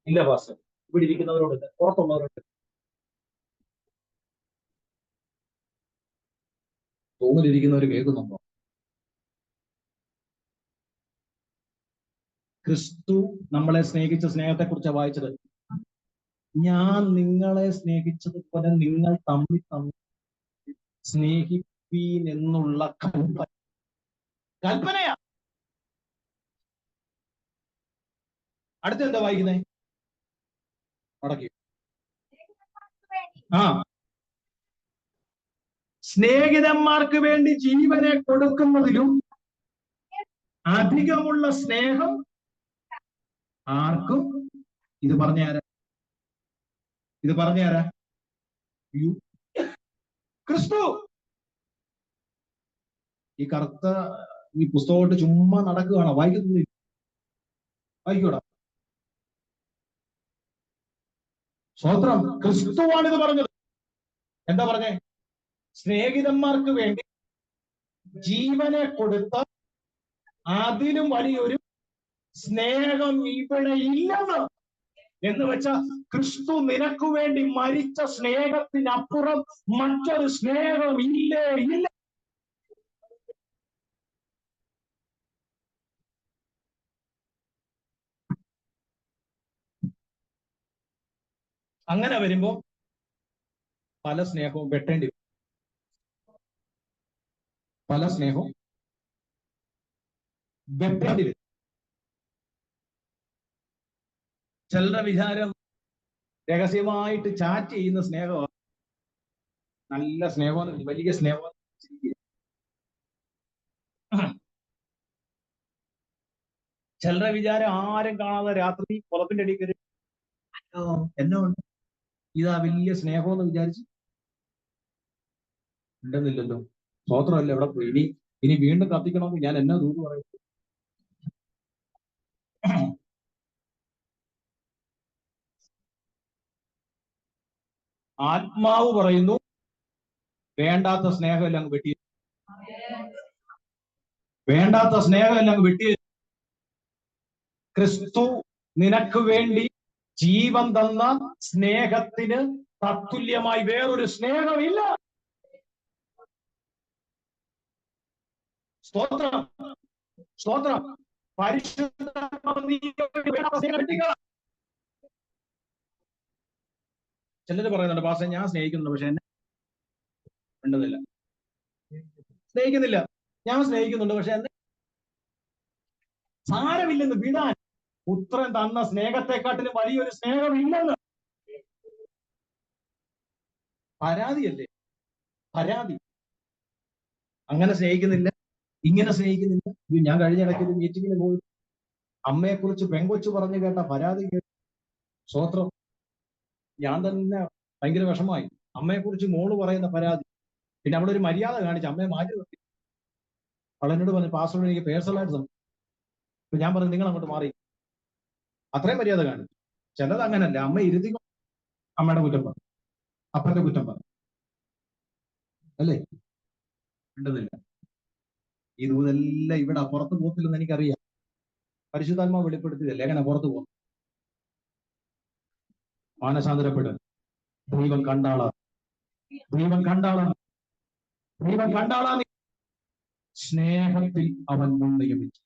ഇല്ല പാസ്റ്റർ, ഇവിടെ ഇരിക്കുന്നവരോട്, പുറത്തുള്ളവരോട് റൂമിലിരിക്കുന്നവർ കേൾക്കുന്നുണ്ടോ? ക്രിസ്തു നമ്മളെ സ്നേഹിച്ച സ്നേഹത്തെക്കുറിച്ചാണ് വായിച്ചത്. ഞാൻ നിങ്ങളെ സ്നേഹിച്ചതുപോലെ നിങ്ങൾ തമ്മിൽ സ്നേഹിപ്പീൻ എന്നുള്ള കൽപ്പനയാ. അടുത്തെന്താ വായിക്കുന്നേ? മടക്കി. ആ, സ്നേഹിതന്മാർക്ക് വേണ്ടി ജീവനെ കൊടുക്കുന്നതിലും അധികമുള്ള സ്നേഹം ആർക്കും. ഇത് പറഞ്ഞാരാ? ക്രിസ്തു. ഈ കറുത്ത ഈ പുസ്തകമായിട്ട് ചുമ്മാ നടക്കുകയാണോ? വായിക്കുന്നില്ല? വായിക്കൂടാ? സ്വതന്ത്രം. ക്രിസ്തുവാണ് ഇത് പറഞ്ഞത്. എന്താ പറഞ്ഞേ? സ്നേഹിതന്മാർക്ക് വേണ്ടി ജീവനെ കൊടുത്ത അതിലും വലിയൊരു സ്നേഹം ഇവിടെ ഇല്ലെന്ന്. എന്ന് വെച്ചാൽ ക്രിസ്തു നിനക്ക് വേണ്ടി മരിച്ച സ്നേഹത്തിനപ്പുറം മറ്റൊരു സ്നേഹം ഇല്ലേ ഇല്ല. അങ്ങനെ വരുമ്പോ പല സ്നേഹവും വെട്ടേണ്ടി വരും. പല സ്നേഹവും വെട്ടേണ്ടി വരും. ചിലരുടെ വിചാരം രഹസ്യമായിട്ട് ചാറ്റ് ചെയ്യുന്ന സ്നേഹമാണ് നല്ല സ്നേഹം, വലിയ സ്നേഹം. ചിലരുടെ വിചാരം ആരും കാണാതെ രാത്രി പുറത്തിന്റെ അടിയിൽ എന്നോ ഉണ്ട്, ഇതാ വലിയ സ്നേഹമെന്ന് വിചാരിച്ച് ഉണ്ടെന്നില്ലല്ലോ. സ്വോത്രമല്ല എവിടെ പോയി? ഇനി വീണ്ടും കത്തിക്കണമെങ്കിൽ ഞാൻ എന്നാ ദൂത് പറയും? ആത്മാവ് പറയുന്നു വേണ്ടാത്ത സ്നേഹമെല്ലാം വെട്ടി, വേണ്ടാത്ത സ്നേഹമെല്ലാം വെട്ടി. ക്രിസ്തു നിനക്ക് വേണ്ടി ജീവൻ തന്ന സ്നേഹത്തിന് തത്തുല്യമായി വേറൊരു സ്നേഹമില്ല. സ്തോത്രം, സ്തോത്രം. പരിശുദ്ധ ചിലര് പറയുന്നുണ്ട്, പാസ്റ്റർ ഞാൻ സ്നേഹിക്കുന്നുണ്ട് പക്ഷെ എന്നെ വേണ്ടതില്ല. സ്നേഹിക്കുന്നില്ല, ഞാൻ സ്നേഹിക്കുന്നുണ്ട് പക്ഷെ എന്നെ സാരമില്ലെന്ന് വിടാൻ. പുത്രൻ തന്ന സ്നേഹത്തെക്കാട്ടിലും വലിയൊരു സ്നേഹമില്ലെന്ന്. പരാതിയല്ലേ? പരാതി. അങ്ങനെ സ്നേഹിക്കുന്നില്ല, ഇങ്ങനെ സ്നേഹിക്കുന്നില്ല. ഞാൻ കഴിഞ്ഞ ഇടയ്ക്ക് ഒരു മീറ്റിങ്ങിന് പോയി അമ്മയെ കുറിച്ച് പെങ്കൊച്ചു പറഞ്ഞു കേട്ട പരാതി കേട്ടു. സ്വോത്രം. ഞാൻ തന്നെ ഭയങ്കര വിഷമായി. അമ്മയെ കുറിച്ച് മോള് പറയുന്ന പരാതി. പിന്നെ അവിടെ ഒരു മര്യാദ കാണിച്ച് അമ്മയെ മാറ്റി നിർത്തി. അവളെന്നോട് പറഞ്ഞു, പാസ്റ്റർ എനിക്ക് പേഴ്സണലായിട്ട് സംഭവിച്ചു. ഞാൻ പറഞ്ഞു നിങ്ങൾ അങ്ങോട്ട് മാറി. അത്രയും മര്യാദ കാണിച്ചു. ചിലത് അങ്ങനല്ല, അമ്മ ഇരുത്തി അമ്മയുടെ കുറ്റം പറഞ്ഞു, അപ്പന്റെ കുറ്റം പറഞ്ഞു, അല്ലേ? വേണ്ടതില്ല. ഈ ദൂതെല്ലാം ഇവിടെ പുറത്ത് പോകത്തില്ലെന്ന് എനിക്കറിയാം. പരിശുദ്ധാത്മാവ് വെളിപ്പെടുത്തിയതല്ലേ. എങ്ങനെ പുറത്തു പോകും? മാനസാന്തരപ്പെടും. ദൈവം കണ്ടാളാ, ദൈവം കണ്ടാളാ, ദൈവം കണ്ടാളാ. സ്നേഹത്തിൽ അവൻ മുൻ നിയമിച്ചു.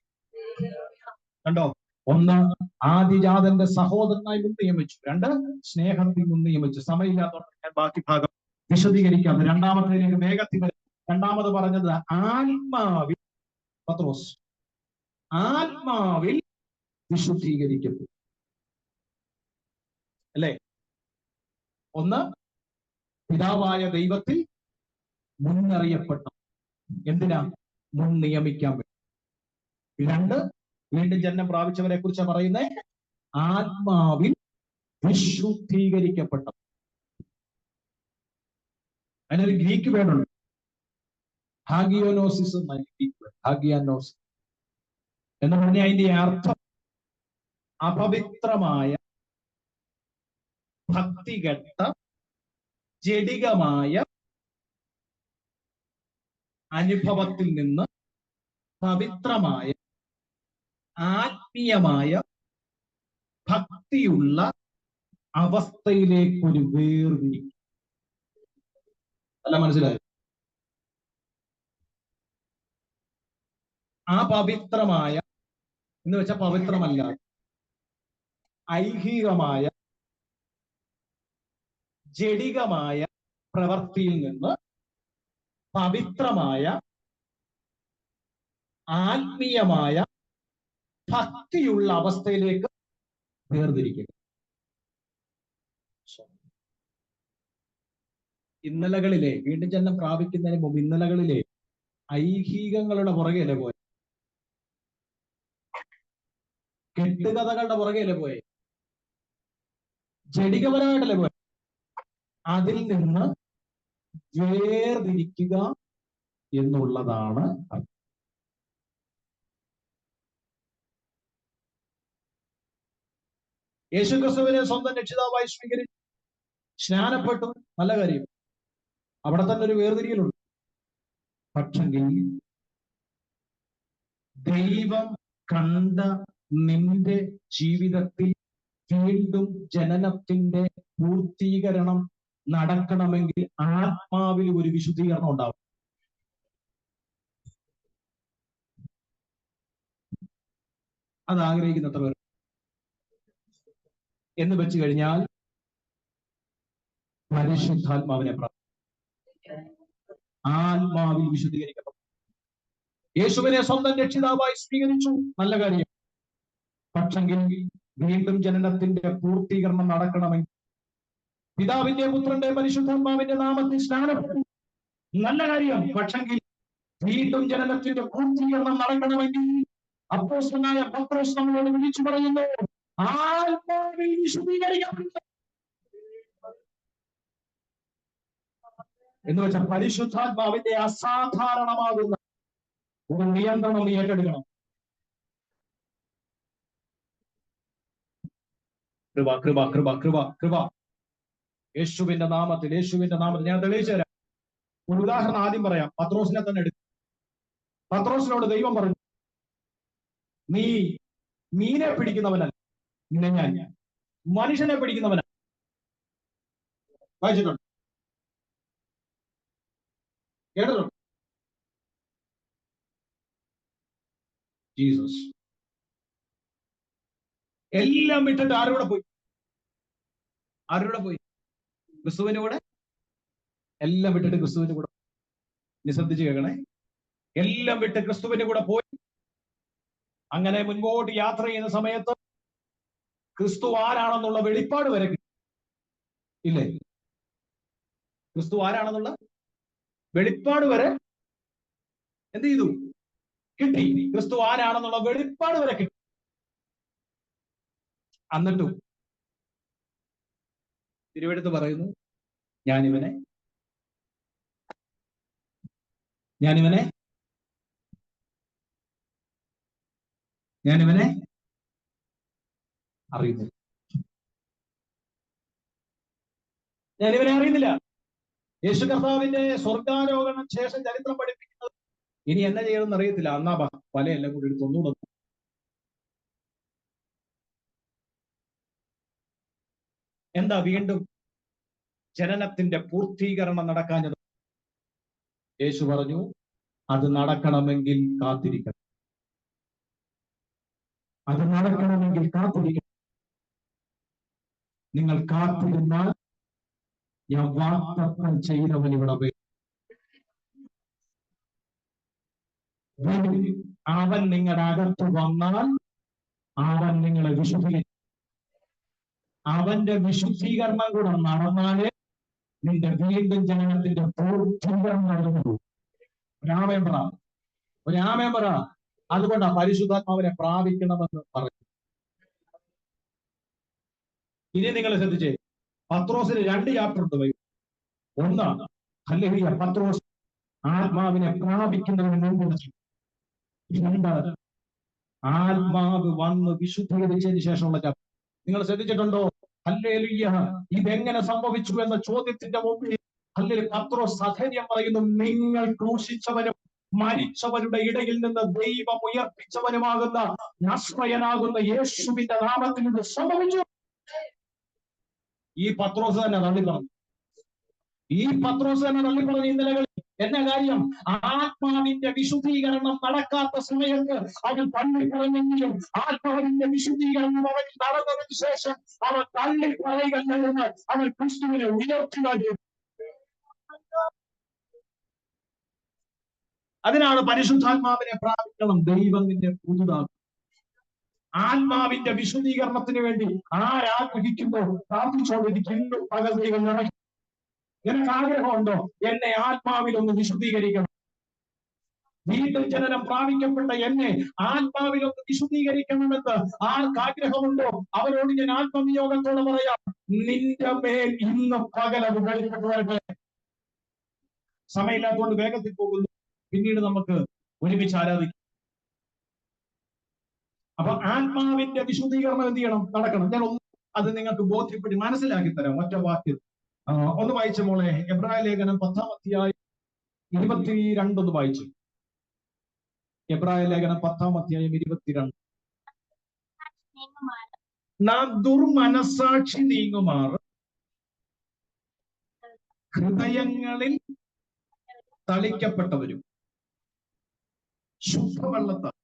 കണ്ടോ? ഒന്ന്, ആദിജാതന്റെ സഹോദരനായി മുൻ നിയമിച്ചു. രണ്ട്, സ്നേഹത്തിൽ മുൻ നിയമിച്ചു. സമയമില്ലാത്തതുകൊണ്ട് ഞാൻ ബാക്കി ഭാഗം വിശദീകരിക്കാം. രണ്ടാമത്തേക്ക് വേഗത്തിൽ. രണ്ടാമത് പറഞ്ഞത് ആത്മാവിൽ, പത്രോസ് ആത്മാവിൽ വിശുദ്ധീകരിക്കപ്പെട്ടു, അല്ലേ? ഒന്ന്, പിതാവായ ദൈവത്തിൽ മുന്നറിയപ്പെട്ടു. എന്തിനാ? മുൻ നിയമിക്കാൻ വേണ്ടി. രണ്ട്, വീണ്ടും ജന്മം പ്രാപിച്ചവരെ കുറിച്ച് പറയുന്നത് ആത്മാവിൽ വിശുദ്ധീകരിക്കപ്പെട്ടു. അതിനൊരു ഗ്രീക്ക് വേർഡുണ്ട്, ഹാഗിയോനോസിസ്. ഹാഗിയാനോസിസ് എന്ന് പറഞ്ഞ അതിന്റെ അർത്ഥം അപവിത്രമായ, ഭക്തികെട്ട, ജഡികമായ അനുഭവത്തിൽ നിന്ന് പവിത്രമായ, ആത്മീയമായ, ഭക്തിയുള്ള അവസ്ഥയിലേക്കൊരു വേർതിരിവ്. അല്ല, മനസ്സിലായോ? ആ പവിത്രമായ എന്ന് വെച്ചാൽ പവിത്രമല്ല, ഐഹികമായ ജഡികമായ പ്രവൃത്തിയിൽ നിന്ന് പവിത്രമായ ആത്മീയമായ ഭക്തിയുള്ള അവസ്ഥയിലേക്ക് വേർതിരിക്കുക. ഇന്നലകളിലെ വീണ്ടും ജന്മം പ്രാപിക്കുന്നതിന് മുമ്പ് ഇന്നലകളിലെ ഐഹികങ്ങളുടെ പുറകെയല്ലേ പോയെ, കെട്ടുകഥകളുടെ പുറകെയല്ലേ പോയെ, ജഡികപരമായിട്ടല്ലേ പോയെ. അതിൽ നിന്ന് വേർതിരിക്കുക എന്നുള്ളതാണ് അർത്ഥം. യേശുക്രിസ്തുവിനെ സ്വന്തം രക്ഷിതാവായി സ്വീകരിച്ചു, സ്നാനപ്പെട്ടു, നല്ല കാര്യം. അവിടെ തന്നെ ഒരു വേർതിരിയലുണ്ട്. പക്ഷെങ്കിൽ ദൈവം കണ്ട നിന്റെ ജീവിതത്തിൽ വീണ്ടും ജനനത്തിന്റെ പൂർത്തീകരണം നടക്കണമെങ്കിൽ ആത്മാവിൽ ഒരു വിശുദ്ധീകരണം ഉണ്ടാവും. അത് ആഗ്രഹിക്കുന്നത്ര പേർ എന്ന് വെച്ച് കഴിഞ്ഞാൽ പരിശുദ്ധാത്മാവിനെ ആത്മാവിൽ വിശുദ്ധീകരിക്കപ്പെടും. യേശുവിനെ സ്വന്തം രക്ഷിതാവായി സ്വീകരിച്ചു, നല്ല കാര്യം. പക്ഷെങ്കിൽ വീണ്ടും ജനനത്തിന്റെ പൂർത്തീകരണം നടക്കണമെങ്കിൽ പിതാവിന്റെ പുത്രന്റെ പരിശുദ്ധാത്മാവിന്റെ നാമത്തിൽ സ്നാനപ്പെട്ടു, നല്ല കാര്യം. പക്ഷെങ്കിൽ വീണ്ടും ജനനത്തിന്റെ പൂർത്തീകരണം നടക്കണമെങ്കിൽ അപ്പോസ്തലനായ പത്രോസ് നമ്മളോട് വിളിച്ചു പറയുന്നു, ആത്മാവിൽ വിശുദ്ധീകരിക്കപ്പെട്ടു എന്ന് വെച്ചാൽ പരിശുദ്ധാത്മാവിന്റെ അസാധാരണമാകുന്ന ഒരു നിയന്ത്രണം നീ ഏറ്റെടുക്കണം. കൃപ കൃപ കൃപ കൃപ കൃപ യേശുവിന്റെ നാമത്തിൽ, യേശുവിന്റെ നാമത്തിൽ. ഞാൻ തെളിയിച്ചു തരാം. ഒരു ഉദാഹരണം ആദ്യം പറയാം. പത്രോസിനെ തന്നെ എടുക്കും. പത്രോസിനോട് ദൈവം പറഞ്ഞു, നീ മീനെ പിടിക്കുന്നവനല്ല, നിന്നെ ഞാൻ മനുഷ്യനെ പിടിക്കുന്നവനല്ല. വായിച്ചിട്ടുണ്ട്, കേട്ടിട്ടുണ്ട്. ജീസസ് എല്ലാം വിട്ടിട്ട് ആരുടെ പോയി? ആരുടെ പോയി? ക്രിസ്തുവിന്റെ കൂടെ. എല്ലാം വിട്ടിട്ട് ക്രിസ്തുവിന്റെ കൂടെ. നിശ്രദ്ധിച്ച് കേൾക്കണേ. എല്ലാം വിട്ട് ക്രിസ്തുവിന്റെ കൂടെ പോയി. അങ്ങനെ മുൻപോട്ട് യാത്ര ചെയ്യുന്ന സമയത്ത് ക്രിസ്തു ആരാണെന്നുള്ള വെളിപ്പാട് വരെ ഇല്ലേ? ക്രിസ്തു ആരാണെന്നുള്ള വെളിപ്പാട് വരെ എന്ത് ചെയ്തു? കിട്ടി. ക്രിസ്തു ആരാണെന്നുള്ള വെളിപ്പാട് വരെ കിട്ടി. എന്നിട്ടും തിരുവെടുത്ത് പറയുന്നു, ഞാനിവനെ അറിയുന്നില്ല. ഞാനിവനെ അറിയുന്നില്ല. യേശു കർത്താവിന്റെ സ്വർഗാരോഹണം ശേഷം ചരിത്രം പഠിപ്പിക്കുന്നത് ഇനി എന്നെ ചെയ്യണമെന്ന് അറിയത്തില്ല. അന്നാ വലയെല്ലാം കൂടി എടുത്ത് ഒന്നുകൂടെ എന്താ വീണ്ടും ജനനത്തിന്റെ പൂർത്തീകരണം നടക്കാഞ്ഞത്? യേശു പറഞ്ഞു, അത് നടക്കണമെങ്കിൽ കാത്തിരിക്കണം. അത് നടക്കണമെങ്കിൽ കാത്തിരിക്കണം. നിങ്ങൾ കാത്തിരുന്നാൽ ഞാൻ വാഗ്ദത്തം ചെയ്തവൻ ഇവിടെ വരും. അവൻ നിങ്ങളുടെ അകത്ത് വന്നാൽ അവൻ നിങ്ങളെ വിശുദ്ധീകരിക്കും. അവന്റെ വിശുദ്ധീകരണം കൂടെ നടന്നാലേ നിന്റെ വീണ്ടും ജനനത്തിന്റെ പൂർത്തീകരണം നടന്നു. ഒരാമേൻ പറ. അതുകൊണ്ടാ പരിശുദ്ധാത്മാവിനെ പ്രാപിക്കണമെന്ന് പറഞ്ഞു. ഇനി നിങ്ങൾ ശ്രദ്ധിച്ചേ, പത്രോസിന് 2 ചാപ്റ്റർ ഉണ്ട്. ഒന്നാണ് ഹല്ലേലൂയ, പത്രോസ് ആത്മാവിനെ പ്രാപിക്കുന്നതിന് മുമ്പ്. 2 ആത്മാവ് വന്ന് വിശുദ്ധീകരിച്ചതിന് ശേഷമുള്ള ചാപ്റ്റർ. നിങ്ങൾ ശ്രദ്ധിച്ചിട്ടുണ്ടോ? ഹല്ലേലൂയ, ഇതെങ്ങനെ സംഭവിച്ചു എന്ന ചോദ്യത്തിന്റെ മുമ്പിൽ ഹല്ലേലൂയ പത്രോസ് സധൈര്യം പറയുന്നു, നിങ്ങൾ ക്രൂശിച്ചവനും മരിച്ചവരുടെ ഇടയിൽ നിന്ന് ദൈവം ഉയർപ്പിച്ചവനുമാകുന്ന ആശ്രയനാകുന്ന യേശുവിന്റെ നാമത്തിൽ ഇത് സംഭവിച്ചു. ഈ പത്രോസ് തന്നെ തള്ളിപ്പറഞ്ഞു. ഇന്നലകളിൽ എന്ന കാര്യം, ആത്മാവിന്റെ വിശുദ്ധീകരണം നടക്കാത്ത സമയത്ത് അവൻ തള്ളിപ്പറഞ്ഞെങ്കിലും ആത്മാവിന്റെ വിശുദ്ധീകരണം അവൻ നടന്നതിന് ശേഷം അവൻ തള്ളിപ്പറയുകയെന്ന് അവൻ ക്രിസ്തുവിനെ ഉയർത്തുക. അതിനാണ് പരിശുദ്ധാത്മാവിനെ പ്രാപിക്കണം. ദൈവം നിന്നെ പുതുതാക്കും. ആത്മാവിന്റെ വിശുദ്ധീകരണത്തിന് വേണ്ടി ആരാഗ്രഹിക്കുമ്പോ പ്രാർത്ഥിച്ചോണ്ടിരിക്കുന്നു. പകൽ ദൈവം നിറയ്ക്കും. നിനക്ക് ആഗ്രഹമുണ്ടോ എന്നെ ആത്മാവിൽ ഒന്ന് വിശുദ്ധീകരിക്കണം? വീണ്ടും ജനനം പ്രാപിക്കപ്പെട്ട എന്നെ ആത്മാവിൽ ഒന്ന് വിശുദ്ധീകരിക്കണമെന്ന് ആർക്ക് ആഗ്രഹമുണ്ടോ അവരോട് ഞാൻ ആത്മനിയോഗത്തോടെ പറയാം, നിന്റെ മേൽ ഇന്ന് പകലത് വെളിപ്പെട്ടു വരട്ടെ. സമയമില്ലാത്തതുകൊണ്ട് വേഗത്തിൽ പോകുന്നു. പിന്നീട് നമുക്ക് ഒരുമിച്ച് ആരാധിക്കാം. അപ്പൊ ആത്മാവിന്റെ വിശുദ്ധീകരണം എന്ത് ചെയ്യണം? നടക്കണം. ഞാൻ അത് നിങ്ങൾക്ക് ബോധ്യപ്പെട്ട് മനസ്സിലാക്കി തരാം ഒറ്റ വാക്കിൽ. ഒന്ന് വായിച്ച മോളെ, എബ്രായ ലേഖനം 10-ാം അധ്യായം 22 ഒന്ന് വായിച്ചു. എബ്രായ ലേഖനം 10-ാം അധ്യായം 22. നാം ദുർമനസാക്ഷി നീങ്ങുമാറ് ഹൃദയങ്ങളിൽ തളിക്കപ്പെട്ടവരും ശുദ്ധവെള്ളത്താൽ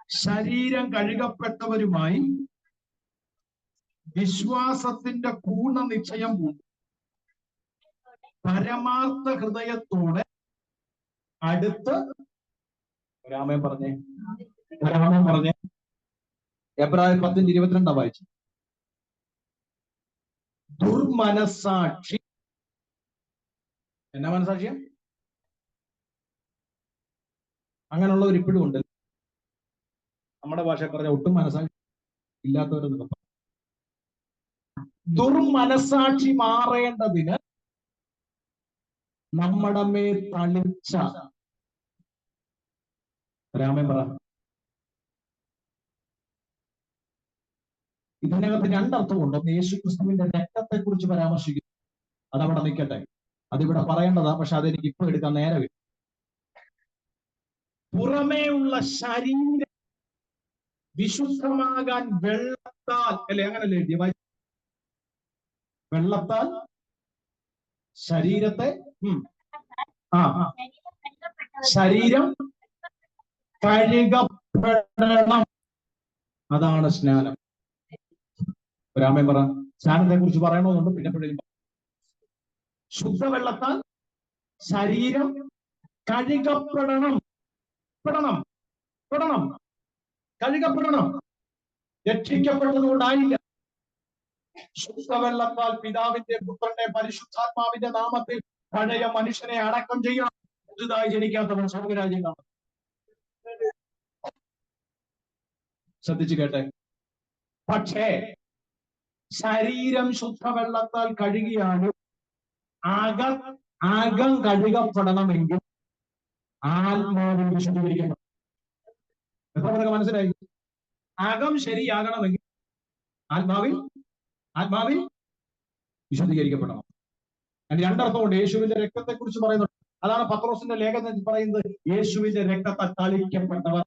ശരീരം കഴുകപ്പെട്ടവരുമായി വിശ്വാസത്തിന്റെ പൂർണ്ണ നിശ്ചയം പൂണ്ടു പരമാർത്ഥ ഹൃദയത്തോടെ അടുത്ത് രാമൻ പറഞ്ഞേ എബ്രായ 10:22 വായിച്ചു. ദുർമനസാക്ഷി എന്നാ മനസാക്ഷിയാ? അങ്ങനെയുള്ളവർ ഇപ്പോഴും ഉണ്ട്. നമ്മുടെ ഭാഷ പറഞ്ഞ ഒട്ടും മനസാക്ഷി ഇല്ലാത്തവരെന്നൊക്കെ പറഞ്ഞു. ദുർമനസാക്ഷി മാറേണ്ടതിന് നമ്മുടെ മേൽ തളിച്ച രാമൻ പറ. ഇതിനകത്ത് രണ്ടർത്ഥമുണ്ട്. ഒന്ന് യേശു ക്രിസ്തുവിന്റെ രക്തത്തെ കുറിച്ച് പരാമർശിക്കുന്നു. അതവിടെ നിൽക്കട്ടെ, അതിവിടെ പറയേണ്ടതാ. പക്ഷെ അതെനിക്ക് ഇപ്പൊ എടുക്കാൻ നേരമില്ല. പുറമേ ഉള്ള ശരീരം വിശുദ്ധമാകാൻ വെള്ളത്താൽ, അല്ലെ അങ്ങനല്ലേ എഴുതിയ? വെള്ളത്താൽ ശരീരത്തെ ശരീരം കഴുകപ്പെടണം. അതാണ് സ്നാനം. രാമൻ പറ. സ്നാനത്തെ കുറിച്ച് പറയണമെന്നുണ്ട്, പിന്നെ എപ്പോഴും. ശുദ്ധവെള്ളത്താൽ ശരീരം കഴുകപ്പെടണം. കഴുകപ്പെടണം. രക്ഷിക്കപ്പെട്ടതുകൊണ്ടായില്ല. ശുദ്ധവെള്ളത്താൽ പിതാവിന്റെ പുത്രന്റെ പരിശുദ്ധാത്മാവിന്റെ നാമത്തിൽ പഴയ മനുഷ്യനെ അടക്കം ചെയ്യണം. പുതുതായി ജനിക്കാത്തവൻ സ്വർഗരാജ്യം കാണും. ശ്രദ്ധിച്ചു കേട്ടെ. പക്ഷേ ശരീരം ശുദ്ധവെള്ളത്താൽ കഴുകിയാലും അകം കഴുകപ്പെടണമെങ്കിൽ ആത്മാവിൽ വിശുദ്ധീകരിക്കണം. എത്ര പേർക്ക് മനസ്സിലായി? അകം ശരിയാകണമെങ്കിൽ ആത്മാവിൽ വിശുദ്ധീകരിക്കപ്പെടണം. അതിന് രണ്ടർത്ഥമുണ്ട്. യേശുവിന്റെ രക്തത്തെ കുറിച്ച് പറയുന്നുണ്ട്. അതാണ് പത്രോസിന്റെ ലേഖനത്തിൽ പറയുന്നത്, യേശുവിന്റെ രക്തത്താൽ തളിക്കപ്പെട്ടവർ.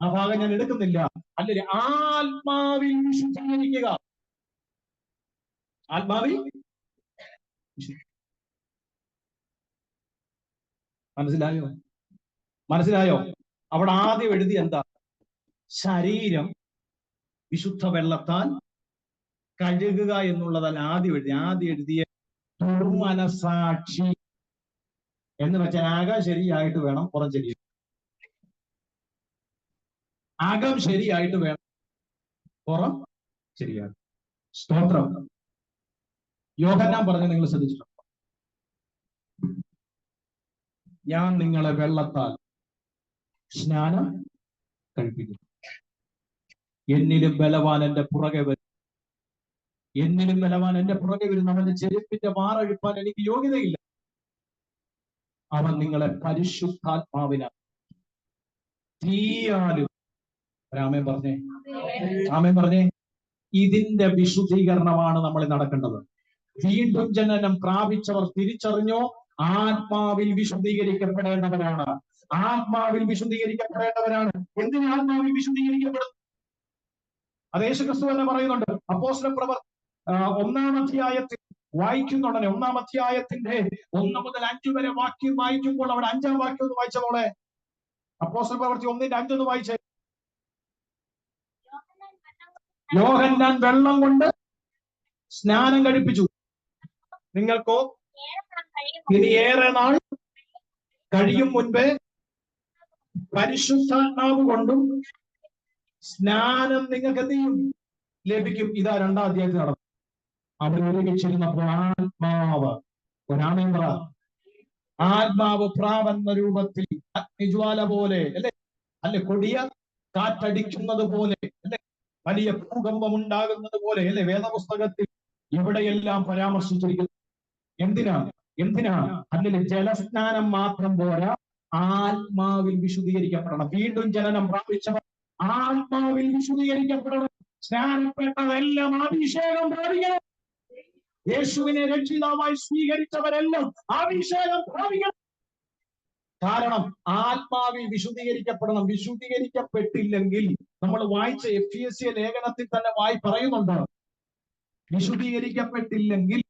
ആ ഭാഗം ഞാൻ എടുക്കുന്നില്ല. അല്ലെ, ആത്മാവിൽ വിശുദ്ധീകരിക്കുക. ആത്മാവിൽ മനസ്സിലായോ? അവിടെ ആദ്യം എഴുതി എന്താ? ശരീരം വിശുദ്ധ വെള്ളത്താൽ കഴുകുക എന്നുള്ളതല്ല ആദ്യം എഴുതിയ ദുർമനസാക്ഷി എന്ന് വെച്ചാൽ അകം ശരിയായിട്ട് വേണം, പുറം ശരിയായിട്ട്. അകം ശരിയായിട്ട് വേണം, പുറം ശരിയായിട്ട്. സ്തോത്രം. യോഹന്നാൻ പറഞ്ഞു, നിങ്ങൾ ശ്രദ്ധിച്ചിട്ടുണ്ടോ? ഞാൻ നിങ്ങളെ വെള്ളത്താൽ സ്നാനം കഴിപ്പിക്കുന്നു. എന്നിലും ബലവാൻ എന്റെ പുറകെ വരും. അവന്റെ ചെരുപ്പിന്റെ മാറഴിപ്പാൻ എനിക്ക് യോഗ്യതയില്ല. അവൻ നിങ്ങളെ പരിശുദ്ധാത്മാവിനാൽ തീയാലും. രാമൻ പറഞ്ഞേ. ഇതിന്റെ വിശുദ്ധീകരണമാണ് നമ്മൾ നടക്കേണ്ടത്. വീണ്ടും ജനനം പ്രാപിച്ചവർ തിരിച്ചറിഞ്ഞോ? ആത്മാവിൽ വിശുദ്ധീകരിക്കപ്പെടേണ്ടവരാണ്. എന്തിന് ആത്മാവിൽ വിശുദ്ധീകരിക്കപ്പെടും? അത് യേശുക്രിസ്തു തന്നെ പറയുന്നുണ്ട്. അപ്പോസ്തല പ്രവർത്തനം 1-ാം അധ്യായത്തിൽ വായിക്കുന്നുടനെ 1-ാം അധ്യായത്തിന്റെ 1 മുതൽ 5 വരെ വാക്യം വായിക്കുമ്പോൾ അവിടെ 5-ാം വാക്യം ഒന്ന് വായിച്ചതോടെ. അപ്പോസ്തല പ്രവൃത്തി 1-ന്റെ 5 ഒന്ന് വായിച്ചേ. യോഹന്നാൻ വെള്ളം കൊണ്ട് സ്നാനം കഴിപ്പിച്ചു, നിങ്ങൾക്കോ ഇനി ഏറെ നാൾ കഴിയും മുൻപേ പരിശുദ്ധാത്മാവ് കൊണ്ടും സ്നാനം നിങ്ങൾക്ക് എന്ത് ചെയ്യും? ലഭിക്കും. ഇതാ 2-ാം അധ്യായത്തിൽ നടന്നു. അവർ ഒരുമിച്ചിരുന്നപ്പോൾ ആത്മാവ്, ഒരാമേന്ദ്ര ആത്മാവ് പ്രാവെന്ന രൂപത്തിൽ അഗ്നിജ്വാല പോലെ അല്ലെ, കൊടിയ കാറ്റടിക്കുന്നത് പോലെ അല്ലെ, വലിയ ഭൂകമ്പം ഉണ്ടാകുന്നത് പോലെ അല്ലെ, വേദപുസ്തകത്തിൽ എവിടെയെല്ലാം പരാമർശിച്ചിരിക്കുന്നു. എന്തിനാ അല്ലെങ്കിൽ ജലസ്നാനം മാത്രം പോരാ, ആത്മാവിൽ വിശുദ്ധീകരിക്കപ്പെടണം. വീണ്ടും ജനനം പ്രാപിച്ചവർ ആത്മാവിൽ വിശുദ്ധീകരിക്കപ്പെടണം. സ്നാനപ്പെട്ടതെല്ലാം അഭിഷേകം പ്രാപിക്കണം. യേശുവിനെ രക്ഷിതാവായി സ്വീകരിച്ചവരെല്ലാം അഭിഷേകം പ്രാപിക്കണം. കാരണം ആത്മാവിൽ വിശുദ്ധീകരിക്കപ്പെടണം. വിശുദ്ധീകരിക്കപ്പെട്ടില്ലെങ്കിൽ, നമ്മൾ വായിച്ച എഫെസ്യ ലേഖനത്തിൽ തന്നെ പറയുന്നുണ്ട്, വിശുദ്ധീകരിക്കപ്പെട്ടില്ലെങ്കിൽ,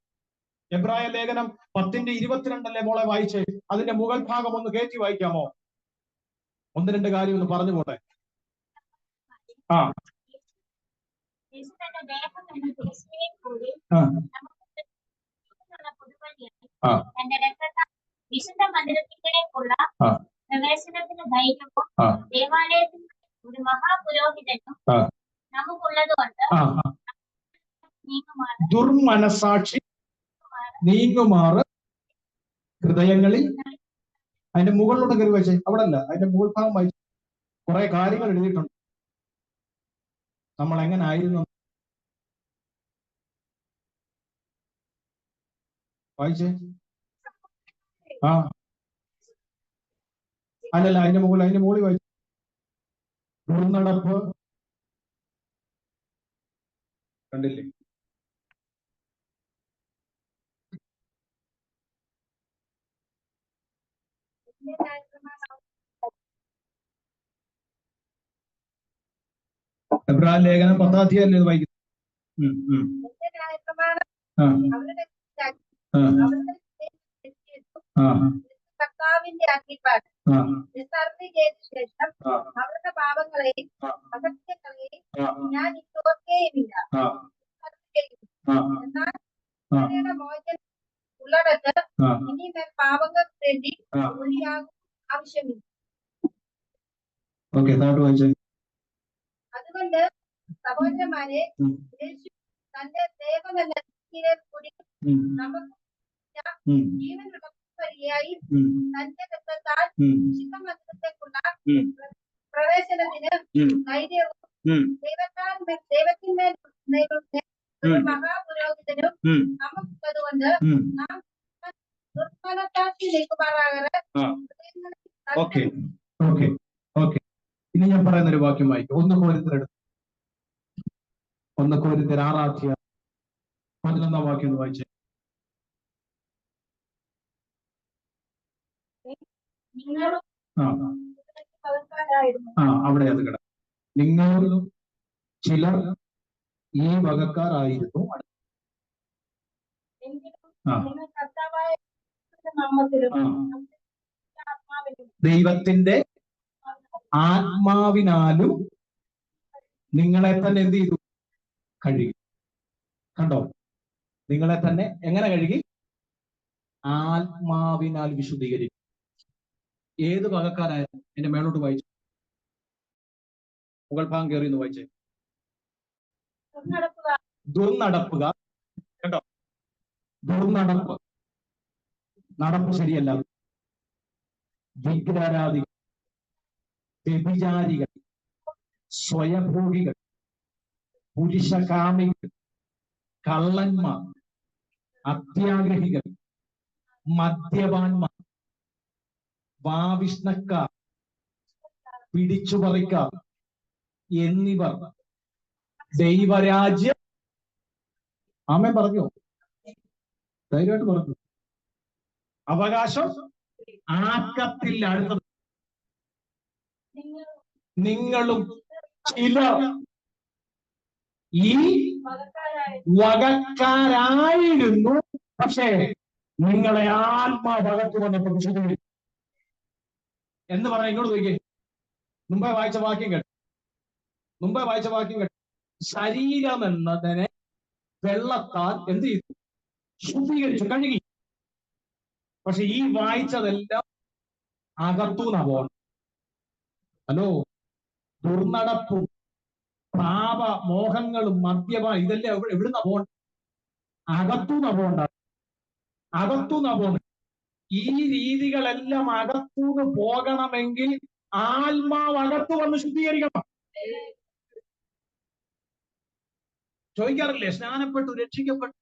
എബ്രായ ലേഖനം 10:22 മോളെ വായിച്ചേ. അതിന്റെ മുകൾ ഭാഗം ഒന്ന് കയറ്റി വായിക്കാമോ? 1-2 കാര്യം ഒന്ന് പറഞ്ഞു പോട്ടെ. വിശുദ്ധ മന്ദിരത്തിലേക്കുള്ള പ്രവേശനത്തിന് ധൈര്യവും ദേവാലയത്തിന് ഒരു മഹാപുരോഹിതനും നമുക്കുള്ളതുകൊണ്ട് ദുർമനസാക്ഷി നീങ്ങുമാറ് ഹൃദയങ്ങളിൽ. അതിന്റെ മുകളിലോട്ട് കയറി വായിച്ചേ. അവിടെ അല്ല, അതിന്റെ മുകൾ ഭാഗം വായിച്ചു. കുറെ കാര്യങ്ങൾ എഴുതിയിട്ടുണ്ട്. നമ്മൾ എങ്ങനെ ആയിരുന്നു വായിച്ചേ. അല്ലല്ല, അതിന്റെ മുകളിൽ വായിച്ചു. ദുർനടപ്പ് കണ്ടില്ലേ? എബ്രായ ലേഖനം 10-ാം അധ്യായമല്ലേ ഇത് വായിക്കുന്നത്? കർത്താവിന്റെ അഗ്നിപ്പാട് ശേഷം അവരുടെ പാപങ്ങളെയും അസത്യങ്ങളെയും ഞാൻ ഓർക്കുകയുമില്ല. എന്നാൽ മോചനം ഉള്ളിടത്ത് ഇനി പാപങ്ങൾക്ക് വേണ്ടി ആവശ്യമില്ല. അതുകൊണ്ട് സഹോദരന്മാരെ, യേശു തന്റെ ദേഹമെന്ന കൂടി നമുക്ക് ജീവനുള്ള വഴിയായി തന്റെ രക്തത്താൽ വിശുദ്ധ മന്ദിരത്തേക്കുള്ള പ്രവേശനത്തിന് ധൈര്യവും ദൈവത്തിന്മേൽ മഹാപുരോഹിതനും നമുക്കുള്ളതുകൊണ്ട് നാം ദുർമനസാക്ഷി നീക്കുമാറാകരുത്. ഇനി ഞാൻ പറയുന്ന ഒരു വാക്യം വായിക്കും. 1 കൊരിന്ത്യർ 6-ാം അധ്യായം 11-ാം വാക്യം ഒന്ന് വായിച്ചേ. അവിടെ അത് കിടക്കും. നിങ്ങൾ ചിലർ ഈ വകക്കാരായിരുന്നു, ദൈവത്തിന്റെ ആത്മാവിനാലും നിങ്ങളെ തന്നെ എന്ത് ചെയ്തു? കഴുകി. കണ്ടോ? നിങ്ങളെ തന്നെ എങ്ങനെ കഴുകി? ആത്മാവിനാൽ വിശുദ്ധീകരിക്കും. ഏത് വകക്കാരായിരുന്നു? എന്റെ മേളോട്ട് വായിച്ചു. മുകൾ ഭാഗം കയറി ഒന്ന് വായിച്ചേ. ദുർനടപ്പുകാർ. കേട്ടോ? നടപ്പ് ശരിയല്ല. വിഗ്രഹാരാധികൾ, വ്യഭിചാരികൾ, സ്വയഭോഗികൾ, പുരുഷകാമികൾ, കള്ളന്മാർ, അത്യാഗ്രഹികൾ, മദ്യപാന്മാർ, വാവിഷ്ണക്കാർ, പിടിച്ചുപറിക്കാർ എന്നിവർ ദൈവരാജ്യം ആമേൻ പറഞ്ഞു. ധൈര്യമായിട്ട് പറഞ്ഞു. അവകാശം ആക്കത്തിൽ. അടുത്തത് നിങ്ങളും ചിലർ ഈ വകക്കാരായിരുന്നു പക്ഷേ നിങ്ങളെ ആത്മാവകത്ത് വന്നപ്പോൾ വിശുദ്ധീകരിച്ചു എന്ന് പറഞ്ഞാൽ ഇങ്ങോട്ട് നോക്കിയേ. മുമ്പേ വായിച്ച വാക്യം കേട്ടു. ശരീരം എന്നതിനെ വെള്ളത്താൽ എന്ത് ചെയ്തു? ശുദ്ധീകരിച്ചു, കഴുകി. പക്ഷെ ഈ വായിച്ചതെല്ലാം അകത്തുനിന്നാ പോകണം. ഹലോ, ദുർനടപ്പും പാപ മോഹങ്ങളും മദ്യപാനം ഇതെല്ലാം എവിടുന്ന പോകണം? അകത്തുനിന്നാ പോകണ്ട. ഈ രീതികളെല്ലാം അകത്തുനിന്ന് പോകണമെങ്കിൽ ആത്മാവ് അകത്ത് വന്ന് ശുദ്ധീകരിക്കണം. ചോദിക്കാറില്ലേ, സ്നാനപ്പെട്ടു രക്ഷിക്കപ്പെട്ടു?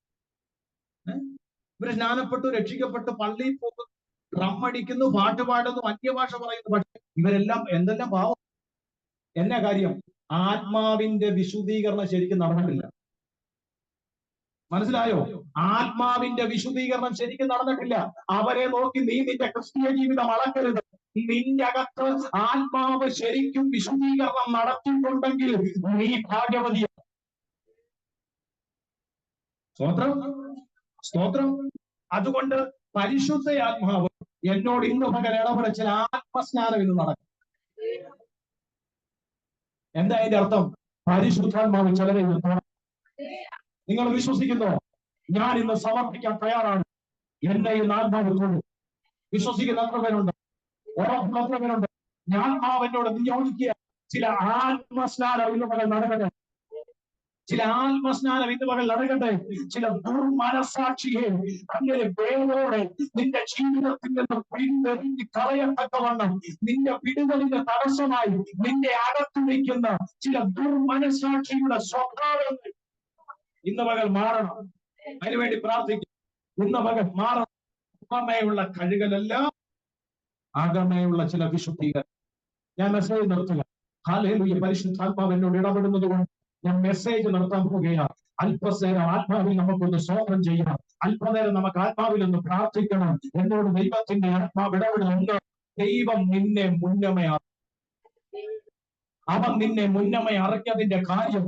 ഇവര് സ്നാനപ്പെട്ടു രക്ഷിക്കപ്പെട്ടു പള്ളിയിൽ പോകുന്നു, ഡ്രമ്മടിക്കുന്നു, പാട്ട് പാടുന്നു, അന്യഭാഷ പറയുന്നു. പക്ഷെ ഇവരെല്ലാം എന്തെല്ലാം പാവം. എന്നാ കാര്യം? ആത്മാവിന്റെ വിശുദ്ധീകരണം ശരിക്കും നടന്നിട്ടില്ല. മനസ്സിലായോ? ആത്മാവിന്റെ വിശുദ്ധീകരണം ശരിക്കും നടന്നിട്ടില്ല. അവരെ നോക്കി നീ നിന്റെ ക്രിസ്തീയ ജീവിതം അളക്കരുത്. നിന്റെ അകത്ത് ആത്മാവ് ശരിക്കും വിശുദ്ധീകരണം നടത്തിയിട്ടുണ്ടെങ്കിൽ നീ ഭാഗ്യവതിയാണ്. സ്തോത്രം. അതുകൊണ്ട് പരിശുദ്ധ ആത്മാവ് എന്നോട് ഇന്ന് പകൽ ഇടപെട ചില ആത്മസ്നാനം ഇന്ന് നടക്കും. എന്താ അതിന്റെ അർത്ഥം? പരിശുദ്ധാത്മാവ് ചിലരെ നിങ്ങൾ വിശ്വസിക്കുന്നോ? ഞാൻ ഇന്ന് സമർപ്പിക്കാൻ തയ്യാറാണ്. എന്നെ ഇന്ന് ആത്മാവ് വിശ്വസിക്കുന്ന എത്ര പേരുണ്ട്? ഉറപ്പുള്ള എത്ര പേരുണ്ട്? ഞാൻ ആത്മാവിനോട് നിയോഗിക്കുക. ചില ആത്മസ്നാനം ഇന്ന് പകൽ നടക്കട്ടെ. ചില ദുർമനസാക്ഷിയെ അങ്ങനെ വേരോടെ നിന്റെ ജീവിതത്തിൽ നിന്ന് പിന്തെറിഞ്ഞ് കളയത്തക്കവണ്ണം നിന്റെ വിടുതലിന്റെ തടസ്സമായി നിന്റെ അകത്തുനിൽക്കുന്ന ചില ദുർമനസാക്ഷിയുടെ സ്വഭാവങ്ങൾ ഇന്ന് പകൽ മാറണം. അതിനുവേണ്ടി പ്രാർത്ഥിക്കും. ഇന്ന് പകൽ മാറണം. പുറമേയുള്ള കഴുകലെല്ലാം അകമേയുള്ള ചില വിശുദ്ധീകരണം. ഞാൻ മെസ്സേജ് നിർത്തുക. ഹല്ലേലൂയ. പരിശുദ്ധാത്മാവ് എന്നോട് ഇടപെടുന്നത് കൊണ്ട് ഞാൻ മെസ്സേജ് നടത്താൻ പോവുകയാണ്. അല്പനേരം ആത്മാവിൽ നമുക്കൊന്ന് സ്തോത്രം ചെയ്യാം. അല്പനേരം നമുക്ക് ആത്മാവിൽ ഒന്ന് പ്രാർത്ഥിക്കണം. എന്നോട് ദൈവത്തിന്റെ ആത്മാവ് ഇടപെടുന്നുണ്ട്. ദൈവം നിന്നെ മുന്നമേ അവൻ നിന്നെ മുന്നമേ അറിഞ്ഞതിന്റെ കാര്യം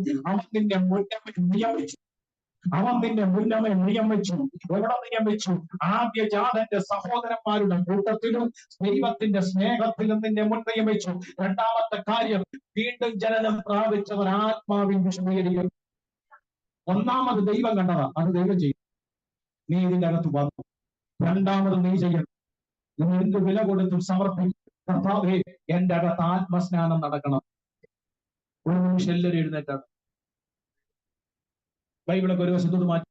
അവൻ നിന്നെ മുന്നമേ നിയമിച്ചു. എവിടെ നിയമിച്ചു? ആദ്യജാതന്റെ സഹോദരന്മാരുടെ കൂട്ടത്തിലും ദൈവത്തിന്റെ സ്നേഹത്തിലും നിന്നെ മുൻ നിയമിച്ചു. രണ്ടാമത്തെ കാര്യം, വീണ്ടും ജനനം പ്രാപിച്ചവർ ആത്മാവിൽ വിശുദ്ധീകരിക്കും. ഒന്നാമത് ദൈവം കണ്ടതാ, അത് ദൈവം ചെയ്യും. നീ ഇതിന്റെ അകത്ത് വന്നു. രണ്ടാമത് നീ ചെയ്യണം. നീ എന്ത് വില കൊടുത്തും സമർപ്പിക്കും. കർത്താവേ, എന്റെ അകത്ത് ആത്മസ്നാനം നടക്കണം. ഒരു നിമിഷം എല്ലാവരും എഴുന്നേറ്റാണ്. ബൈബിളൊക്കെ ഒരു വശത്തോട് മാറ്റി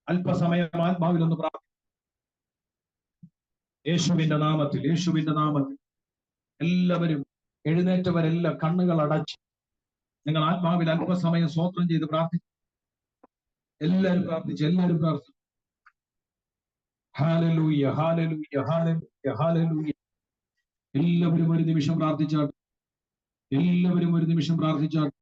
അല്പസമയം ആത്മാവിലൊന്ന് പ്രാർത്ഥിക്കും. യേശുവിന്റെ നാമത്തിൽ എല്ലാവരും എഴുന്നേറ്റവരെല്ലാം കണ്ണുകൾ അടച്ച് നിങ്ങൾ ആത്മാവിൽ അല്പസമയം സ്തോത്രം ചെയ്ത് പ്രാർത്ഥിച്ചു. എല്ലാവരും പ്രാർത്ഥിച്ചു. Hallelujah, hallelujah, hallelujah, hallelujah. എല്ലാവരും ഒരു നിമിഷം പ്രാർത്ഥിച്ചാട്ടെ.